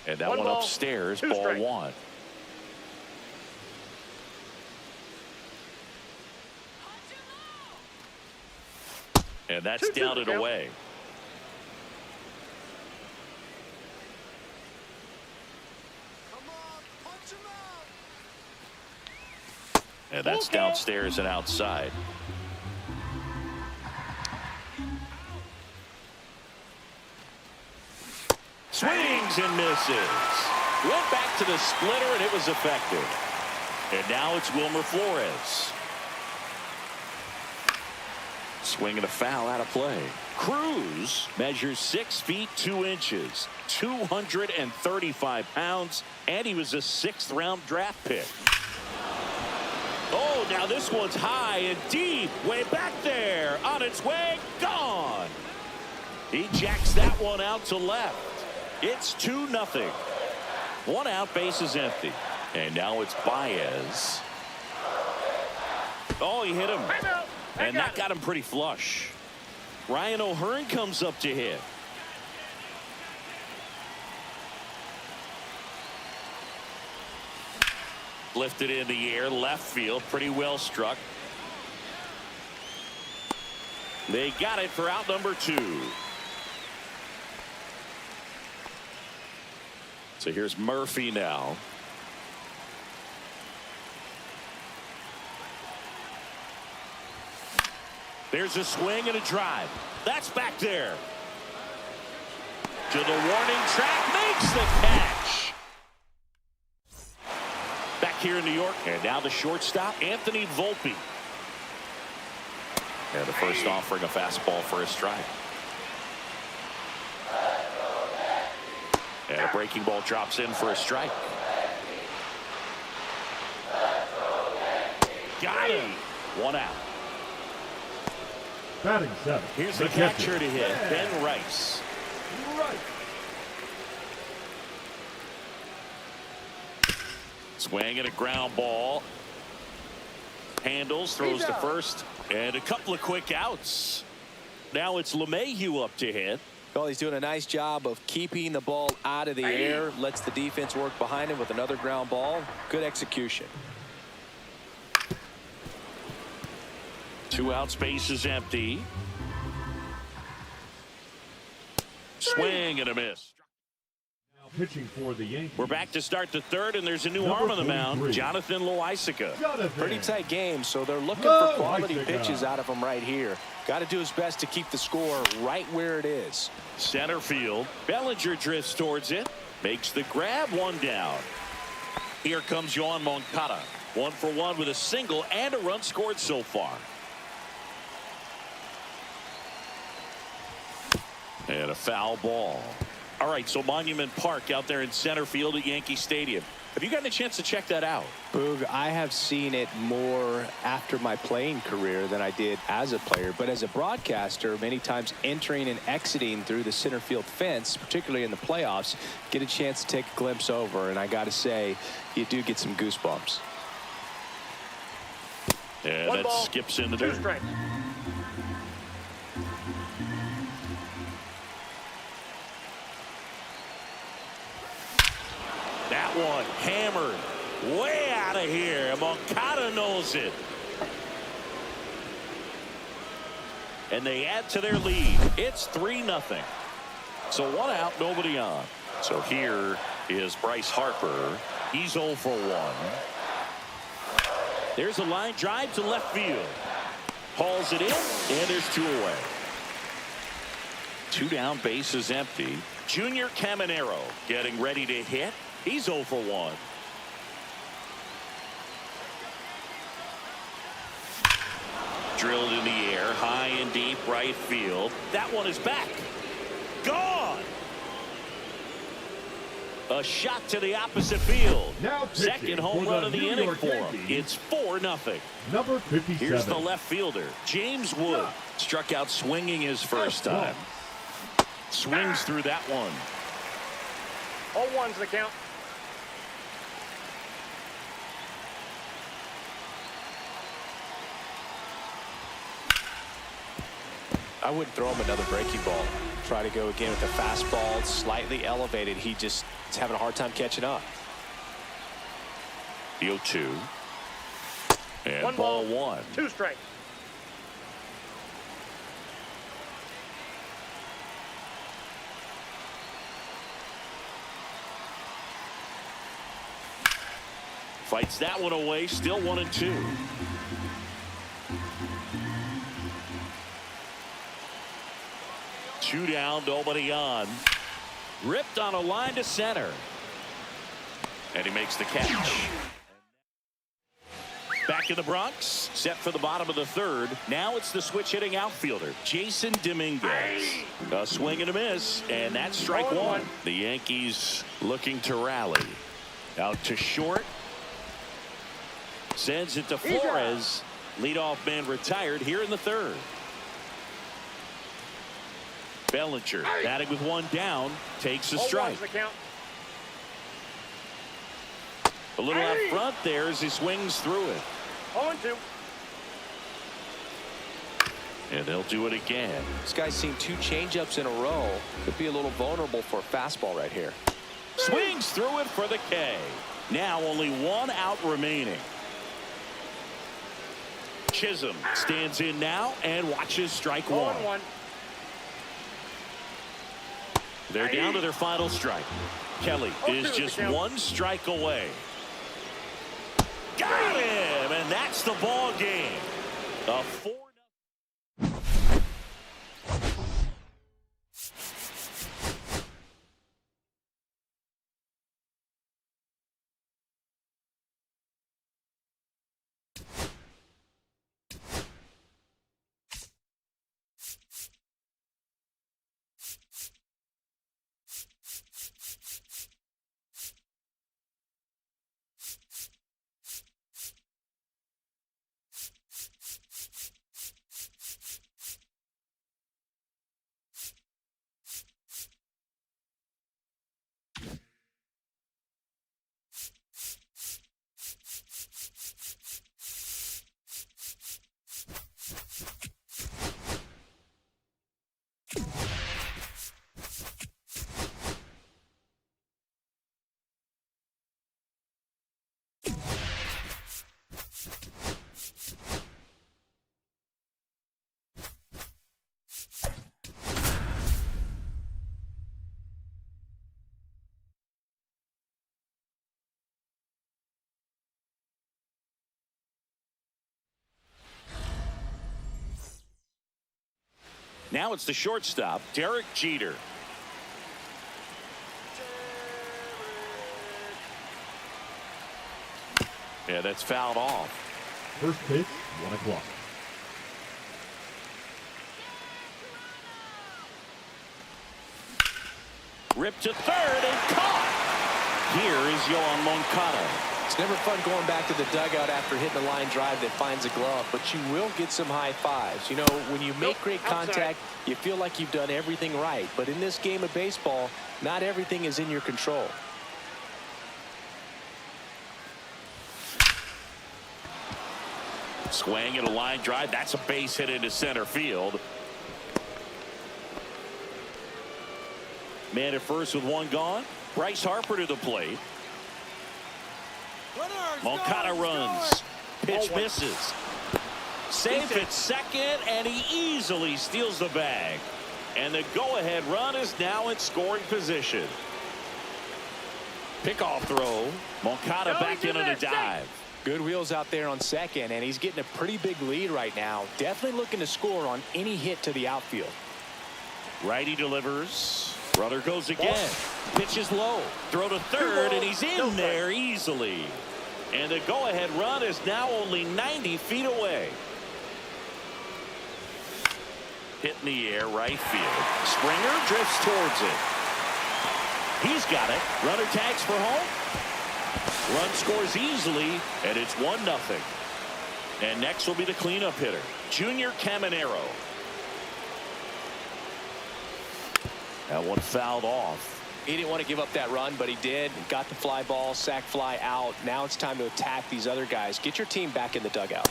And that one upstairs, ball one. And that's down and away. And that's downstairs and outside. Swings and misses. Went back to the splitter, and it was effective. And now it's Wilmer Flores. Swing and a foul out of play. Cruz measures 6 feet 2 inches, 235 pounds, and he was a 6th-round draft pick. Oh, now this one's high and deep, way back there, on its way, gone. He jacks that one out to left. It's 2-0. 1 out, base is empty. And now it's Baez. Oh, he hit him. And that got him pretty flush. Ryan O'Hearn comes up to hit. Lifted in the air, left field, pretty well struck. They got it for out number 2. So here's Murphy now. There's a swing and a drive. That's back there. To the warning track, makes the catch. Back here in New York, and now the shortstop, Anthony Volpe. And the first offering, a fastball for a strike. And a breaking ball drops in for a strike. Got him. 1 out. Batting 7. Here's the catcher to hit, Ben Rice. Right. Swing and a ground ball. Handles, throws to first, and a couple of quick outs. Now it's LeMahieu up to hit. Well, he's doing a nice job of keeping the ball out of the air. Lets the defense work behind him with another ground ball. Good execution. 2 outs, base is empty. Swing and a miss. Now pitching for the Yankees. We're back to start the 3rd, and there's a new Number arm on the mound, 43. Jonathan Loaisiga. Pretty tight game, so they're looking for quality pitches out of him right here. Got to do his best to keep the score right where it is. Center field. Bellinger drifts towards it. Makes the grab, 1 down. Here comes Yoan Moncada. 1 for 1 with a single and a run scored so far. And a foul ball. All right, so Monument Park out there in center field at Yankee Stadium. Have you gotten a chance to check that out? Boog, I have seen it more after my playing career than I did as a player. But as a broadcaster, many times entering and exiting through the center field fence, particularly in the playoffs, get a chance to take a glimpse over. And I got to say, you do get some goosebumps. Yeah, that skips into 2 the strikes. That one hammered way out of here. Moncada knows it. And they add to their lead. It's 3-0. So 1 out, nobody on. So here is Bryce Harper. He's 0 for 1. There's a line drive to left field. Hauls it in, and there's 2 away. 2 down, base is empty. Junior Caminero getting ready to hit. He's 0 for 1. Drilled in the air, high and deep right field. That one is back. Gone. A shot to the opposite field. Now pitching Second home for run the of the New inning York for him. Yankees. It's 4-0. Number 57. Here's the left fielder, James Wood. Struck out swinging his first time. Swings through that one. All 1s the count. I wouldn't throw him another breaking ball. Try to go again with a fastball, slightly elevated. He just is having a hard time catching up. The 0-2. And 1 ball ball, 1. 2 strikes. Fights that one away, still 1-2. Two down, nobody on. Ripped on a line to center. And he makes the catch. Back in the Bronx, set for the bottom of the 3rd. Now it's the switch hitting outfielder, Jason Dominguez. A swing and a miss, and that's strike 1. The Yankees looking to rally. Out to short. Sends it to Flores. Leadoff man retired here in the 3rd. Bellinger batting with one down, takes a 0-1's strike. the count. A little out front there as he swings through it. 0-2. And they'll do it again. This guy's seen 2 changeups in a row. Could be a little vulnerable for a fastball right here. Swings through it for the K. Now only 1 out remaining. Chisholm stands in now and watches strike 1. 0-1. They're down to their final strike. Kelly is 0-2 just the count. 1 strike away. Got him, and that's the ball game. A 4-0. Now it's the shortstop, Derek Jeter. Yeah, that's fouled off. First pitch, 1 o'clock. Ripped to third and caught. Here is Yoan Moncada. It's never fun going back to the dugout after hitting a line drive that finds a glove, but you will get some high fives. You know, when you make great contact, you feel like you've done everything right. But in this game of baseball, not everything is in your control. Swing at a line drive. That's a base hit into center field. Man at first with 1 gone. Bryce Harper to the plate. Moncada runs. Pitch misses. Safe at second, and he easily steals the bag. And the go-ahead run is now in scoring position. Pickoff throw. Moncada back in on a dive. Good wheels out there on second, and he's getting a pretty big lead right now. Definitely looking to score on any hit to the outfield. Righty delivers. Runner goes again. Pitch is low. Throw to third, and he's in there easily. And the go-ahead run is now only 90 feet away. Hit in the air, right field. Springer drifts towards it. He's got it. Runner tags for home. Run scores easily, and it's 1-0. And next will be the cleanup hitter, Junior Caminero. That one fouled off. He didn't want to give up that run, but he did. Got the fly ball, sac fly out. Now it's time to attack these other guys. Get your team back in the dugout.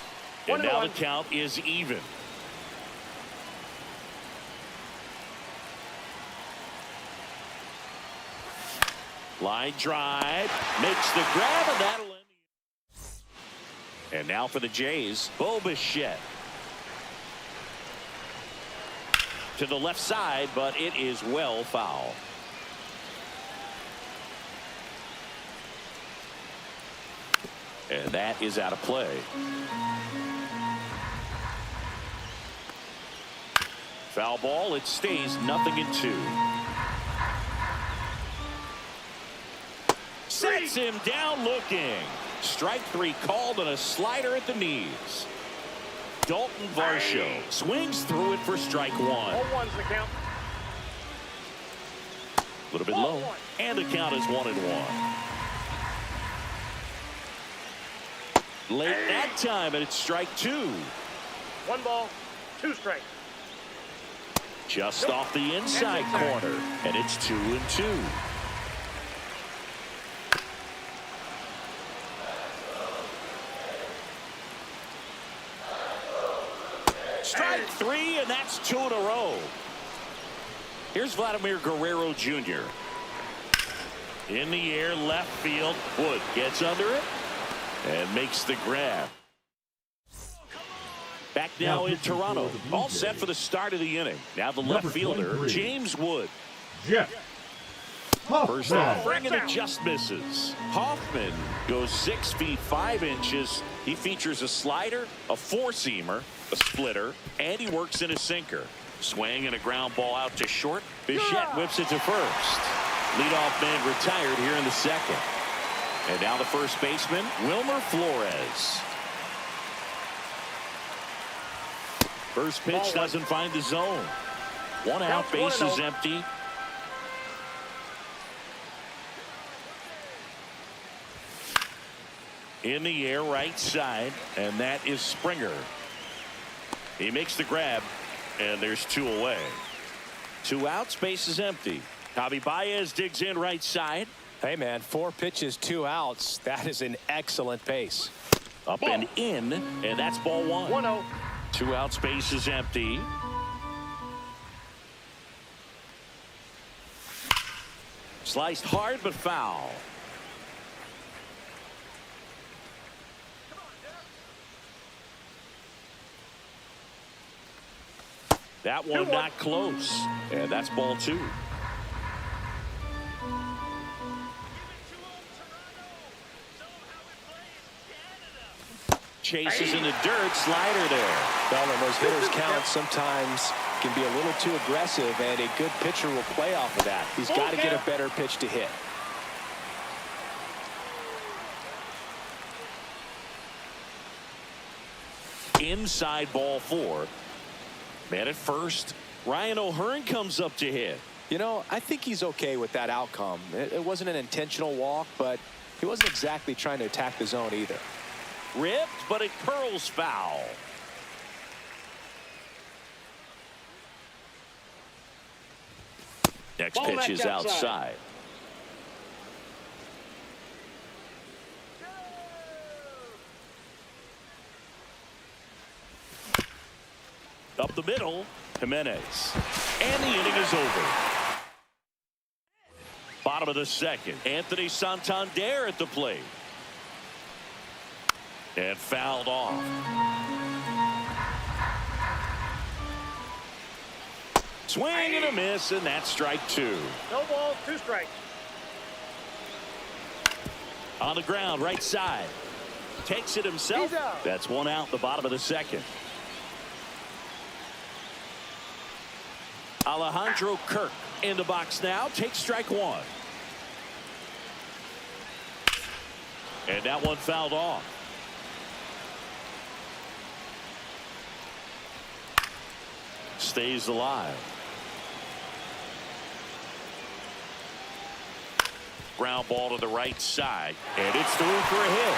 And now the count is even. Line drive, makes the grab, and that'll end. And now for the Jays, Bo Bichette. To the left side, but it is well foul. And that is out of play. Foul ball, it stays 0-2. Sets him down looking. Strike 3 called and a slider at the knees. Dalton Varsho swings through it for strike 1. 0-1's the count. A little bit low. And the count is 1-1. Late that time, and it's strike 2. 1 ball, 2 strikes. Just off the inside corner, and it's 2-2. Strike three, and that's 2 in a row. Here's Vladimir Guerrero Jr. In the air, left field. Wood gets under it and makes the grab. Back now in Toronto. All set for the start of the inning. Now the left fielder, James Wood. Jeff First offering, and it just misses. Hoffman goes 6 feet 5 inches. He features a slider, a four-seamer, a splitter, and he works in a sinker. Swing and a ground ball out to short. Bichette whips it to first. Leadoff man retired here in the second. And now the first baseman, Wilmer Flores. First pitch doesn't find the zone. One out, base is empty. In the air, right side, and that is Springer. He makes the grab, and there's 2 away. 2 outs, base is empty. Javi Baez digs in right side. Hey, man, 4 pitches, 2 outs. That is an excellent pace. Up and in, and that's ball 1. 1-0. 2 outs, base is empty. Sliced hard, but foul. That one not close, and that's ball 2. Chases in the dirt, slider there. Well, and those hitters count sometimes can be a little too aggressive, and a good pitcher will play off of that. He's got to get a better pitch to hit. Inside ball 4. Man at first. Ryan O'Hearn comes up to hit. You know, I think he's okay with that outcome. It wasn't an intentional walk, but he wasn't exactly trying to attack the zone either. Ripped, but it curls foul. Next pitch is outside. Up the middle, Jimenez. And the inning is over. Bottom of the second. Anthony Santander at the plate. And fouled off. Swing and a miss, and that's strike 2. No balls, 2 strikes. On the ground, right side. Takes it himself. That's 1 out, the bottom of the second. Alejandro Kirk in the box now. Takes strike 1. And that one fouled off. Stays alive. Ground ball to the right side, and it's through for a hit.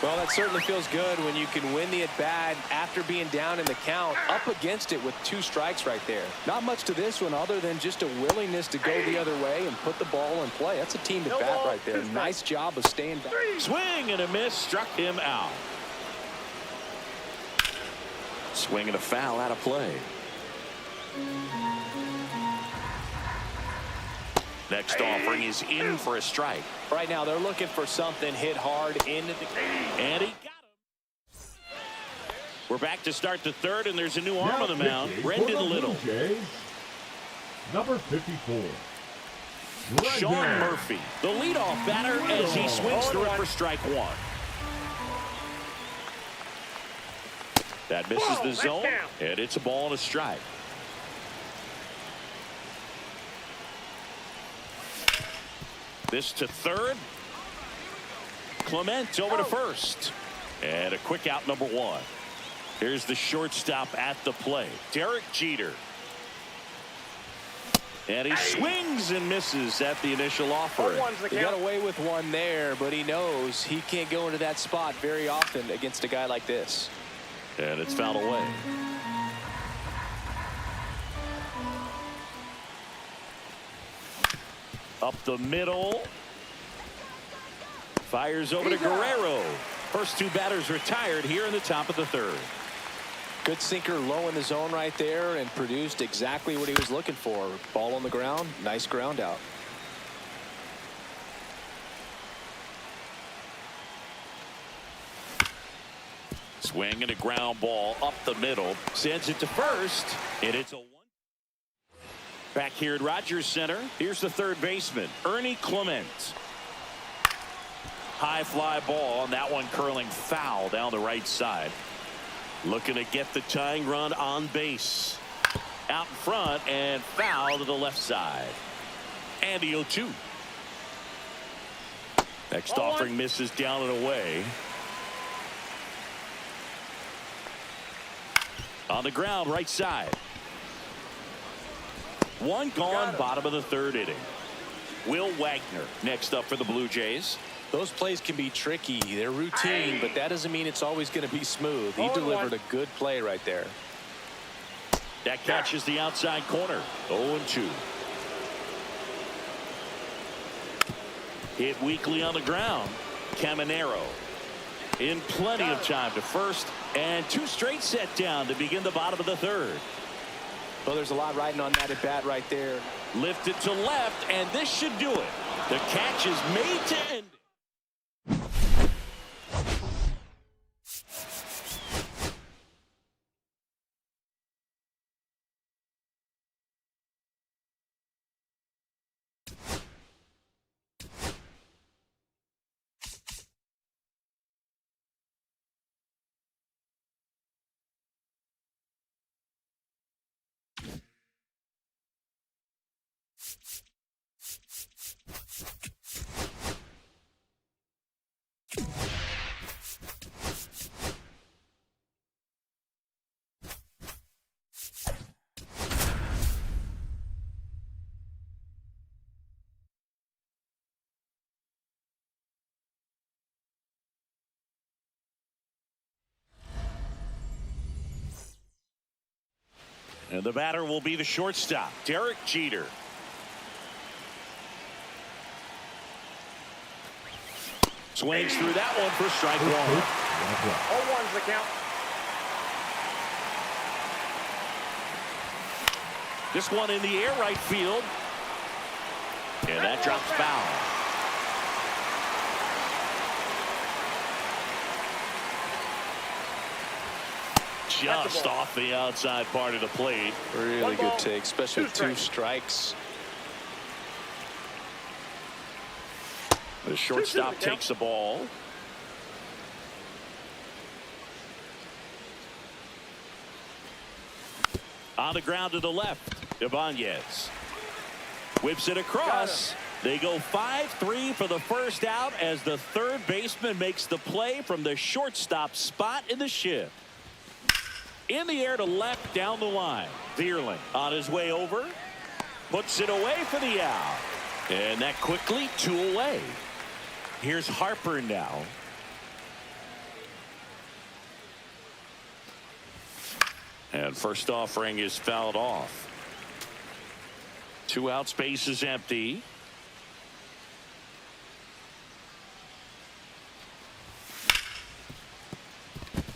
Well, that certainly feels good when you can win the at-bat after being down in the count, up against it with 2 strikes right there. Not much to this one other than just a willingness to go the other way and put the ball in play. That's a team at bat right there. Nice job of staying back. Swing and a miss, struck him out. Swing and a foul out of play. Next offering is in for a strike. Right now they're looking for something hit hard into the game. And he got him. We're back to start the third, and there's a new arm on the mound. Brendan Little. Number 54. Sean Murphy, the leadoff batter, as he swings through it for strike 1. That misses the zone, and it's a ball and a strike. This to third. Clement over to first. And a quick out, number 1. Here's the shortstop at the plate, Derek Jeter. And he swings and misses at the initial offering. He got away with one there, but he knows he can't go into that spot very often against a guy like this. And it's fouled away. Up the middle. Fires over to Guerrero. First two batters retired here in the top of the third. Good sinker low in the zone right there and produced exactly what he was looking for. Ball on the ground. Nice ground out. Swing and a ground ball up the middle. Sends it to first. And it's a one. Back here at Rogers Center. Here's the third baseman, Ernie Clement. High fly ball, and that one curling foul down the right side. Looking to get the tying run on base. Out in front and foul to the left side. And the 0-2. Next offering misses down and away. On the ground, right side. One gone, bottom of the third inning. Will Wagner next up for the Blue Jays. Those plays can be tricky. They're routine, but that doesn't mean it's always going to be smooth. He delivered a good play right there. That catches the outside corner. 0-2. Hit weakly on the ground. Caminero in plenty of time to first, and two straight set down to begin the bottom of the third. Well, there's a lot riding on that at bat right there. Lifted to left, and this should do it. The catch is made to end. And the batter will be the shortstop, Derek Jeter. Swings through that one for strike one. 0-1's the count. This one in the air right field. And that drops foul. Just off the outside part of the plate. Really good take, especially with two strikes. The shortstop takes the ball. On the ground to the left, Ibanez whips it across. They go 5-3 for the first out as the third baseman makes the play from the shortstop spot in the shift. In the air to left down the line. Vierling on his way over. Puts it away for the out. And that quickly 2 away. Here's Harper now. And first offering is fouled off. 2 out, space is empty.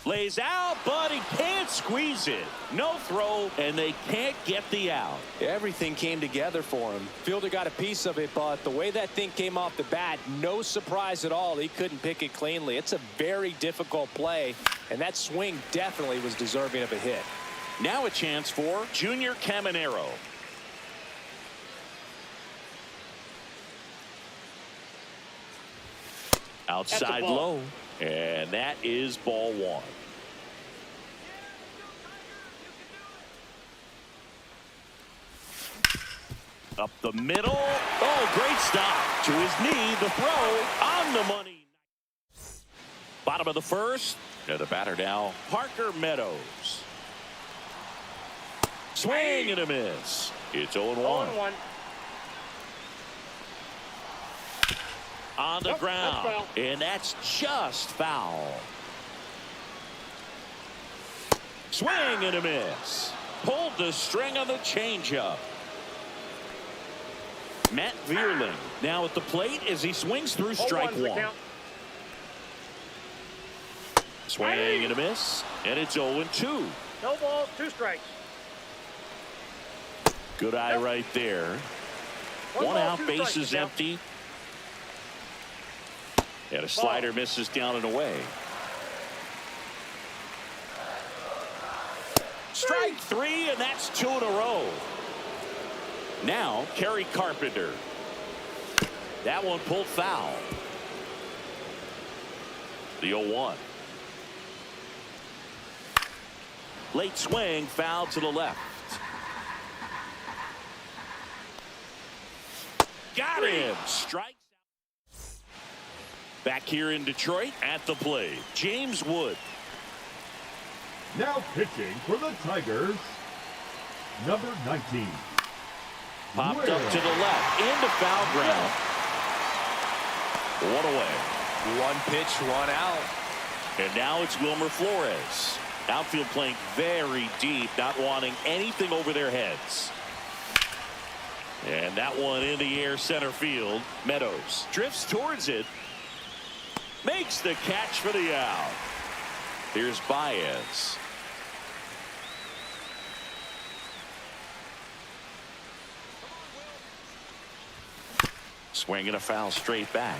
Lays out, but he can't squeeze it. No throw, and they can't get the out. Everything came together for him. Fielder got a piece of it, but the way that thing came off the bat, no surprise at all. He couldn't pick it cleanly. It's a very difficult play, and that swing definitely was deserving of a hit. Now a chance for Junior Caminero. Outside low, and that is ball 1. Up the middle. Oh, great stop to his knee. The throw on the money. Bottom of the first. And the batter now, Parker Meadows. Swing and a miss. It's 0-1. 0-1. On the ground, and that's just foul. Swing and a miss. Pulled the string on the changeup. Matt Vierling now at the plate as he swings through strike one. Swing and a miss, and it's 0-2. No balls, 2 strikes. Good eye right there. One out, bases empty. And a slider misses down and away. Strike 3, and that's 2 in a row. Now, Kerry Carpenter. That one pulled foul. The 0-1. Late swing, foul to the left. Got him. Strikes out. Back here in Detroit at the plate, James Wood. Now pitching for the Tigers, number 19. Popped up to the left, into foul ground. One away. One pitch, one out. And now it's Wilmer Flores. Outfield playing very deep, not wanting anything over their heads. And that one in the air center field. Meadows drifts towards it. Makes the catch for the out. Here's Baez. Swinging a foul straight back.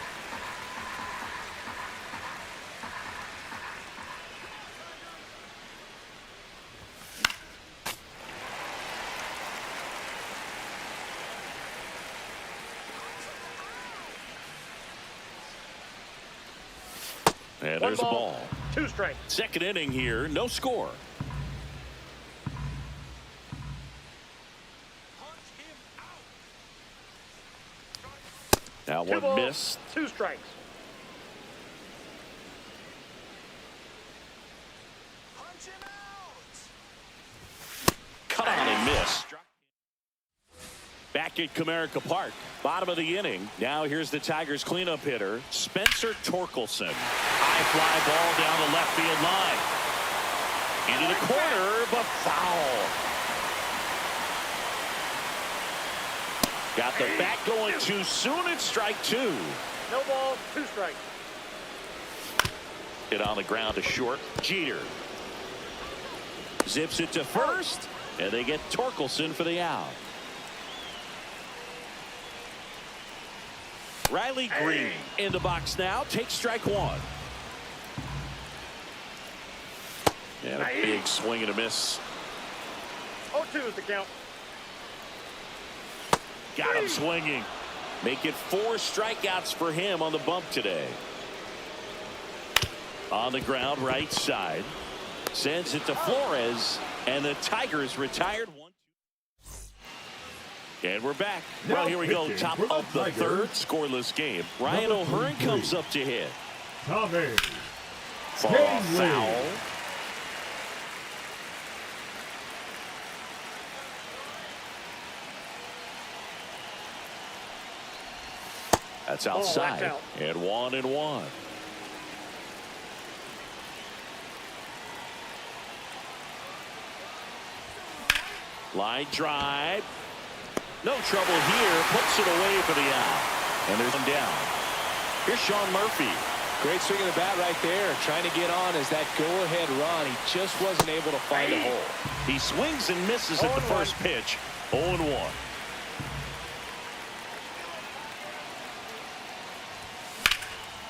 And there's a ball. 2 strikes. Second inning here, no score. That 2 one balls, missed. 2 strikes. Cut on and missed. Back at Comerica Park, bottom of the inning. Now here's the Tigers cleanup hitter, Spencer Torkelson. High fly ball down the left field line. Into the corner, but foul. Got the bat going too soon. It's strike 2. No balls, 2 strikes. Hit on the ground to short. Jeter zips it to first, and they get Torkelson for the out. Riley Green in the box now. Takes strike 1. And a big swing and a miss. 0-2 is the count. Got him swinging. Make it 4 strikeouts for him on the bump today. On the ground, right side. Sends it to Flores, and the Tigers retired 1-2. And we're back. Well, here we go. Top of the third, scoreless game. Ryan O'Hearn comes up to hit. Tommy. For a foul. That's outside. That's out. And 1-1. Line drive. No trouble here. Puts it away for the out. And there's one down. Here's Sean Murphy. Great swing of the bat right there. Trying to get on as that go-ahead run. He just wasn't able to find a hole. He swings and misses at the first pitch. 0-1.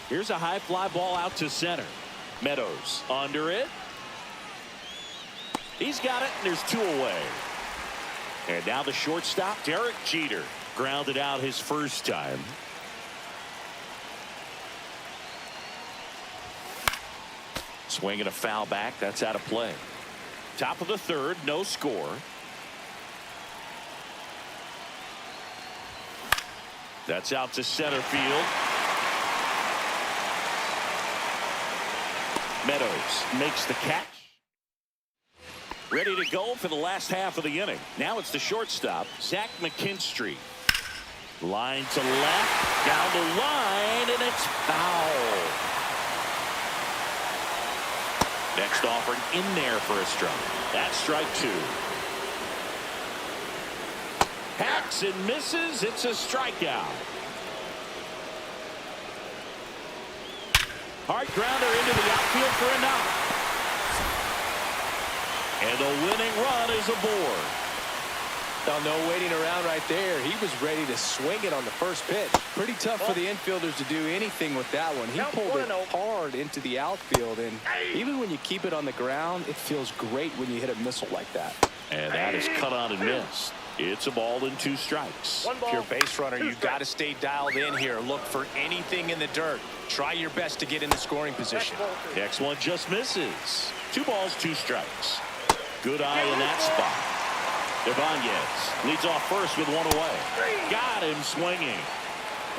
Here's a high fly ball out to center. Meadows under it. He's got it, and there's 2 away. And now the shortstop, Derek Jeter, grounded out his first time. Swinging a foul back. That's out of play. Top of the third, no score. That's out to center field. Meadows makes the catch. Ready to go for the last half of the inning. Now it's the shortstop, Zach McKinstry. Line to left, down the line, and it's foul. Next offering in there for a strike. That's strike 2. Hacks and misses. It's a strikeout. Hard grounder into the outfield for a knock. And the winning run is aboard. Oh, no waiting around right there. He was ready to swing it on the first pitch. Pretty tough for the infielders to do anything with that one. He pulled it hard into the outfield, and even when you keep it on the ground, it feels great when you hit a missile like that. And that is cut on and missed. It's a ball and 2 strikes. If you're a base runner, you've got to stay dialed in here. Look for anything in the dirt. Try your best to get in the scoring position. Next one just misses. 2 balls, 2 strikes. Good eye in that spot. Ibanez leads off first with 1 away. Got him swinging.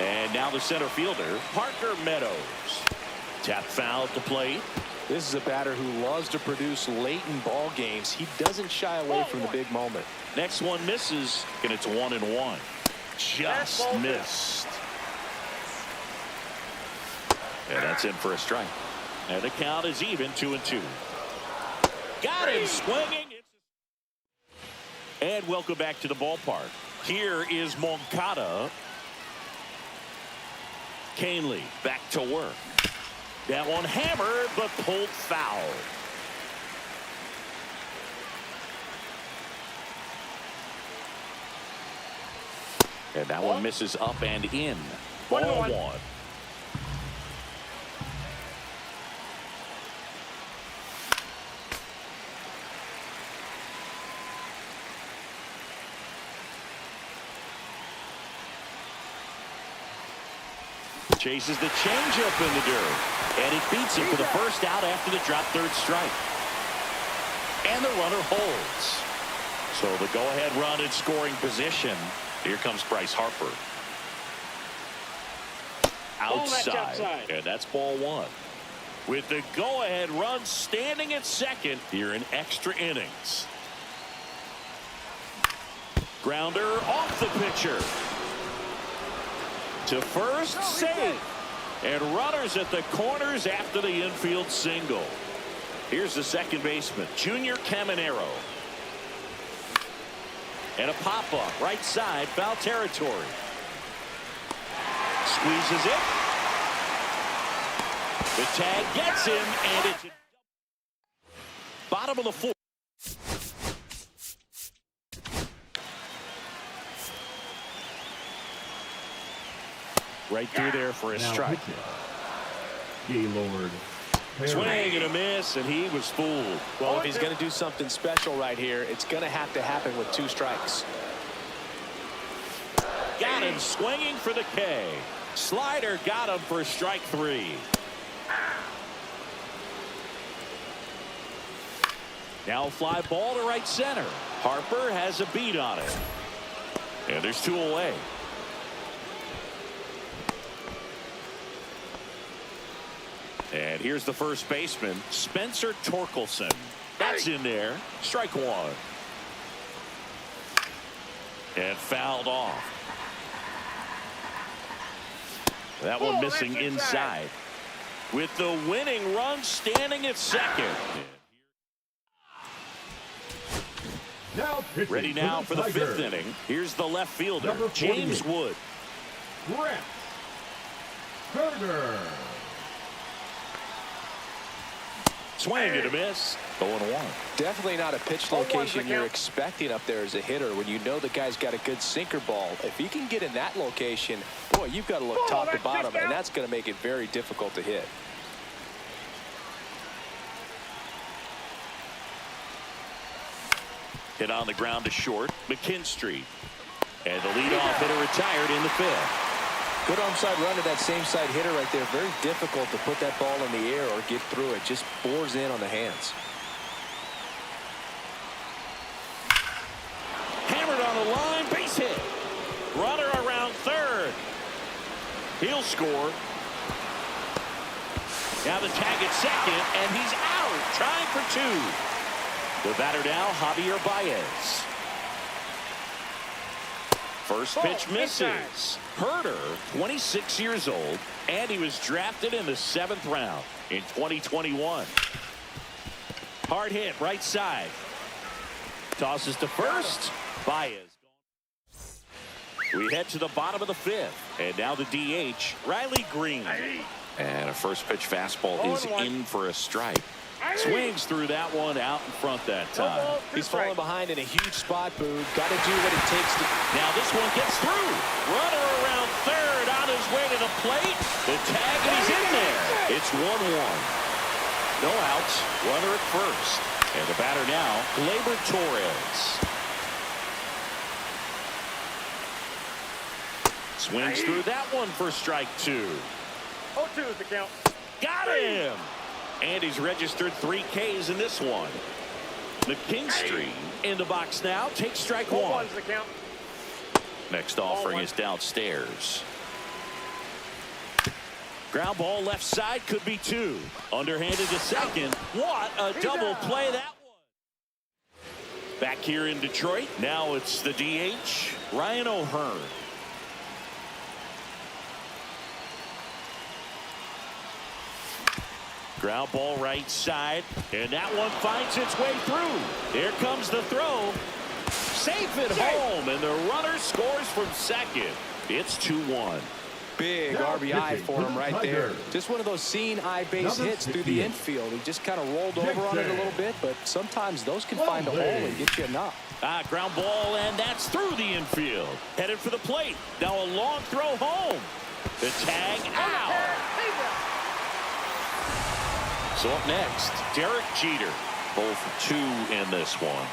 And now the center fielder, Parker Meadows. Tap foul to plate. This is a batter who loves to produce late in ball games. He doesn't shy away from the big moment. Next one misses, and it's 1-1. Just missed. And that's in for a strike. And the count is even, 2-2. Got him swinging. And welcome back to the ballpark. Here is Moncada. Canely back to work. That one hammered, but pulled foul. And that one misses up and in. Ball 1. Chases the changeup in the dirt. And he beats it for the first out after the drop third strike. And the runner holds. So the go-ahead run in scoring position. Here comes Bryce Harper. Outside. And that's ball 1. With the go-ahead run standing at second here in extra innings. Grounder off the pitcher. To first, safe. And runners at the corners after the infield single. Here's the second baseman, Junior Caminero. And a pop-up right side, foul territory. Squeezes it. The tag gets him, and it's bottom of the 4th. Right through there for a strike. Gaylord. Swing and a miss, and he was fooled. Well, if he's going to do something special right here, it's going to have to happen with 2 strikes. Got him swinging for the K. Slider got him for strike 3. Now fly ball to right center. Harper has a beat on it. And there's 2 away. And here's the first baseman, Spencer Torkelson. That's in there. Strike 1. And fouled off. That one missing inside. With the winning run standing at second. Now Ready now for the 5th inning. Here's the left fielder, James Wood. Brett Berger. Swing and a miss. 0-1. Definitely not a pitch location you're expecting up there as a hitter when you know the guy's got a good sinker ball. If you can get in that location, boy, you've got to look top to bottom, and that's going to make it very difficult to hit. Hit on the ground to short, McKinstry. And the leadoff hitter retired in the 5th. Good onside run to that same side hitter right there. Very difficult to put that ball in the air or get through it. Just bores in on the hands. Hammered on the line, base hit. Runner around third. He'll score. Now the tag at second, and he's out, trying for 2. The batter now, Javier Baez. First pitch misses. Herder, 26 years old, and he was drafted in the 7th round in 2021. Hard hit, right side. Tosses to first. Baez. We head to the bottom of the fifth. And now the DH, Riley Green. And a first pitch fastball is in for a strike. Swings through that one out in front that time. He's falling behind in a huge spot, Boog. Got to do what it takes to. Now this one gets through. Runner around third on his way to the plate. The tag, and he's in there. It's 1-1. No outs. Runner at first. And the batter now, Gleyber Torres. Swings through that one for strike 2. 0-2 is the count. Got him. And he's registered 3 Ks in this one. McKinstry in the box now. Takes strike 1. 1's the count. Next offering is downstairs. Ground ball left side, could be 2. Underhanded to second. What a double play that was. Back here in Detroit. Now it's the DH, Ryan O'Hearn. Ground ball right side, and that one finds its way through. Here comes the throw. Safe at home, and the runner scores from second. It's 2-1. Big RBI for him right there. Just one of those seeing eye base hits through the infield. He just kind of rolled over on it a little bit, but sometimes those can find a hole and get you a knock. Ground ball, and that's through the infield. Headed for the plate. Now a long throw home. The tag out. So up next, Derek Jeter. 0 for 2 in this one.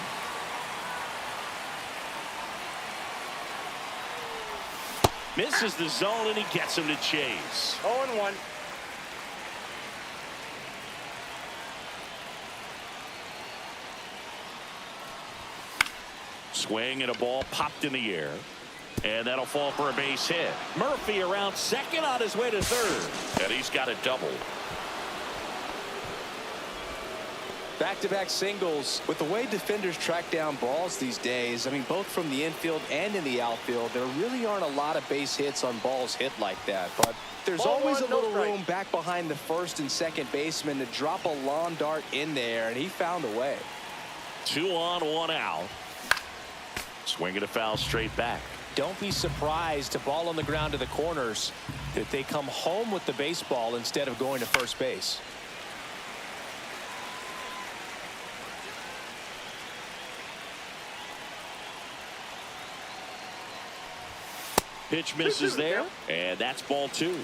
Misses the zone, and he gets him to chase. 0-1. Swing and a ball popped in the air. And that'll fall for a base hit. Murphy around second on his way to third. And he's got a double. Back-to-back singles. With the way defenders track down balls these days, I mean, both from the infield and in the outfield, there really aren't a lot of base hits on balls hit like that. But there's always a little room back behind the first and second baseman to drop a lawn dart in there, and he found a way. 2 on, 1 out. Swinging a foul straight back. Don't be surprised to ball on the ground to the corners that they come home with the baseball instead of going to first base. Pitch misses there, and that's ball 2.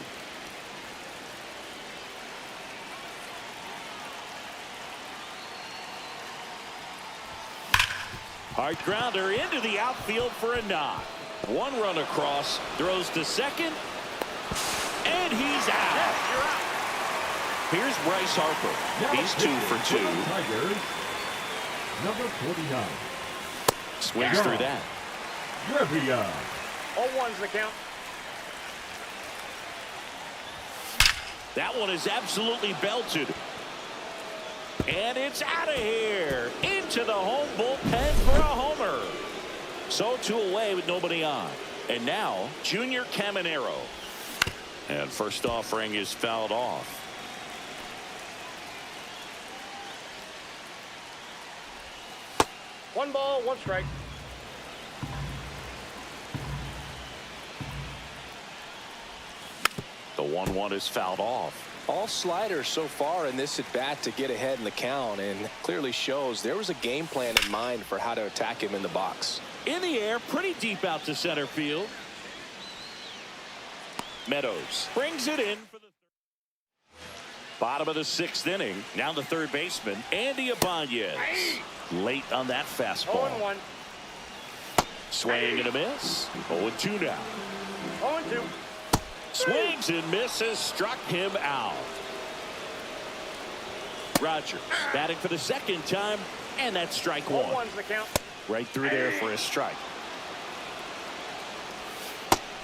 Hard grounder into the outfield for a knock. 1 run across, throws to second, and he's out. Here's Bryce Harper. He's 2 for 2. Tigers, number 49. Swings through that. Revia. 0-1's the count. That one is absolutely belted. And it's out of here. Into the home bullpen for a homer. So 2 away with nobody on. And now, Junior Caminero. And first offering is fouled off. One ball, 1 strike. The 1-1 is fouled off. All sliders so far in this at bat to get ahead in the count, and clearly shows there was a game plan in mind for how to attack him in the box. In the air, pretty deep out to center field. Meadows brings it in for the bottom of the 6th inning. Now the third baseman, Andy Ibanez. Late on that fastball. 0-1. Swing and a miss. 0-2 now. 0-2. Swings and misses, struck him out. Rogers batting for the 2nd time, and that's strike 1. 0-1's the count. Right through there for a strike.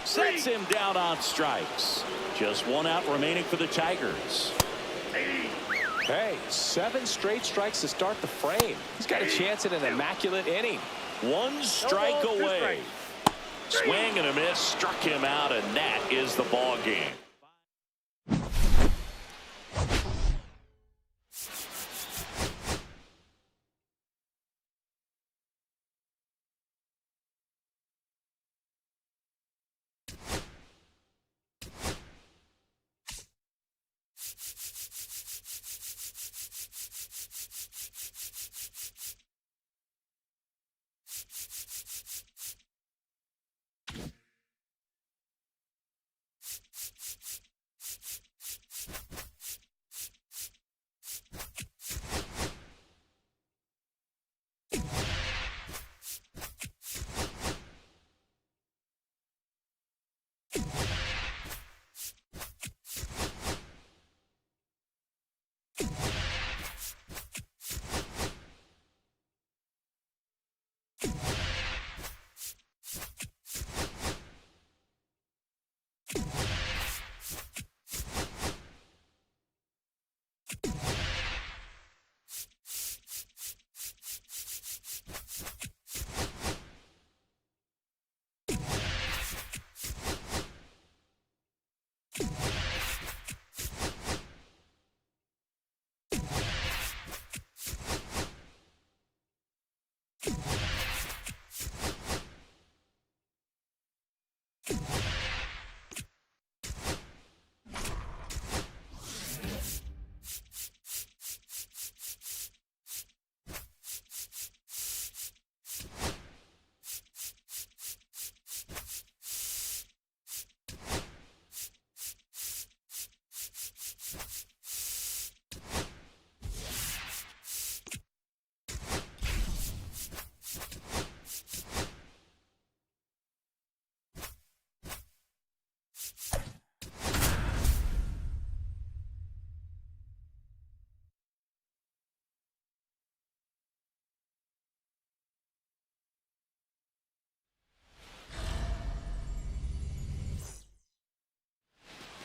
Sets him down on strikes. Just 1 out remaining for the Tigers. Hey, 7 straight strikes to start the frame. He's got a chance at an immaculate inning. 1 strike No ball, 2 away. strikes. Swing and a miss, struck him out, and that is the ball game.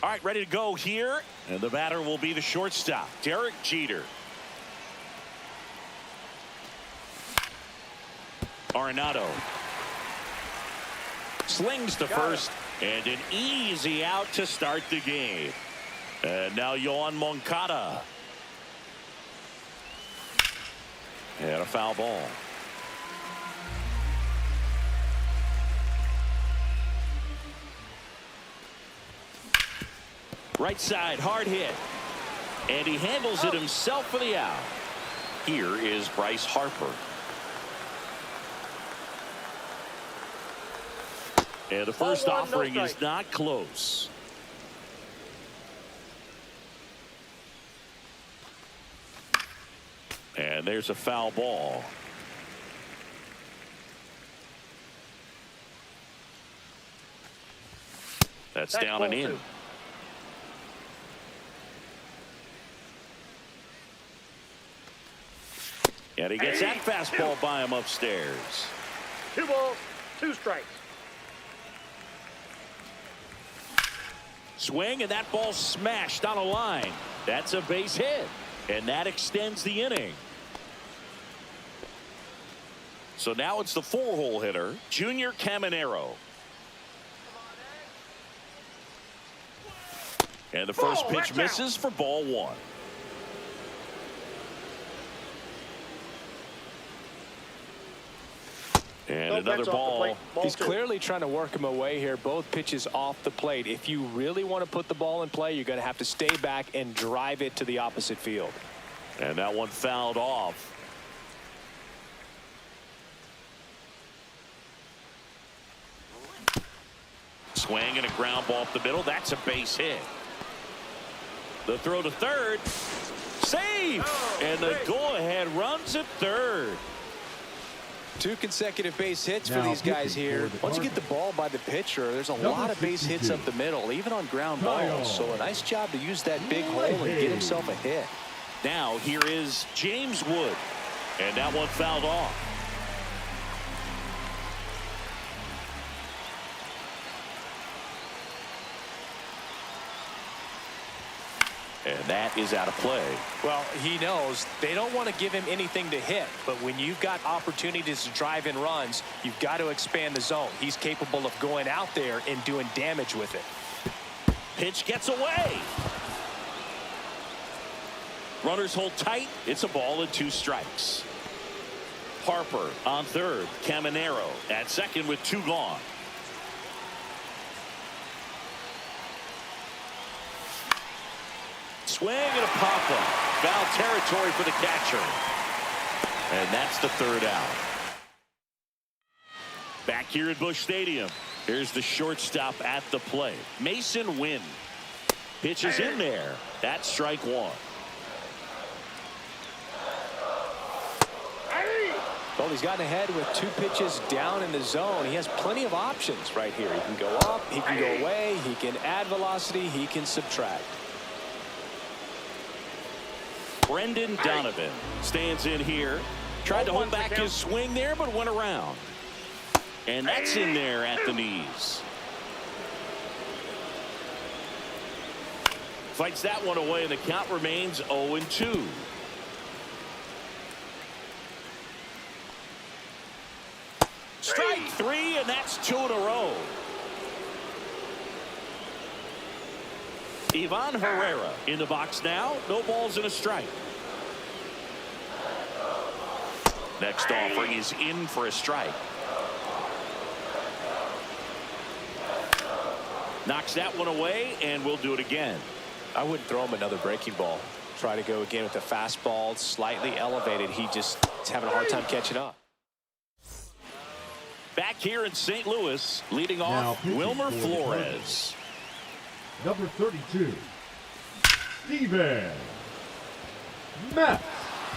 All right, ready to go here. And the batter will be the shortstop, Derek Jeter. Arenado slings to first, and an easy out to start the game. And now Yohan Moncada. And a foul ball. Right side, hard hit. And he handles it himself for the out. Here is Bryce Harper. And the first offering is not close. And there's a foul ball. That's down and in. And he gets that fastball by him upstairs. 2 balls, 2 strikes. Swing, and that ball smashed on a line. That's a base hit, and that extends the inning. So now it's the 4-hole hitter, Junior Caminero. And the first pitch misses for ball 1. And another ball. He's clearly trying to work him away here. Both pitches off the plate. If you really want to put the ball in play, you're going to have to stay back and drive it to the opposite field. And that one fouled off. Swing and a ground ball up the middle. That's a base hit. The throw to third. Safe. And the go-ahead runs at third. 2 consecutive base hits for these guys here. Once you get the ball by the pitcher, there's a lot of base hits up the middle, even on ground balls. So a nice job to use that big hole and get himself a hit. Now here is James Wood. And that one fouled off. And that is out of play. Well, he knows they don't want to give him anything to hit. But when you've got opportunities to drive in runs, you've got to expand the zone. He's capable of going out there and doing damage with it. Pitch gets away. Runners hold tight. It's a ball and 2 strikes. Harper on third. Caminero at second with 2 gone. Swing and a pop-up. Foul territory for the catcher. And that's the 3rd out. Back here at Busch Stadium. Here's the shortstop at the plate. Mason Wynn. Pitches in there. That's strike 1. Well, he's gotten ahead with 2 pitches down in the zone. He has plenty of options right here. He can go up, he can go away, he can add velocity, he can subtract. Brendan Donovan stands in here. Tried to hold back his swing there, but went around. And that's in there at the knees. Fights that one away, and the count remains 0-2. Strike 3, and that's 2 in a row. Ivan Herrera in the box now. No balls and a strike. Next offering is in for a strike. Knocks that one away, and we'll do it again. I wouldn't throw him another breaking ball. Try to go again with the fastball, slightly elevated. He just is having a hard time catching up. Back here in St. Louis, leading off Wilmer Flores. Number 32, Steven Matz.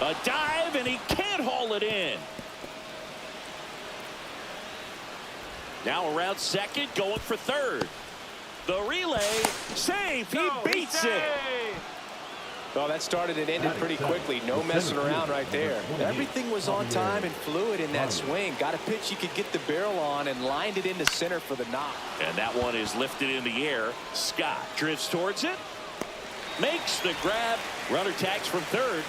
A dive, and he can't haul it in. Now around second, going for third. The relay, safe, he beats it. Well, that started and ended pretty quickly. No messing around right there. Everything was on time and fluid in that swing. Got a pitch you could get the barrel on and lined it into center for the knock. And that one is lifted in the air. Scott drifts towards it. Makes the grab. Runner tags from third.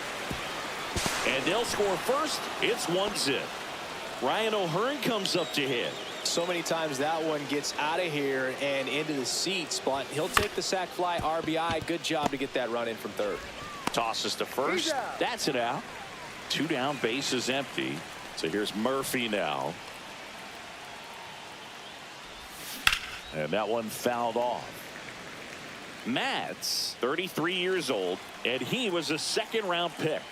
And they'll score first. It's 1-0. Ryan O'Hearn comes up to hit. So many times that one gets out of here and into the seats, but he'll take the sac fly RBI. Good job to get that run in from third. Tosses to first. That's it out. 2 down, base is empty. So here's Murphy now. And that one fouled off. Matz, 33 years old, and he was a second-round pick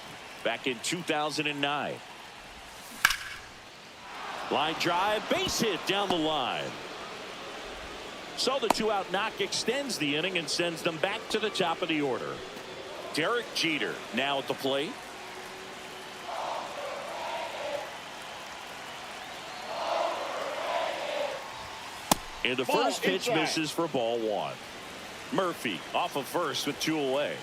back in 2009. Line drive, base hit down the line. So the 2-out knock extends the inning and sends them back to the top of the order. Derek Jeter now at the plate. And the first pitch misses for ball 1. Murphy off of first with 2 away.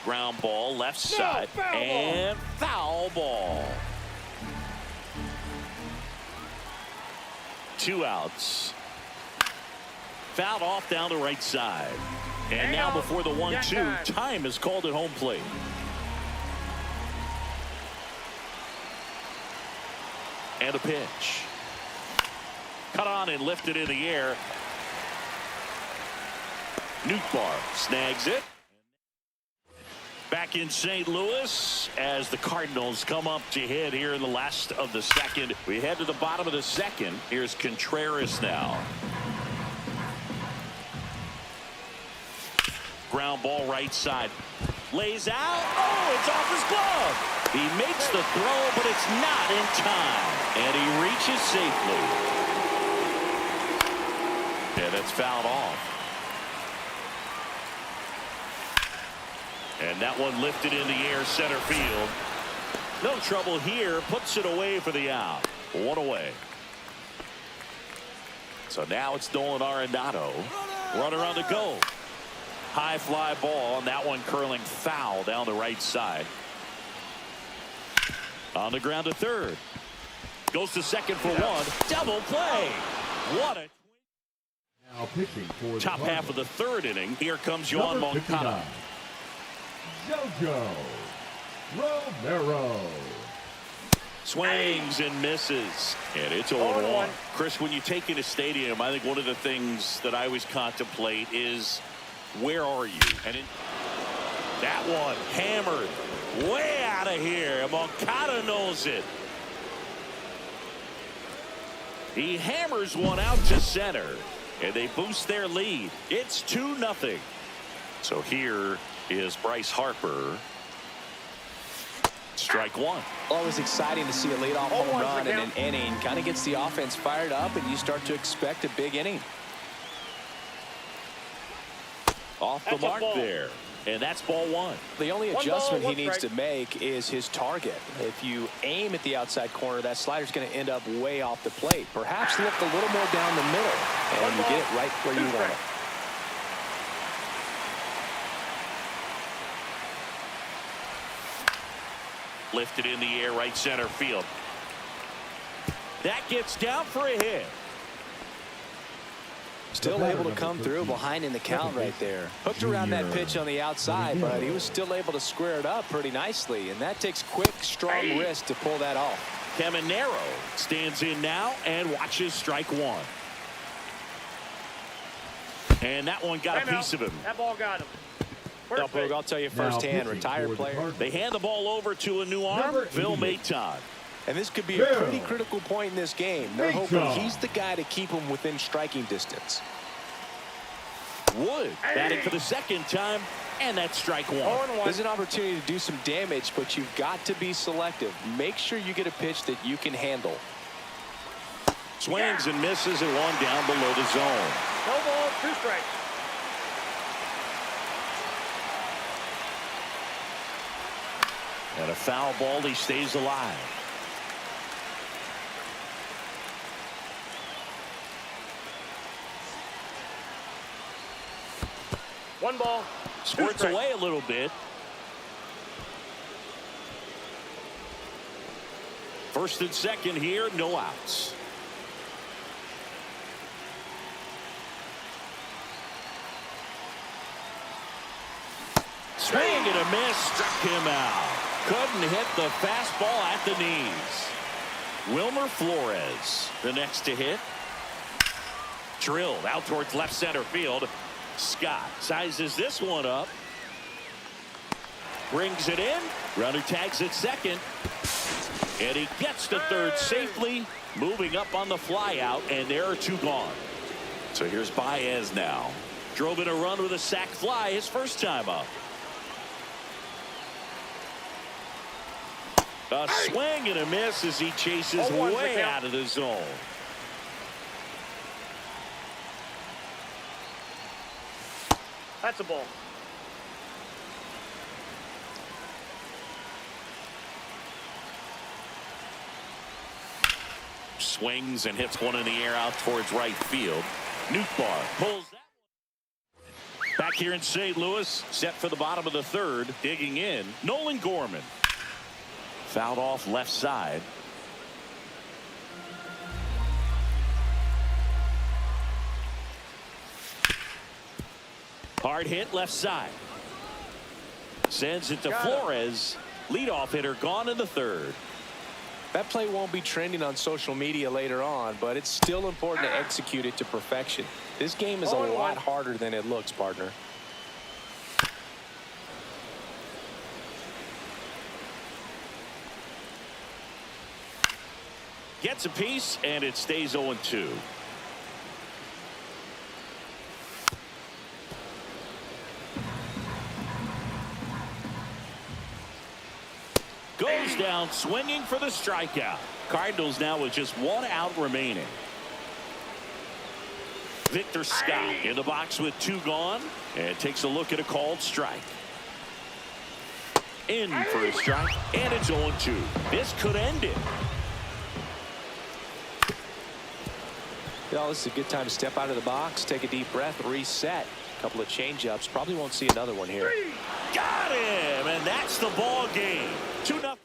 Ground ball left side and foul ball. 2 outs. Fouled off down the right side. And now before the 1-2, time is called at home plate. And a pitch. Cut on and lifted in the air. Nootbaar snags it. Back in St. Louis as the Cardinals come up to hit here in the last of the second. We head to the bottom of the second. Here's Contreras now. Ground ball right side. Lays out. Oh, it's off his glove. He makes the throw, but it's not in time. And he reaches safely. Yeah, that's fouled off. And that one lifted in the air center field. No trouble here. Puts it away for the out. 1 away. So now it's Nolan Arenado. Runner on the go. High fly ball, and that one curling foul down the right side. On the ground to third. Goes to second for 1. Double play. What a Now pitching for top the half of the third inning. Here comes Yoan Number Moncada. 59, JoJo Romero. Swings and misses. And it's 0-1. Chris, when you take in a stadium, I think one of the things that I always contemplate is, where are you? And that one hammered way out of here. Moncada knows it. He hammers one out to center, and they boost their lead. It's 2-0. So here is Bryce Harper. Strike 1. Always exciting to see a leadoff home run in an inning. Kind of gets the offense fired up, and you start to expect a big inning. Off the mark there. And that's ball one. The only One adjustment ball, he one needs strike. to make is his target. If you aim at the outside corner, that slider's going to end up way off the plate. Perhaps look a little more down the middle, and you get it right where you want it. Lifted in the air, right center field. That gets down for a hit. Still able to come through behind in the count right there. Hooked around that pitch on the outside, but he was still able to square it up pretty nicely, and that takes quick, strong wrist to pull that off. Caminero stands in now and watches strike one. And that one got a piece of him. That ball got him. Now, Boog, I'll tell you firsthand, retired player. They hand the ball over to a new arm, Phil Maton. And this could be a pretty critical point in this game. They're hoping he's the guy to keep him within striking distance. Wood batting for the second time, and that's strike one. There's an opportunity to do some damage, but you've got to be selective. Make sure you get a pitch that you can handle. Swings and misses and one down below the zone. No ball, 2 strikes. And a foul ball, he stays alive. One ball, 2 Squirts strikes. away a little bit. First and second here, no outs. Swing and a miss, struck him out. Couldn't hit the fastball at the knees. Wilmer Flores, the next to hit. Drilled out towards left center field. Scott sizes this one up. Brings it in. Runner tags at second. And he gets to third safely. Moving up on the fly out, and there are 2 gone. So here's Baez now. Drove in a run with a sac fly his first time up. A swing and a miss as he chases way out of the zone. That's a ball. Swings and hits one in the air out towards right field. Nootbaar pulls that one. Back here in St. Louis, set for the bottom of the third. Digging in, Nolan Gorman. Fouled off left side. Hard hit left side. Sends it to Flores. Leadoff hitter gone in the third. That play won't be trending on social media later on, but it's still important to execute it to perfection. This game is a lot harder than it looks, partner. Gets a piece, and it stays 0-2. Goes down swinging for the strikeout. Cardinals now with just 1 out remaining. Victor Scott in the box with 2 gone, and takes a look at a called strike. In for a strike, and it's 0-2. This could end it. Well, this is a good time to step out of the box, take a deep breath, reset. A couple of changeups. Probably won't see another one here. Got him, and that's the ball game. 2-0.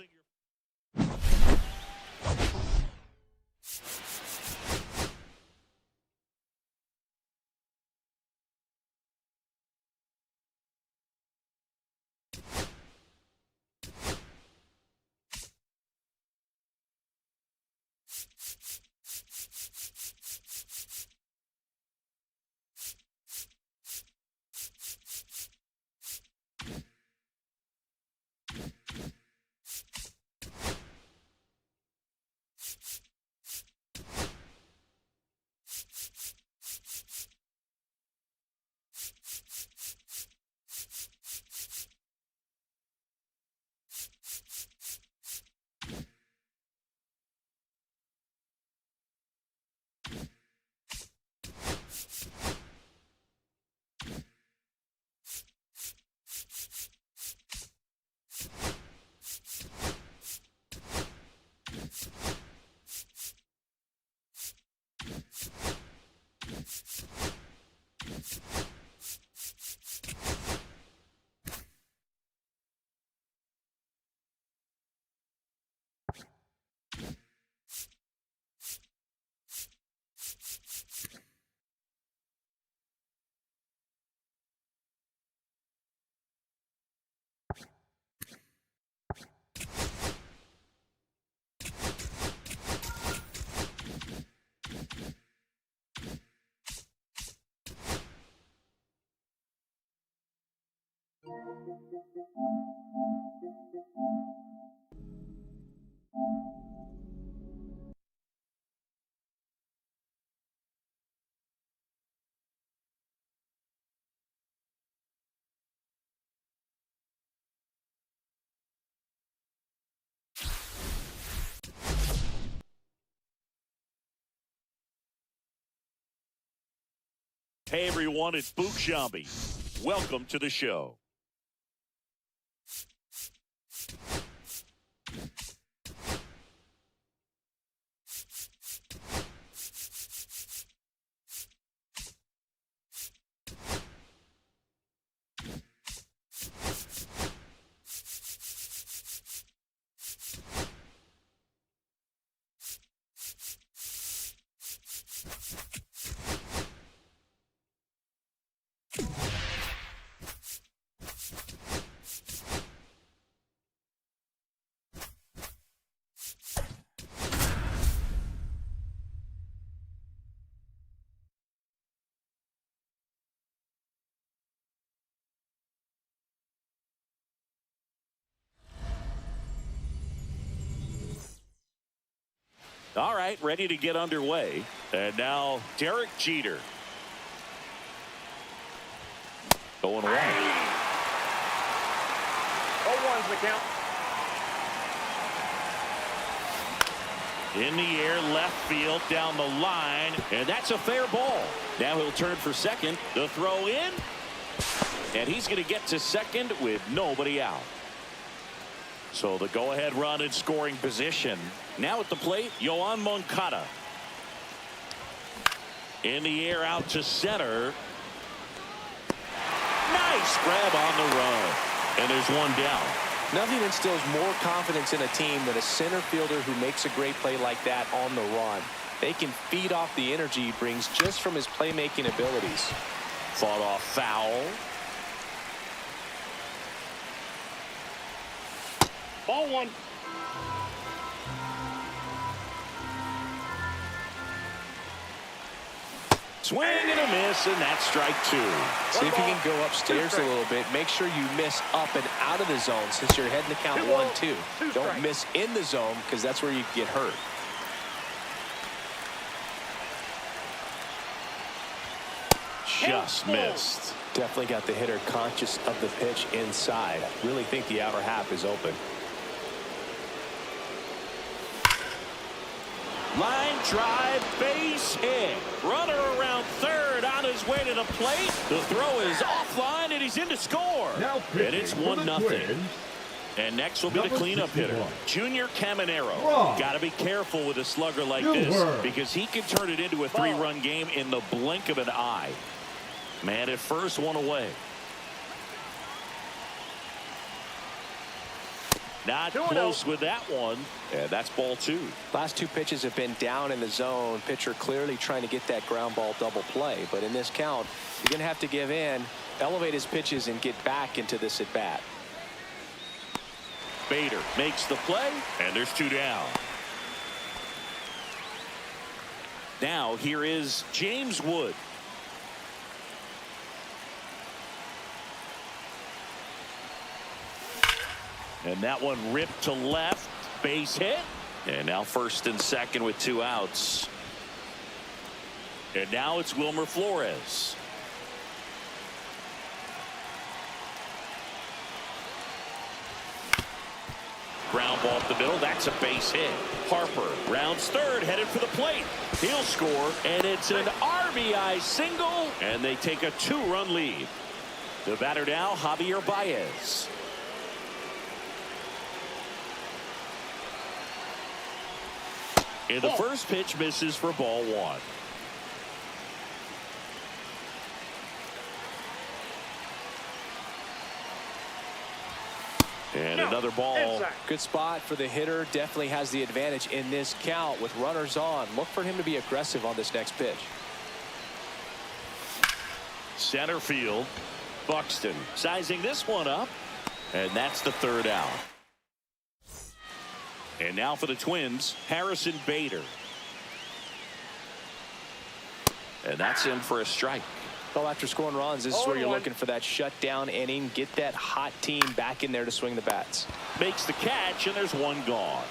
Hey everyone, it's Book Shambi. Welcome to the show. All right, ready to get underway. And now Derek Jeter. Going away. 0-1's the count. In the air, left field, down the line, and that's a fair ball. Now he'll turn for second. The throw in, and he's going to get to second with nobody out. So the go-ahead run in scoring position. Now at the plate, Yoan Moncada. In the air, out to center. Nice grab on the run. And there's one down. Nothing instills more confidence in a team than a center fielder who makes a great play like that on the run. They can feed off the energy he brings just from his playmaking abilities. Fought off foul. Ball 1. Swing and a miss, and that's strike 2. See if you can go upstairs a little bit. Make sure you miss up and out of the zone since you're heading to count 1-2. Don't miss in the zone because that's where you get hurt. Just missed. Definitely got the hitter conscious of the pitch inside. Really think the outer half is open. Line drive, base hit. Runner around third on his way to the plate. The throw is offline, and he's in to score. Now And it's pitching for the 1-0. Twins, And next will be the number cleanup hitter, 61. Junior Caminero. Wrong. Got to be careful with a slugger like Good this work. because he can turn it into a 3-run game in the blink of an eye. Man at first, one away. Not 2-0. close with that one. And that's ball 2. Last 2 pitches have been down in the zone. Pitcher clearly trying to get that ground ball double play. But in this count, you're going to have to give in, elevate his pitches, and get back into this at bat. Bader makes the play, and there's 2 down. Now here is James Wood. And that one ripped to left, base hit. And now first and second with 2 outs. And now it's Wilmer Flores. Ground ball up the middle. That's a base hit. Harper rounds third, headed for the plate. He'll score, and it's an RBI single, and they take a 2-run lead. The batter now, Javier Baez. And the first pitch misses for ball 1. And another ball. Inside. Good spot for the hitter. Definitely has the advantage in this count with runners on. Look for him to be aggressive on this next pitch. Center field. Buxton sizing this one up. And that's the 3rd out. And now for the Twins, Harrison Bader. And that's in for a strike. Well, after scoring runs, this is where you're looking for that shutdown inning. Get that hot team back in there to swing the bats. Makes the catch, and there's one gone.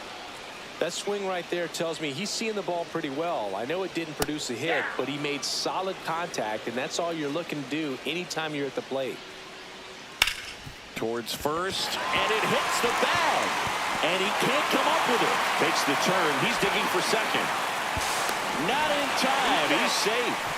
That swing right there tells me he's seeing the ball pretty well. I know it didn't produce a hit, but he made solid contact, and that's all you're looking to do anytime you're at the plate. Towards first, and it hits the bag. And he can't come up with it. Makes the turn. He's digging for second. Not in time. He's safe.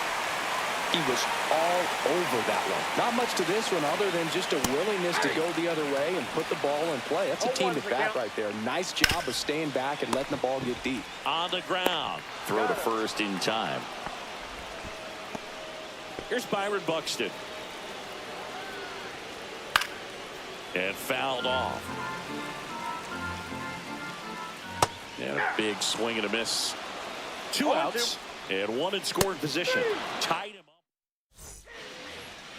He was all over that one. Not much to this one other than just a willingness to go the other way and put the ball in play. That's a team at bat right there. Nice job of staying back and letting the ball get deep. On the ground. Throw to first in time. Here's Byron Buxton. And fouled off. And a big swing and a miss. 2 outs and 1 in scoring position. Tied him up.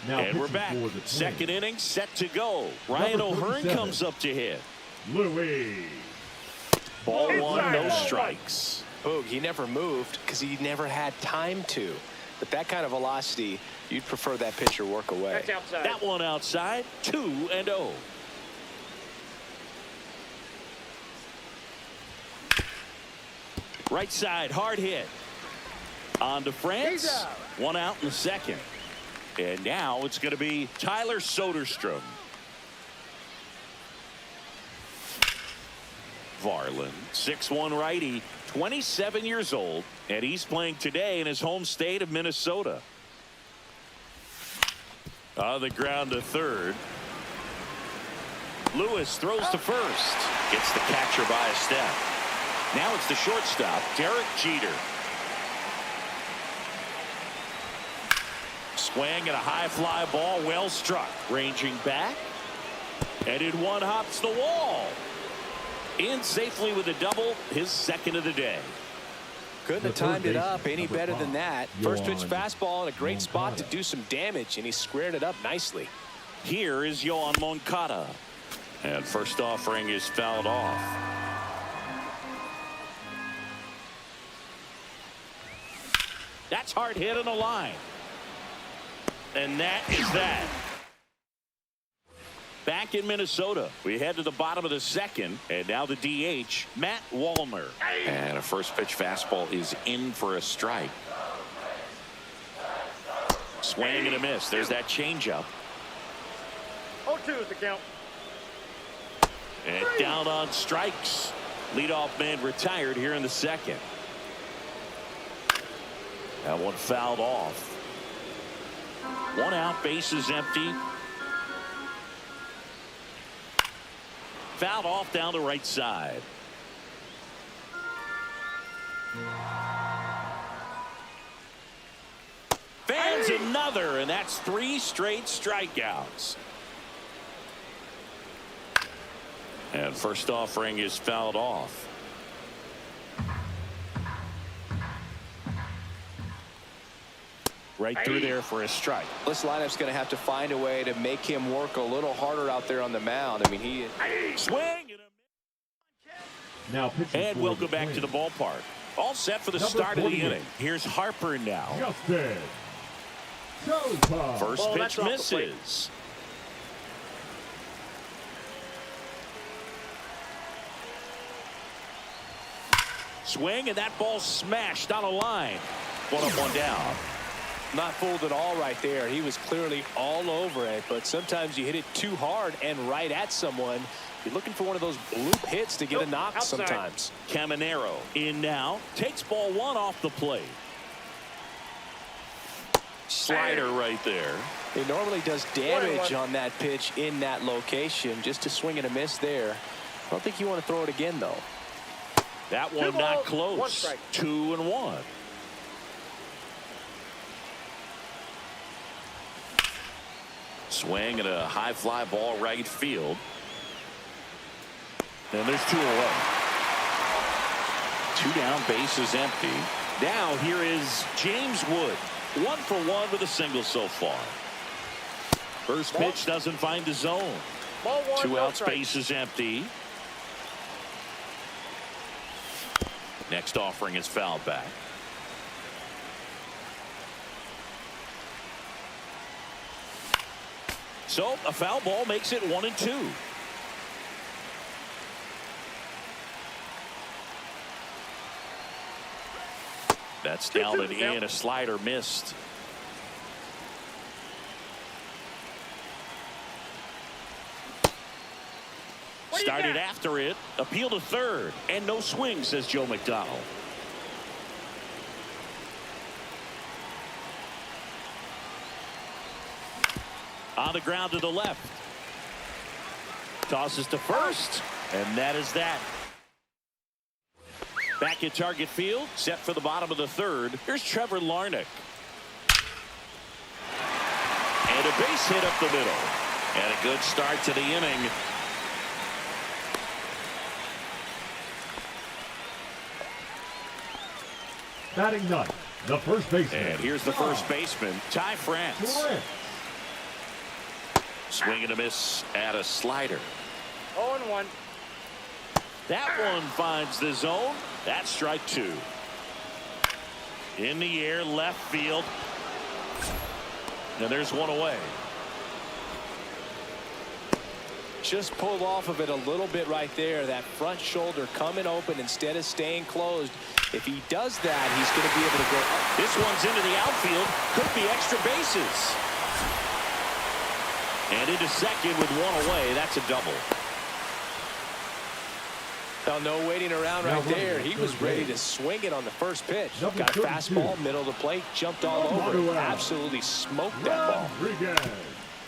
Now And we're pitching back. for the Twins, Second inning set to go. Ryan Number O'Hearn 37. comes up to hit. Louis. Ball 1, no strikes. Boog, he never moved because he never had time to. But that kind of velocity, you'd prefer that pitcher work away. That's outside. That one outside. 2-0. Right side, hard hit. On to France. 1 out in the second. And now it's going to be Tyler Soderstrom. Varland, 6'1" righty, 27 years old, and he's playing today in his home state of Minnesota. On the ground to third. Lewis throws to first. Gets the catcher by a step. Now it's the shortstop, Derek Jeter. Swing and a high fly ball, well struck. Ranging back. And in one hops the wall. In safely with a double, his second of the day. Couldn't have timed it up any better than that. First pitch fastball in a great spot to do some damage, and he squared it up nicely. Here is Yohan Moncada. And first offering is fouled off. That's hard hit on the line. And that is that. Back in Minnesota, we head to the bottom of the second, and now the DH, Matt Wallner. And a first pitch fastball is in for a strike. Swing and a miss. There's that changeup. 0-2 is the count. And down on strikes. Leadoff man retired here in the second. That one fouled off. 1 out, bases empty. Fouled off down the right side. Fans another, and that's 3 straight strikeouts. And first offering is fouled off. Right through there for a strike. This lineup's going to have to find a way to make him work a little harder out there on the mound. I mean, he Swing and a Now pitching And for welcome the back to the Twins, ballpark. All set for the Number start of the 48. inning. Here's Harper now. Justin Showtime. First Ball, pitch that's off the plate. misses. Swing, and that ball smashed on a line. 1 up, 1 down. not fooled at all right there. He was clearly all over it, but sometimes you hit it too hard and right at someone. You're looking for one of those bloop hits to get a knock outside. sometimes. Caminero in now. Takes ball 1 off the plate. Slider right there. He normally does damage on that pitch in that location. Just to swing and a miss there. I don't think you want to throw it again, though. That one not close. 1 strike. 2-1. Swing and a high fly ball right field. And there's 2 away. 2 down, base is empty. Now here is James Wood. 1 for 1 with a single so far. First pitch doesn't find the zone. Ball 1, 2 no outs, strike. base is empty. Next offering is fouled back. So a foul ball makes it 1-2. That's down and in. A slider missed. Started after it. Appeal to third. And no swing, says Joe McDonald. On the ground to the left. Tosses to first. And that is that. Back at target field. Set for the bottom of the third. Here's Trevor Larnach. And a base hit up the middle. And a good start to the inning. Batting ninth, the first baseman. And here's the first baseman, Ty France. Swing and a miss at a slider. 0-1. That one finds the zone. That's strike two. In the air, left field. And there's one away. Just pulled off of it a little bit right there. That front shoulder coming open instead of staying closed. If he does that, he's going to be able to go up. This one's into the outfield. Could be extra bases. And into second with one away. That's a double. Now, no waiting around right there. He was ready to swing it on the first pitch. Got a fastball, middle of the plate, jumped all over it. Absolutely smoked that ball.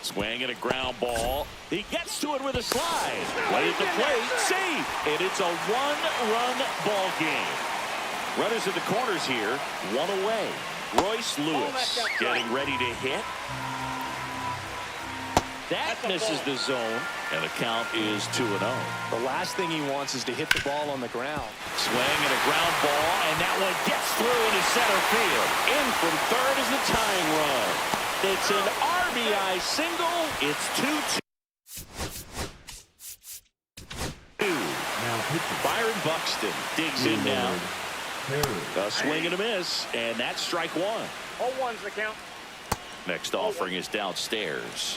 Swing and a ground ball. He gets to it with a slide. Way at the plate. Safe. And it's a one-run ball game. Runners at the corners here. One away. Royce Lewis getting ready to hit. That misses the zone. And the count is 2-0. The last thing he wants is to hit the ball on the ground. Swing and a ground ball. And that one gets through into center field. In from third is the tying run. It's an RBI single. It's 2-2. Byron Buxton digs in now. A swing and a miss, and that's strike one. 0-1's the count. Next offering is downstairs.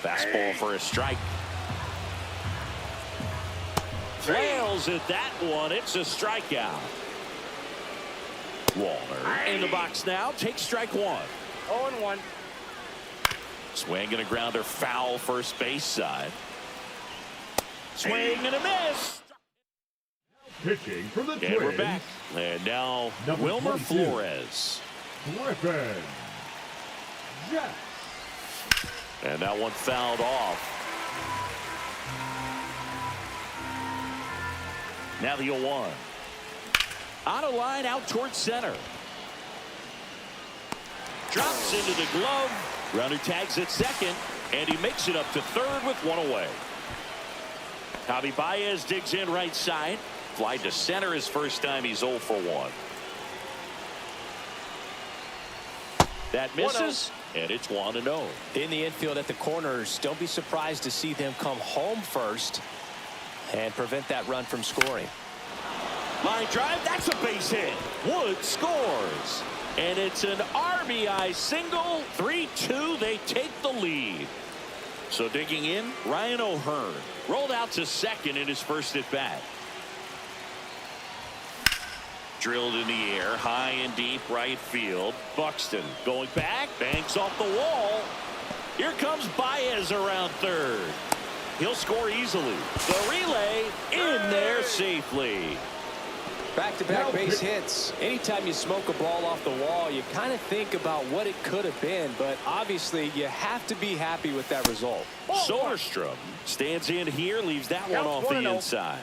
Fastball for a strike. Flails at that one. It's a strikeout. Walner in the box now. Takes strike one. 0-1. Swing and a grounder foul first base side. Swing and a miss. Pitching for the And we're Twins, back. And now Number Wilmer 22. Flores. Griffin. Yes. And that one fouled off. Now the 0-1. On a line out towards center. Drops into the glove. Runner tags at second. And he makes it up to third with one away. Javi Baez digs in right side. Fly to center his first time. He's 0 for 1. That misses. And it's 1-0. In the infield at the corners, don't be surprised to see them come home first and prevent that run from scoring. Line drive, that's a base hit. Wood scores. And it's an RBI single. 3-2, they take the lead. So digging in, Ryan O'Hearn. Rolled out to second in his first at bat. Drilled in the air, high and deep right field. Buxton going back, banks off the wall. Here comes Baez around third. He'll score easily. The relay in there safely. Back-to-back base hits. Anytime you smoke a ball off the wall, you kind of think about what it could have been, but obviously you have to be happy with that result. Soderstrom stands in here, leaves that one off the inside.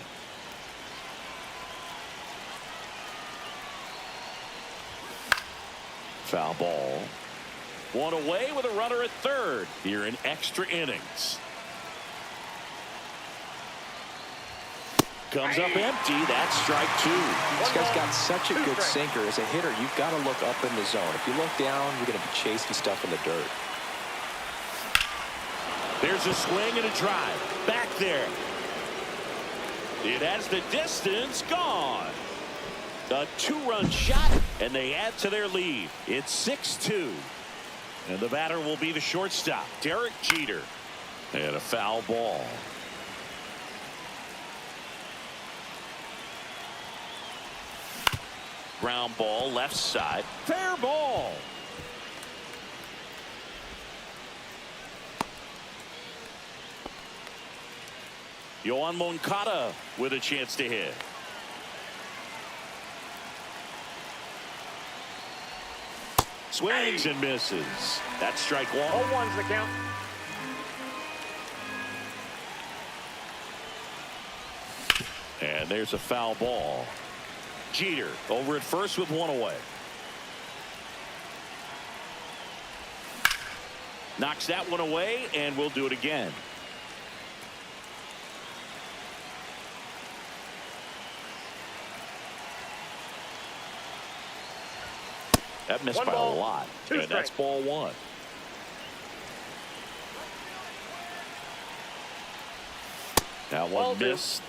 Foul ball. One away with a runner at third here in extra innings. Comes up empty. That's strike two. This guy's got such a good sinker. As a hitter, you've got to look up in the zone. If you look down, you're going to be chasing stuff in the dirt. There's a swing and a drive. Back there. It has the distance gone. A 2-run shot, and they add to their lead. It's 6-2. And the batter will be the shortstop, Derek Jeter. And a foul ball. Ground ball, left side. Fair ball. Yoan Moncada with a chance to hit. Swings and misses. That's strike one. 0-1's the count. And there's a foul ball. Jeter over at first with one away. Knocks that one away, and we'll do it again. That missed by a lot, and that's ball one. That one missed.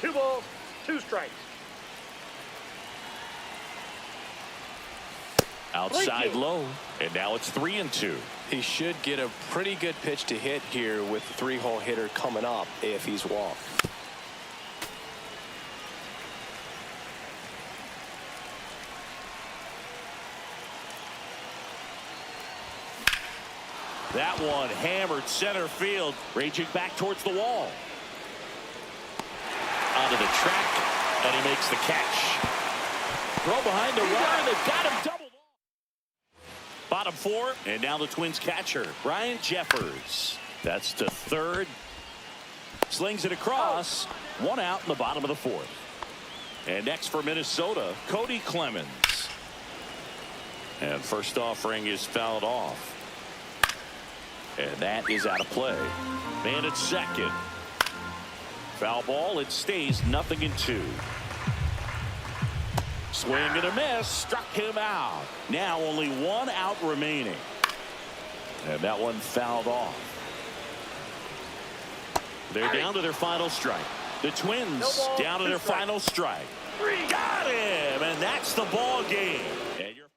2 balls, 2 strikes. Outside low, and now it's 3-2. He should get a pretty good pitch to hit here with the 3-hole hitter coming up if he's walked. That one hammered center field, raging back towards the wall. Onto the track, and he makes the catch. Throw behind the runner, they've got him doubled off. Bottom 4, and now the Twins catcher, Brian Jeffers. That's to third. Slings it across. 1 out in the bottom of the 4th. And next for Minnesota, Cody Clemens. And first offering is fouled off. And that is out of play. Man at second. Foul ball. It stays 0-2. Swing and a miss. Struck him out. Now only 1 out remaining. And that one fouled off. They're down to their final strike. The Twins down to their final strike. Got him. And that's the ball game. And you're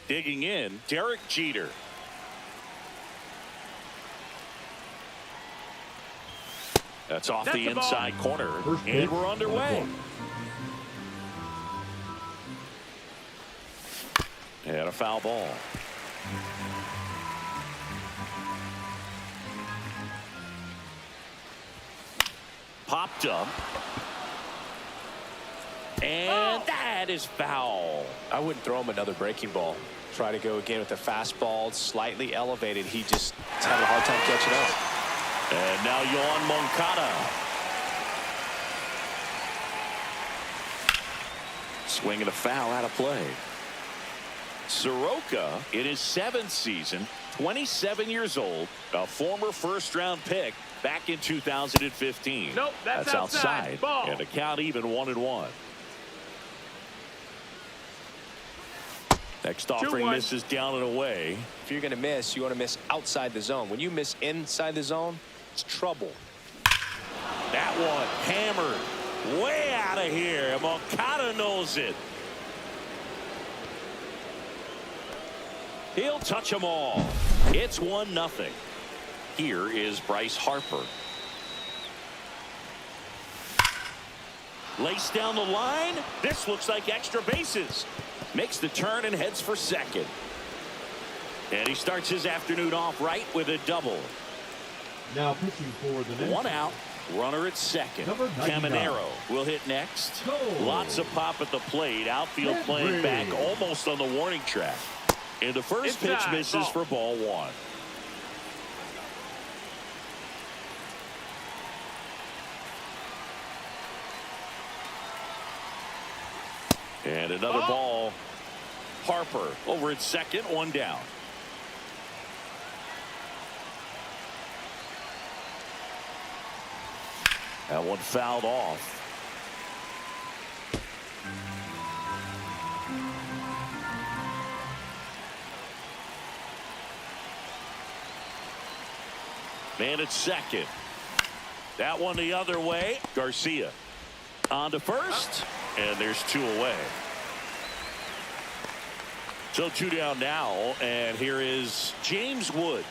digging in, Derek Jeter. That's off the inside corner, and we're underway. And a foul ball. Popped up. And that is foul. I wouldn't throw him another breaking ball. Try to go again with the fastball, slightly elevated. He just is having a hard time catching up. And now Yoan Moncada. Swing and a foul out of play. Soroka in his 7th season, 27 years old, a former first-round pick back in 2015. Nope, that's outside. Ball. And the count even 1-1. Next offering misses down and away. If you're going to miss, you want to miss outside the zone. When you miss inside the zone, it's trouble. That one hammered way out of here. Moncada knows it. He'll touch them all. It's 1-0. Here is Bryce Harper. Laced down the line. This looks like extra bases. Makes the turn and heads for second. And he starts his afternoon off right with a double. Now pitching for the next. 1 out. Runner at second. Number 99. Caminero will hit next. Go. Lots of pop at the plate. Outfield Get playing ready. back almost on the warning track. And the first pitch Inside, misses ball. for ball 1. And another ball. Harper over at second, 1 down. That one fouled off. Man at second. That one the other way. Garcia on to first, and there's 2 away. So 2 down now, and here is James Wood.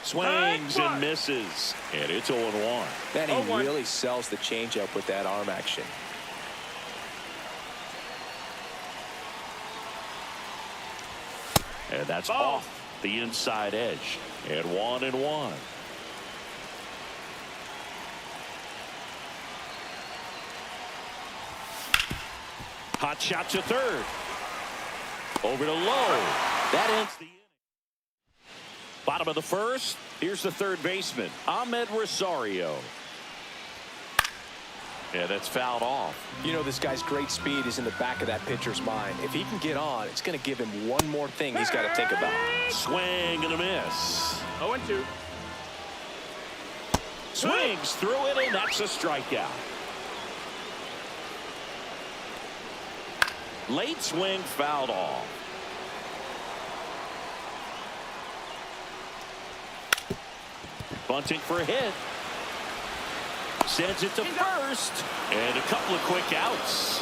Swings and misses, and it's 0-1. Man, he really sells the changeup with that arm action. And that's off the inside edge. And 1-1. Hot shot to third. Over to low. That ends the inning. Bottom of the first. Here's the third baseman, Ahmed Rosario. And that's fouled off. You know, this guy's great speed is in the back of that pitcher's mind. If he can get on, it's going to give him one more thing he's got to think about. Swing and a miss. 0-2. Swings through it, and that's a strikeout. Late swing fouled off. Bunting for a hit. Sends it to first. And a couple of quick outs.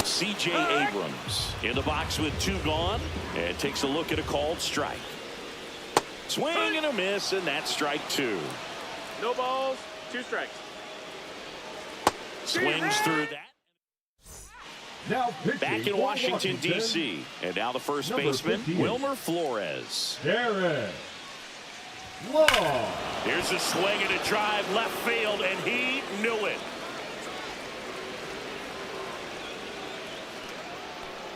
C.J. Abrams in the box with 2 gone. And takes a look at a called strike. Swing and a miss, and that's strike 2. No balls, 2 strikes. Swings through that. Now pitching Back in for Washington, D.C. And now the first Number baseman, 58. Wilmer Flores. Derek Law. Here's a swing and a drive left field, and he knew it.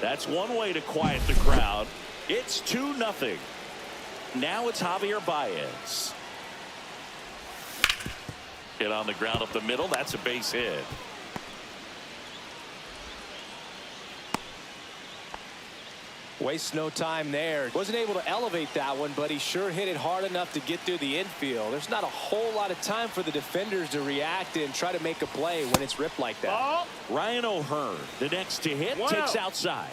That's one way to quiet the crowd. It's 2-0. Now it's Javier Baez. Hit on the ground up the middle. That's a base hit. Wastes no time there. Wasn't able to elevate that one, but he sure hit it hard enough to get through the infield. There's not a whole lot of time for the defenders to react and try to make a play when it's ripped like that. Ball. Ryan O'Hearn, the next to hit, 1 takes out. outside.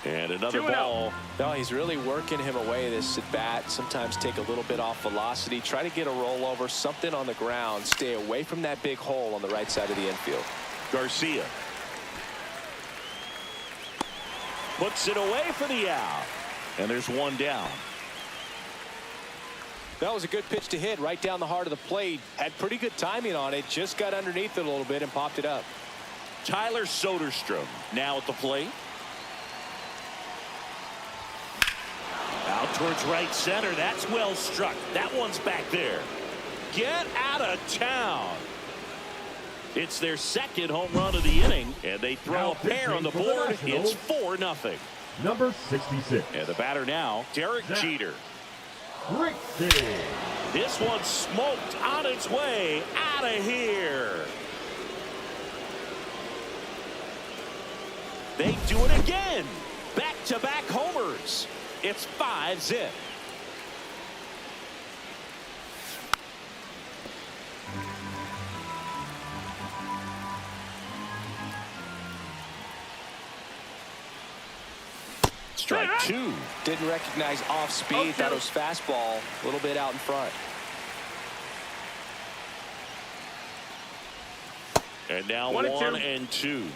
And another 2 and ball. No, he's really working him away this at bat. Sometimes take a little bit off velocity. Try to get a rollover, something on the ground. Stay away from that big hole on the right side of the infield. Garcia puts it away for the out. And there's 1 down. That was a good pitch to hit right down the heart of the plate. Had pretty good timing on it. Just got underneath it a little bit and popped it up. Tyler Soderstrom now at the plate. Out towards right center. That's well struck. That one's back there. Get out of town. It's their second home run of the inning, and they throw Now a pair on the pitching for the board. Nationals. It's 4-0. Number 66. And the batter now, Derek Zach. Jeter. Great save. This one smoked on its way out of here. They do it again. Back-to-back homers. It's 5-0. Strike two. Didn't recognize off speed. Thought it was fastball. A little bit out in front. And now 1-2.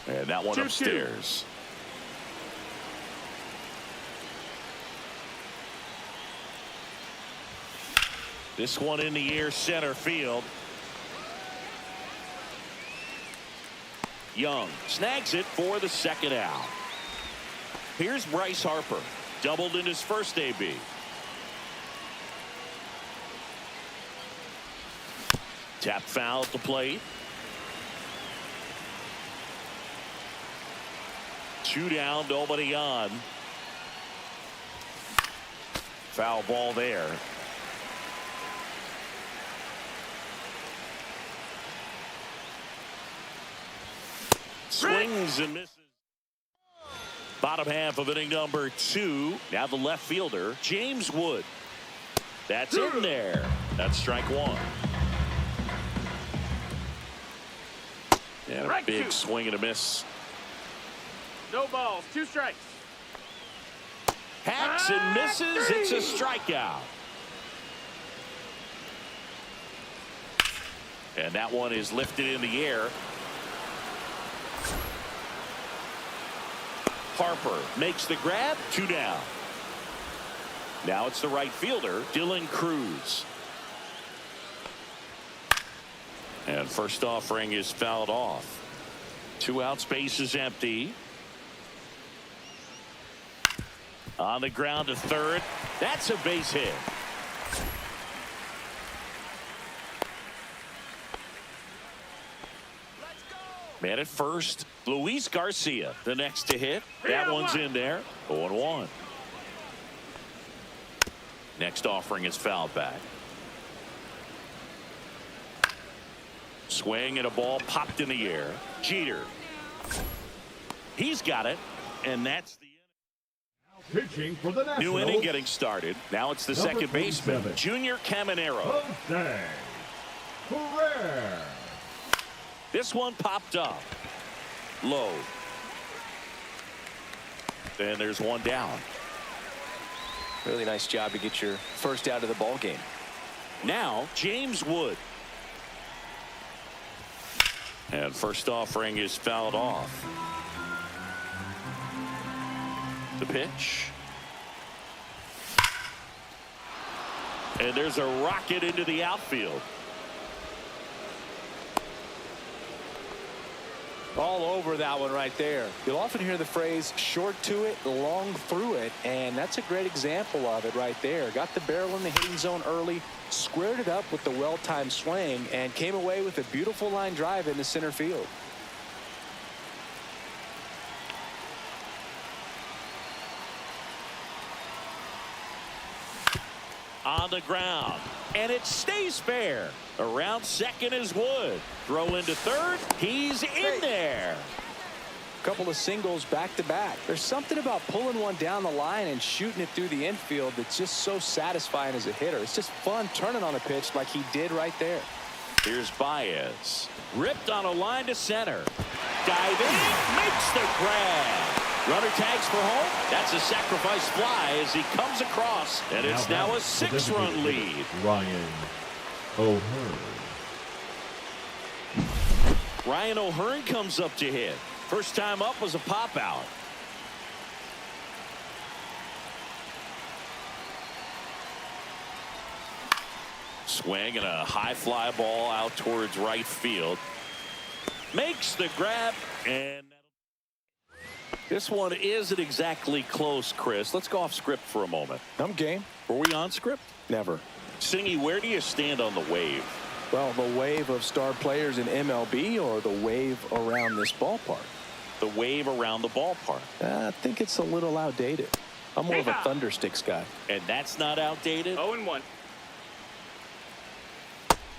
And that one upstairs. This one in the air, center field. Young snags it for the second out. Here's Bryce Harper. Doubled in his first AB. Tap foul at the plate. 2 down, nobody on. Foul ball there. Swings and misses. Bottom half of inning number 2. Now the left fielder, James Wood. That's in there. That's strike one. And a big swing and a miss. No balls, 2 strikes. Hacks and misses. It's a strikeout. And that one is lifted in the air. Harper makes the grab. 2 down. Now it's the right fielder, Dylan Cruz. And first offering is fouled off. 2 outs, base is empty. On the ground to third. That's a base hit. Man at first, Luis Garcia, the next to hit. That one's in there. 0-1. Next offering is fouled back. Swing and a ball popped in the air. Jeter. He's got it, and that's the Pitching for the Nationals. new inning getting started. Now it's the second baseman, Junior Caminero. Jose Ferrer. This one popped up. Low. And there's one down. Really nice job to get your first out of the ball game. Now James Wood. And first offering is fouled off. The pitch. And there's a rocket into the outfield. All over that one right there. You'll often hear the phrase short to it, long through it, and that's a great example of it right there. Got the barrel in the hitting zone early, squared it up with the well-timed swing, and came away with a beautiful line drive into center field. On the ground, and it stays fair. Around second is Wood. Throw into third. He's in there. Couple of singles back to back. There's something about pulling one down the line and shooting it through the infield that's just so satisfying as a hitter. It's just fun turning on a pitch like he did right there. Here's Baez. Ripped on a line to center. Diving, makes the grab. Runner tags for home. That's a sacrifice fly as he comes across, and it's now a 6-run lead. Ryan O'Hearn. Ryan O'Hearn comes up to hit. First time up was a pop out. Swing and a high fly ball out towards right field. Makes the grab, and this one isn't exactly close, Chris. Let's go off script for a moment. I'm game. Were we on script? Never. Singy, where do you stand on the wave? Well, the wave of star players in MLB or the wave around this ballpark? The wave around the ballpark. I think it's a little outdated. I'm more of a Thundersticks guy. And that's not outdated? 0-1.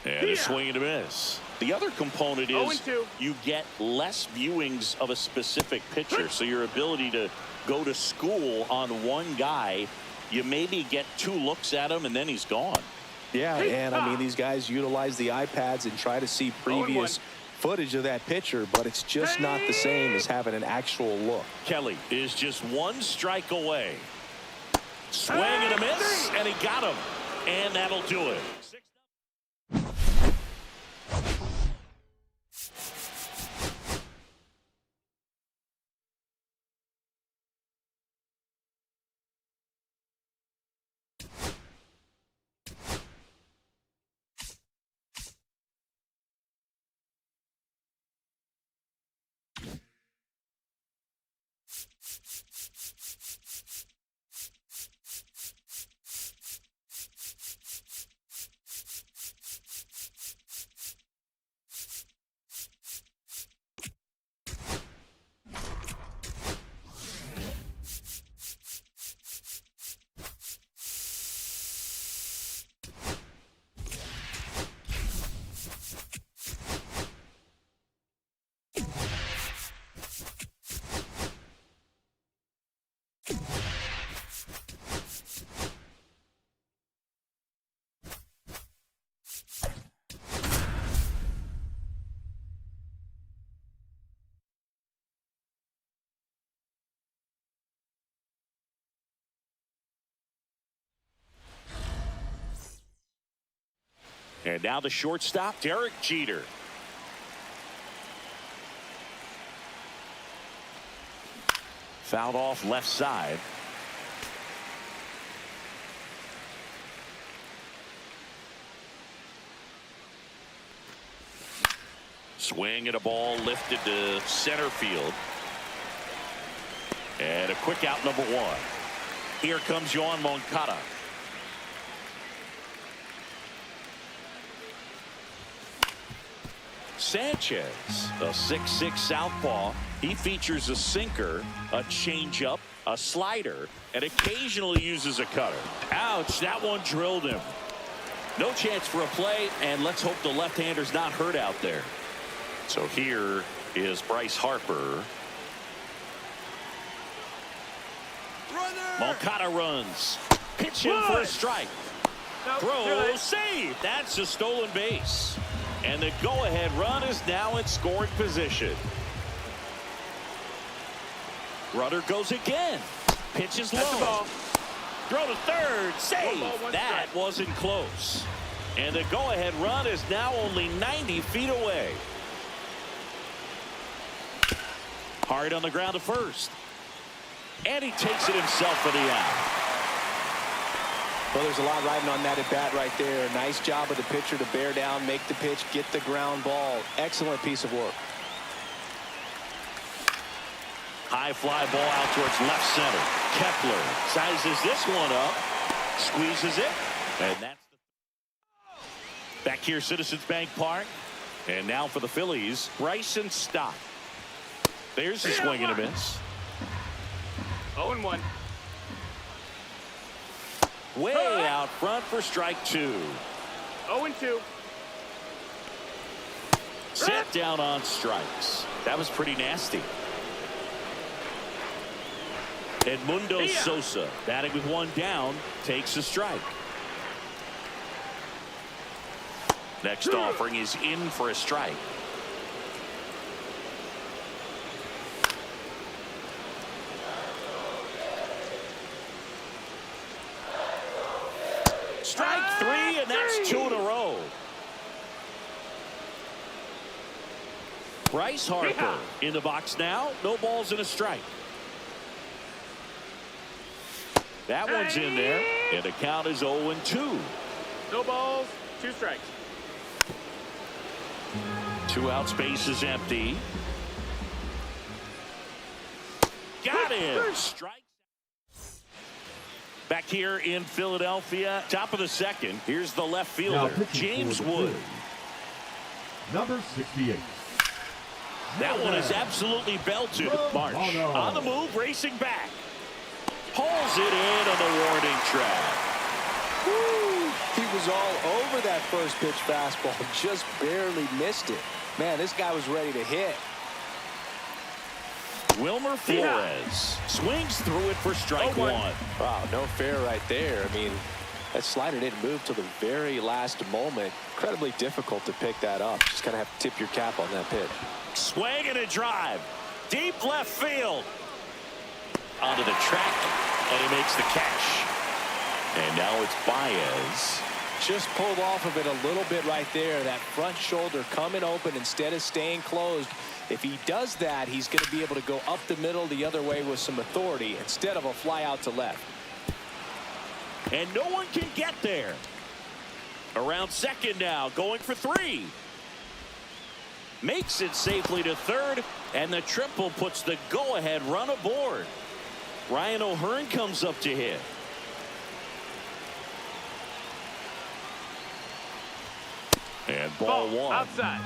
And a swing and a miss. The other component is 0-2. you get less viewings of a specific pitcher. So your ability to go to school on one guy, you maybe get 2 looks at him and then he's gone. Yeah, and I mean, these guys utilize the iPads and try to see previous footage of that pitcher, but it's just not the same as having an actual look. Kelly is just one strike away. Swing and a miss, and he got him. And that'll do it. And now the shortstop, Derek Jeter. Fouled off left side. Swing and a ball lifted to center field. And a quick out, number one. Here comes Yoan Moncada. Sanchez, a 6'6" southpaw. He features a sinker, a changeup, a slider, and occasionally uses a cutter. Ouch, that one drilled him. No chance for a play, and let's hope the left-hander's not hurt out there. So here is Bryce Harper. Moncada runs. Pitch in for a strike. Throw, save. That's a stolen base. And the go-ahead run is now in scoring position. Runner goes again. Pitch is low. Throw to third. Save. That wasn't close. And the go-ahead run is now only 90 feet away. Hard on the ground to first. And he takes it himself for the out. Well, there's a lot riding on that at bat right there. Nice job of the pitcher to bear down, make the pitch, get the ground ball. Excellent piece of work. High fly ball out towards left center. Kepler sizes this one up, squeezes it, and that's the... Back here, Citizens Bank Park. And now for the Phillies, Bryson Stott. There's a swing and a miss. 0-1. Way out front for strike two. 0-2. Set down on strikes. That was pretty nasty. Edmundo Sosa, batting with one down, takes a strike. Next offering is in for a strike. Strike three, and that's two in a row. Bryce Harper in the box now. No balls and a strike. That one's in there, and the count is 0-2. No balls, 2 strikes. 2 out, space is empty. Got him. Strike. Back here in Philadelphia, top of the second. Here's the left fielder, James Wood. Number 68. That one is absolutely belted. March on the move, racing back. Pulls it in on the warning track. Woo. He was all over that first pitch fastball, just barely missed it. Man, this guy was ready to hit. Wilmer Flores swings through it for strike one. Wow, no fair right there. I mean, That slider didn't move till the very last moment. Incredibly difficult to pick that up. Just kind of have to tip your cap on that pitch. Swing and a drive. Deep left field. Onto the track, and he makes the catch. And now it's Baez. Just pulled off of it a little bit right there. That front shoulder coming open instead of staying closed. If he does that, he's going to be able to go up the middle the other way with some authority instead of a fly out to left. And no one can get there. Around second now, going for 3. Makes it safely to third, and the triple puts the go-ahead run aboard. Ryan O'Hearn comes up to hit. And ball 1. Outside.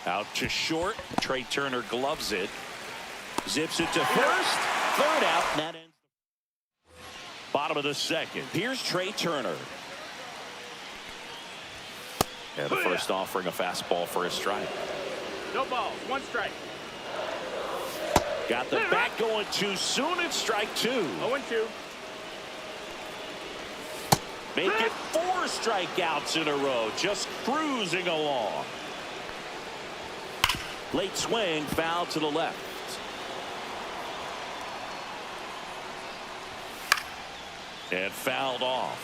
Out to short. Trey Turner gloves it. Zips it to first. Third out. And that ends. Bottom of the second. Here's Trey Turner. And the first offering a fastball for a strike. No balls. 1 strike. Got the bat going too soon. It's strike 2. 0-2. Make it 4 strikeouts in a row. Just cruising along. Late swing, foul to the left. And fouled off.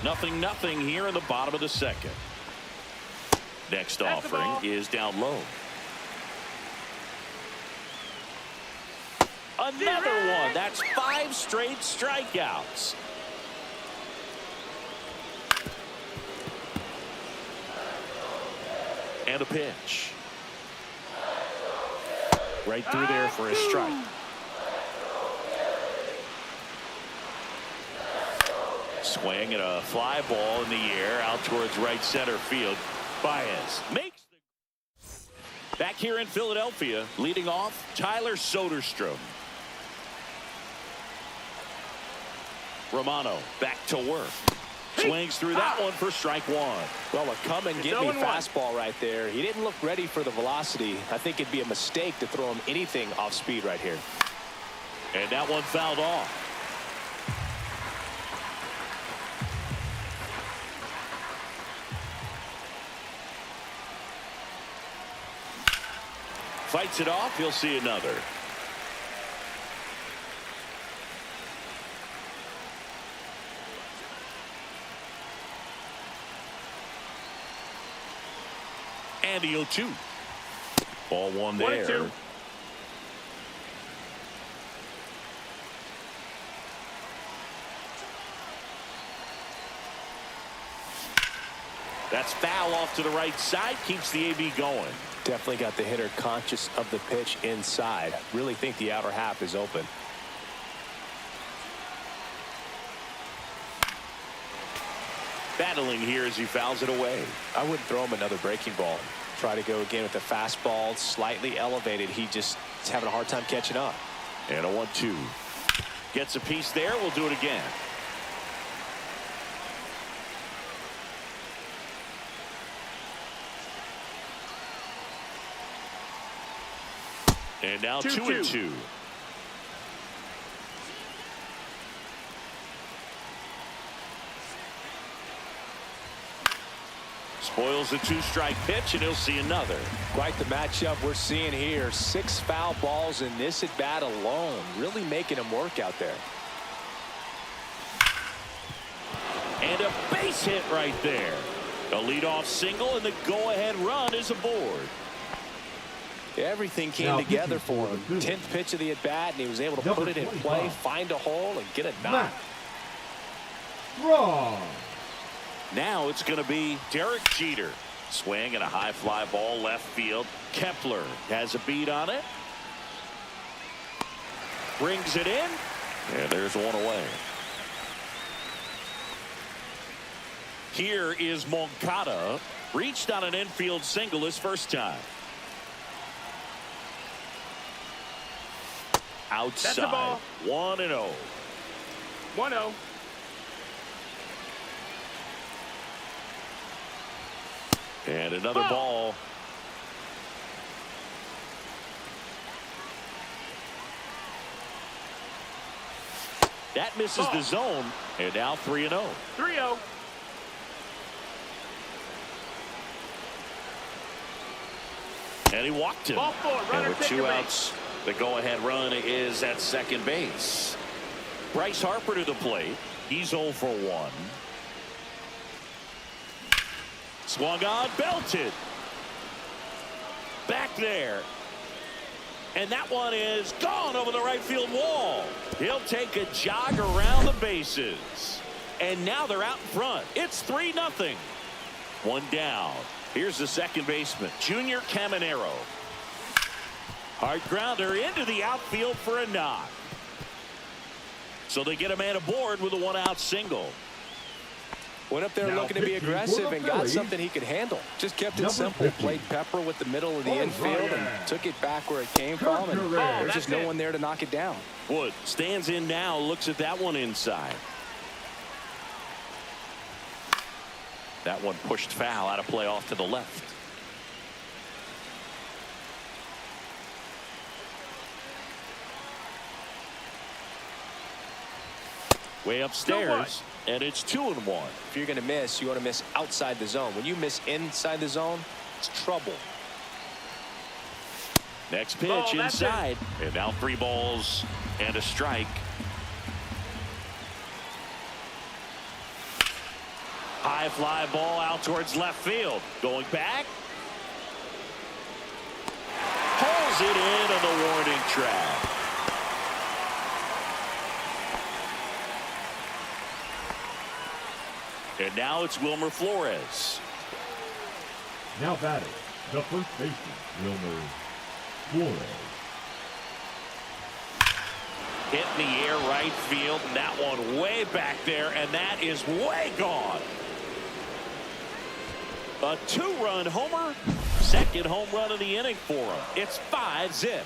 0-0 here in the bottom of the second. Next offering is down low. Another one. That's 5 straight strikeouts. And a pitch. Right through there for a strike. Swing and a fly ball in the air out towards right center field. Baez makes the... Back here in Philadelphia, leading off, Tyler Soderstrom. Romano back to work. Swings through that one for strike 1. Well, a come and get me fastball right there. He didn't look ready for the velocity. I think it'd be a mistake to throw him anything off speed right here. And that one fouled off. Fights it off. He'll see another. And the 0-2. Ball 1 there. 1-2. That's foul off to the right side. Keeps the AB going. Definitely got the hitter conscious of the pitch inside. Really think the outer half is open. Battling here as he fouls it away. I wouldn't throw him another breaking ball. Try to go again with the fastball slightly elevated. He just is having a hard time catching up. And a 1-2. Gets a piece there. We'll do it again. And now 2-2. Spoils the 2-strike pitch, and he'll see another. Quite the matchup we're seeing here. 6 foul balls in this at bat alone. Really making him work out there. And a base hit right there. A leadoff single, and the go-ahead run is aboard. Everything came together for him. 10th pitch of the at bat, and he was able to put it in play, find a hole, and get a knock. Draw. Now it's going to be Derek Jeter. Swing and a high fly ball left field. Kepler has a beat on it. Brings it in. And there's one away. Here is Moncada. Reached on an infield single his first time. Outside. 1-0. 1-0. And another ball. That misses the zone, and now 3-0. 3-0. And he walked him. Ball four. And Runner with take two a base. outs, the go-ahead run is at second base. Bryce Harper to the plate. He's 0 for 1. Swung on, belted. Back there. And that one is gone over the right field wall. He'll take a jog around the bases. And now they're out in front. It's 3-0. One down. Here's the second baseman, Junior Caminero. Hard grounder into the outfield for a knock. So they get a man aboard with a one-out single. Went up there Now looking to be pitching for aggressive the and got Phillies, something he could handle. Just kept it number simple. 50. Played Pepper with the middle of the Oh, infield yeah. and took it back where it came from. And Correct. there's That's just no it. one there to knock it down. Wood stands in now, looks at that one inside. That one pushed foul, out of play off to the left. Way upstairs, and it's 2-1. If you're going to miss, you want to miss outside the zone. When you miss inside the zone, it's trouble. Next pitch Oh, that's inside, and now 3 balls and a strike. High fly ball out towards left field. Going back. Pulls it in on the warning track. And now it's Wilmer Flores. Now batting, the first baseman, Wilmer Flores. Hit in the air right field, and that one way back there, and that is way gone. A 2-run homer, second home run of the inning for him. It's 5-zip.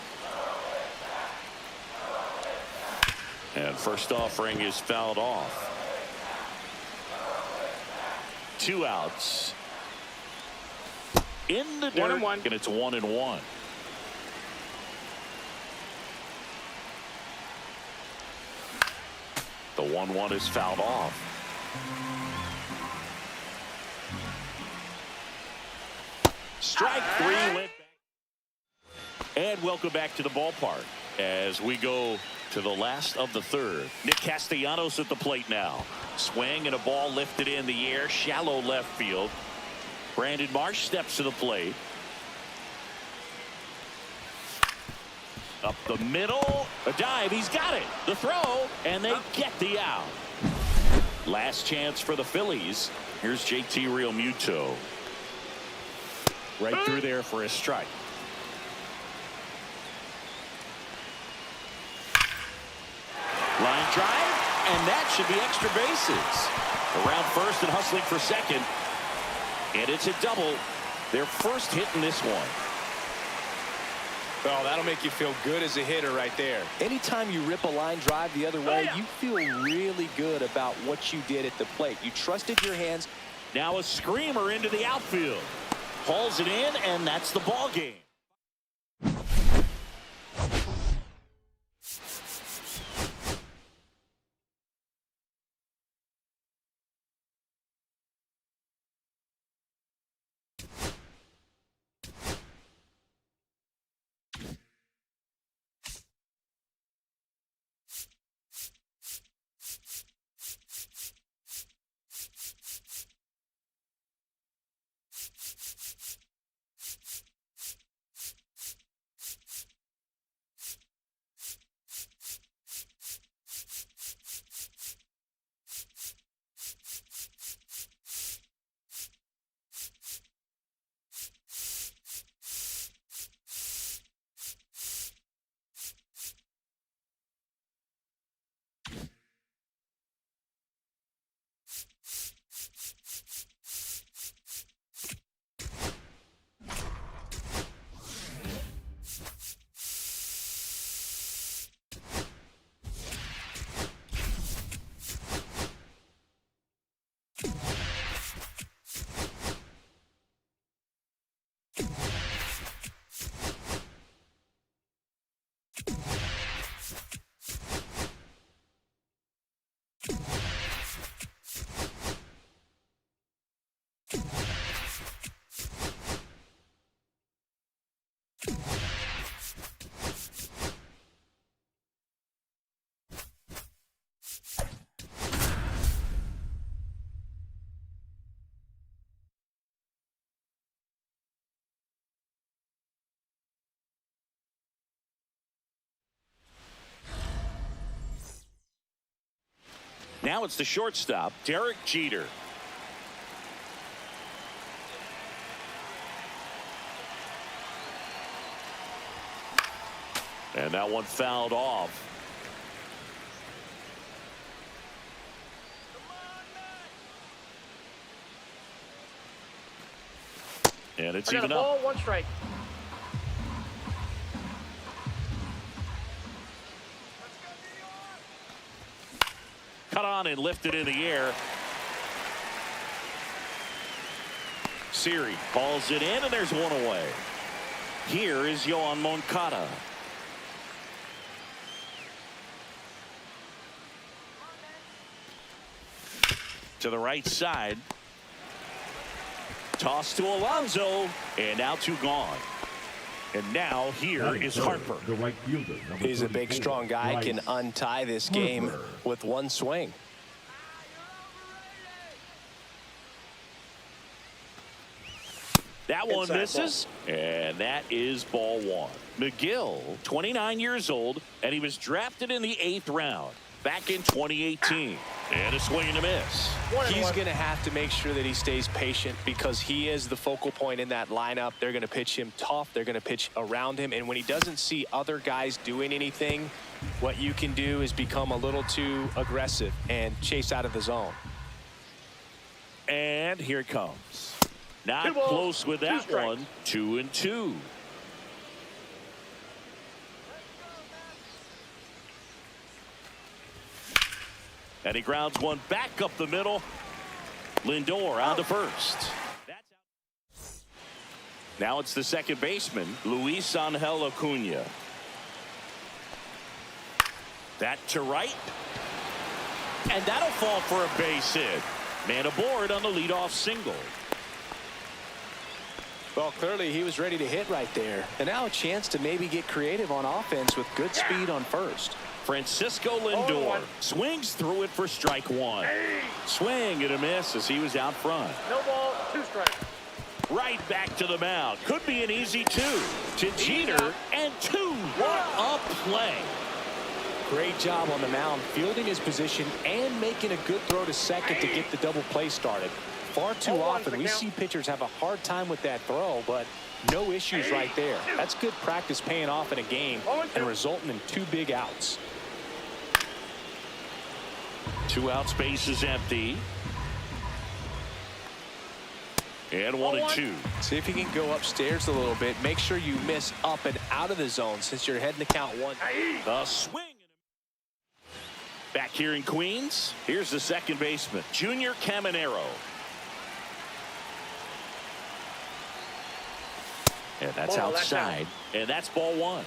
And first offering is fouled off. 2 outs. In the dirt, 1-1. and it's 1-1. The 1-1 is fouled off. Strike 3 went back. And welcome back to the ballpark as we go to the last of the third. Nick Castellanos at the plate now. Swing and a ball lifted in the air, shallow left field. Brandon Marsh steps to the plate. Up the middle, a dive, he's got it. The throw, and they get the out. Last chance for the Phillies. Here's JT Realmuto. Right through there for a strike. Line drive, and that should be extra bases. Around first and hustling for second. And it's a double. Their first hit in this one. Oh, that'll make you feel good as a hitter right there. Anytime you rip a line drive the other way, you feel really good about what you did at the plate. You trusted your hands. Now a screamer into the outfield. Hauls it in, and that's the ball game. Now it's the shortstop, Derek Jeter. And that one fouled off. And it's I got even a ball, up. 1 strike. Cut on and lifted in the air. Siri calls it in, and there's one away. Here is Yohan Moncada. To the right side. Toss to Alonso, and now 2 gone. And now here is Harper. The right fielder. Number He's a big, 34, strong guy, Bryce can untie this game Harper. with 1 swing. That one Inside misses, and that is ball 1. McGill, 29 years old, and he was drafted in the 8th round back in 2018. And a swing and a miss. He's going to have to make sure that he stays patient because he is the focal point in that lineup. They're going to pitch him tough. They're going to pitch around him. And when he doesn't see other guys doing anything, what you can do is become a little too aggressive and chase out of the zone. And here it comes. Not 2 balls, close with 2 that strikes. one. 2-2. And he grounds one back up the middle. Lindor on to first. Now it's the second baseman, Luis Angel Acuna. That to right. And that'll fall for a base hit. Man aboard on the leadoff single. Well, clearly he was ready to hit right there. And now a chance to maybe get creative on offense with good speed on first. Francisco Lindor swings through it for strike 1. Swing and a miss as he was out front. No ball, 2 strikes. Right back to the mound. Could be an easy 2. To Jeter, and 2. What a play. Great job on the mound, fielding his position and making a good throw to second to get the double play started. Far too often we see pitchers have a hard time with that throw, but no issues right there. That's good practice paying off in a game and resulting in 2 big outs. 2 outs, base is empty. And 1-2. See if you can go upstairs a little bit. Make sure you miss up and out of the zone since you're heading to count 1. The swing. Back here in Queens, here's the second baseman, Junior Caminero. And that's Ball, that's outside. And that's ball 1.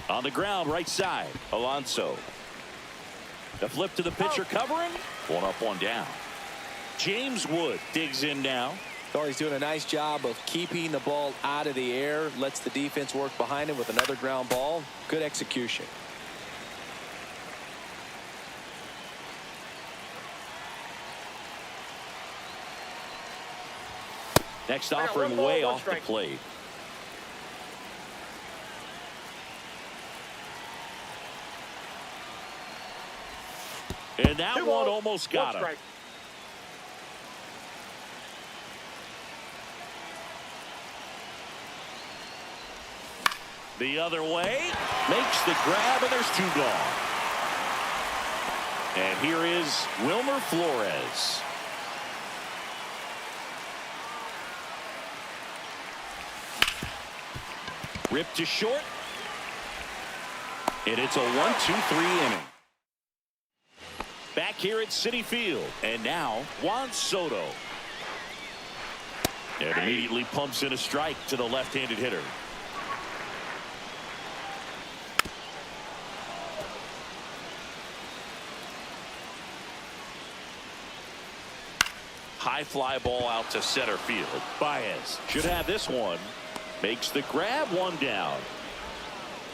On the ground, right side, Alonso. The flip to the pitcher covering. 1 up, 1 down. James Wood digs in now. Oh, he's doing a nice job of keeping the ball out of the air. Lets the defense work behind him with another ground ball. Good execution. Next got offering 1 ball, way 1 off the strike. plate. And that 2 one balls, almost 1 got him. strike. The other way. Makes the grab, and there's 2 gone. And here is Wilmer Flores. Ripped to short. And it's a 1-2-3 inning. Back here at Citi Field. And now Juan Soto. And immediately pumps in a strike to the left-handed hitter. High fly ball out to center field. Baez should have this one. Makes the grab, 1 down.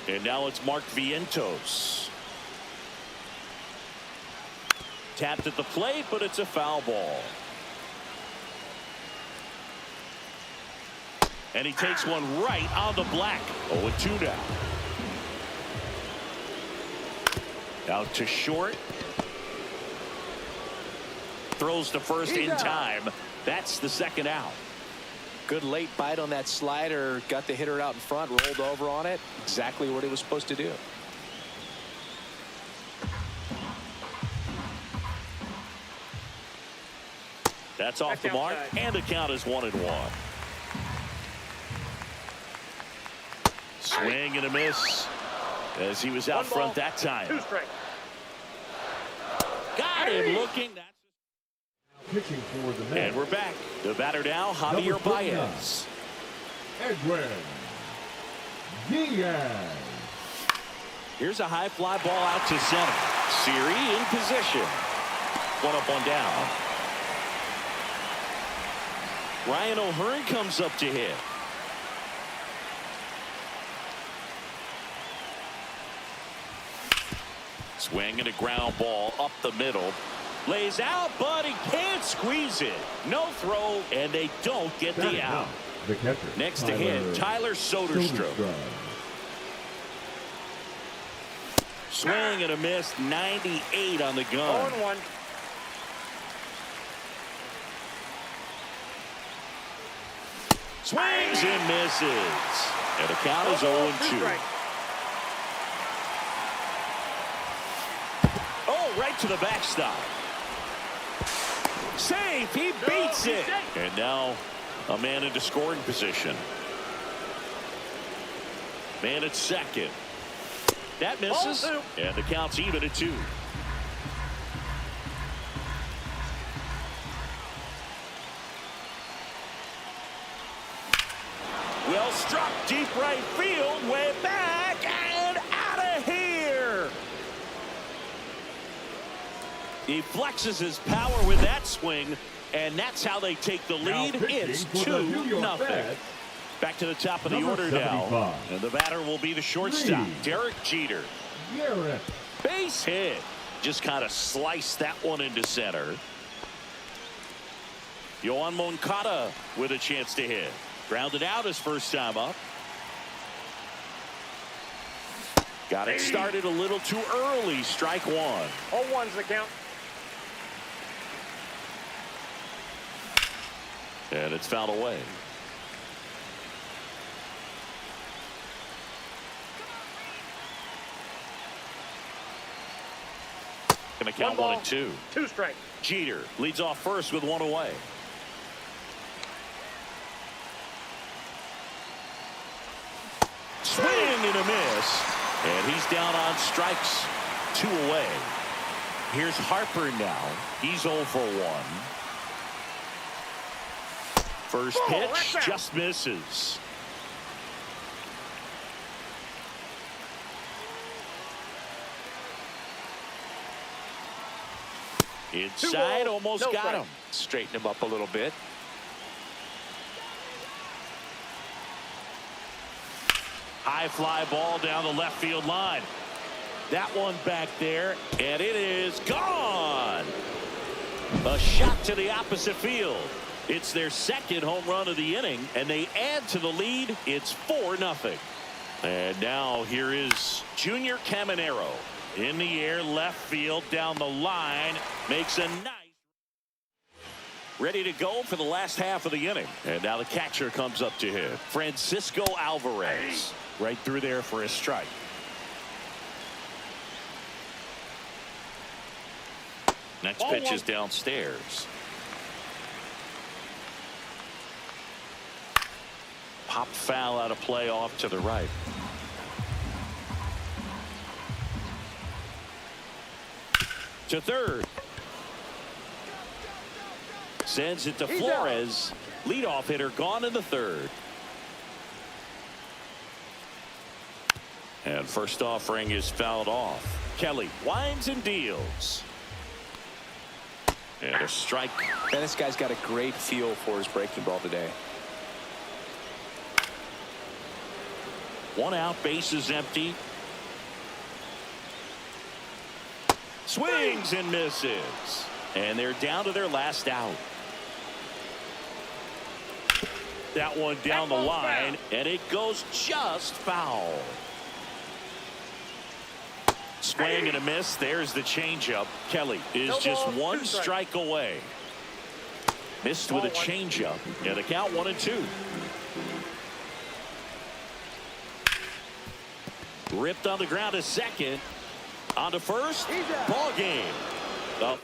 And now it's Mark Vientos. Tapped at the plate, but it's a foul ball. And he takes one right on the black. 0-2 now. Out to short. Throws to first in time. That's the second out. Good late bite on that slider. Got the hitter out in front. Rolled over on it. Exactly what he was supposed to do. That's off the mark. And the count is 1-1. Swing and a miss. As he was out front that time. 2 strikes. Got him looking. Pitching for the Mets. And we're back. The batter now, Javier Number 49, Baez. Edwin Diaz. Here's a high fly ball out to center. Siri in position. 1 up, 1 down. Ryan O'Hearn comes up to hit. Swing and a ground ball up the middle. Lays out, but he can't squeeze it. No throw, and they don't get the out. The catcher. Next to him, Tyler Soderstrom. Swing and a miss, 98 on the gun. 0-1. Swings and misses. And the count is 0-2. Oh, right to the backstop. Safe. He beats it. And now a man into scoring position. Man at second. That misses. And the count's even at 2. Well struck, deep right field, way back and out of here. He flexes his power with that swing, and that's how they take the lead. It's 2-0. Back to the top of the order now, and the batter will be the shortstop, Derek Jeter. Base hit. Just kind of sliced that one into center. Yoan Moncada with a chance to hit. Grounded out his first time up. Got it started a little too early. Strike 1. 0-1's the count. And it's fouled away. Gonna count 1-2. 2 strikes. Jeter leads off first with 1 away. Swing and a miss. And he's down on strikes. 2 away. Here's Harper now. He's 0 for 1. First pitch just misses. Inside, almost got him. Straighten him up a little bit. High fly ball down the left field line. That one back there, and it is gone. A shot to the opposite field. It's their second home run of the inning, and they add to the lead. It's 4-0. And now here is Junior Caminero. In the air, left field, down the line. Makes a nice. Ready to go for the last half of the inning. And now the catcher comes up to hit. Francisco Alvarez. Right through there for a strike. Next pitch is downstairs. Pop foul out of play off to the right. To third. Sends it to Flores. Leadoff hitter gone in the third. And first offering is fouled off. Kelly winds and deals. And a strike. And this guy's got a great feel for his breaking ball today. 1 out, bases empty. Swings and misses. And they're down to their last out. That one down the That ball's line, and it goes just foul. Swing and a miss. There's the changeup. Kelly is No just balls, one 2 strikes. strike away. Missed with a Ball 1. changeup. And the count 1-2. Ripped on the ground to second. On to first. Ball game. Up.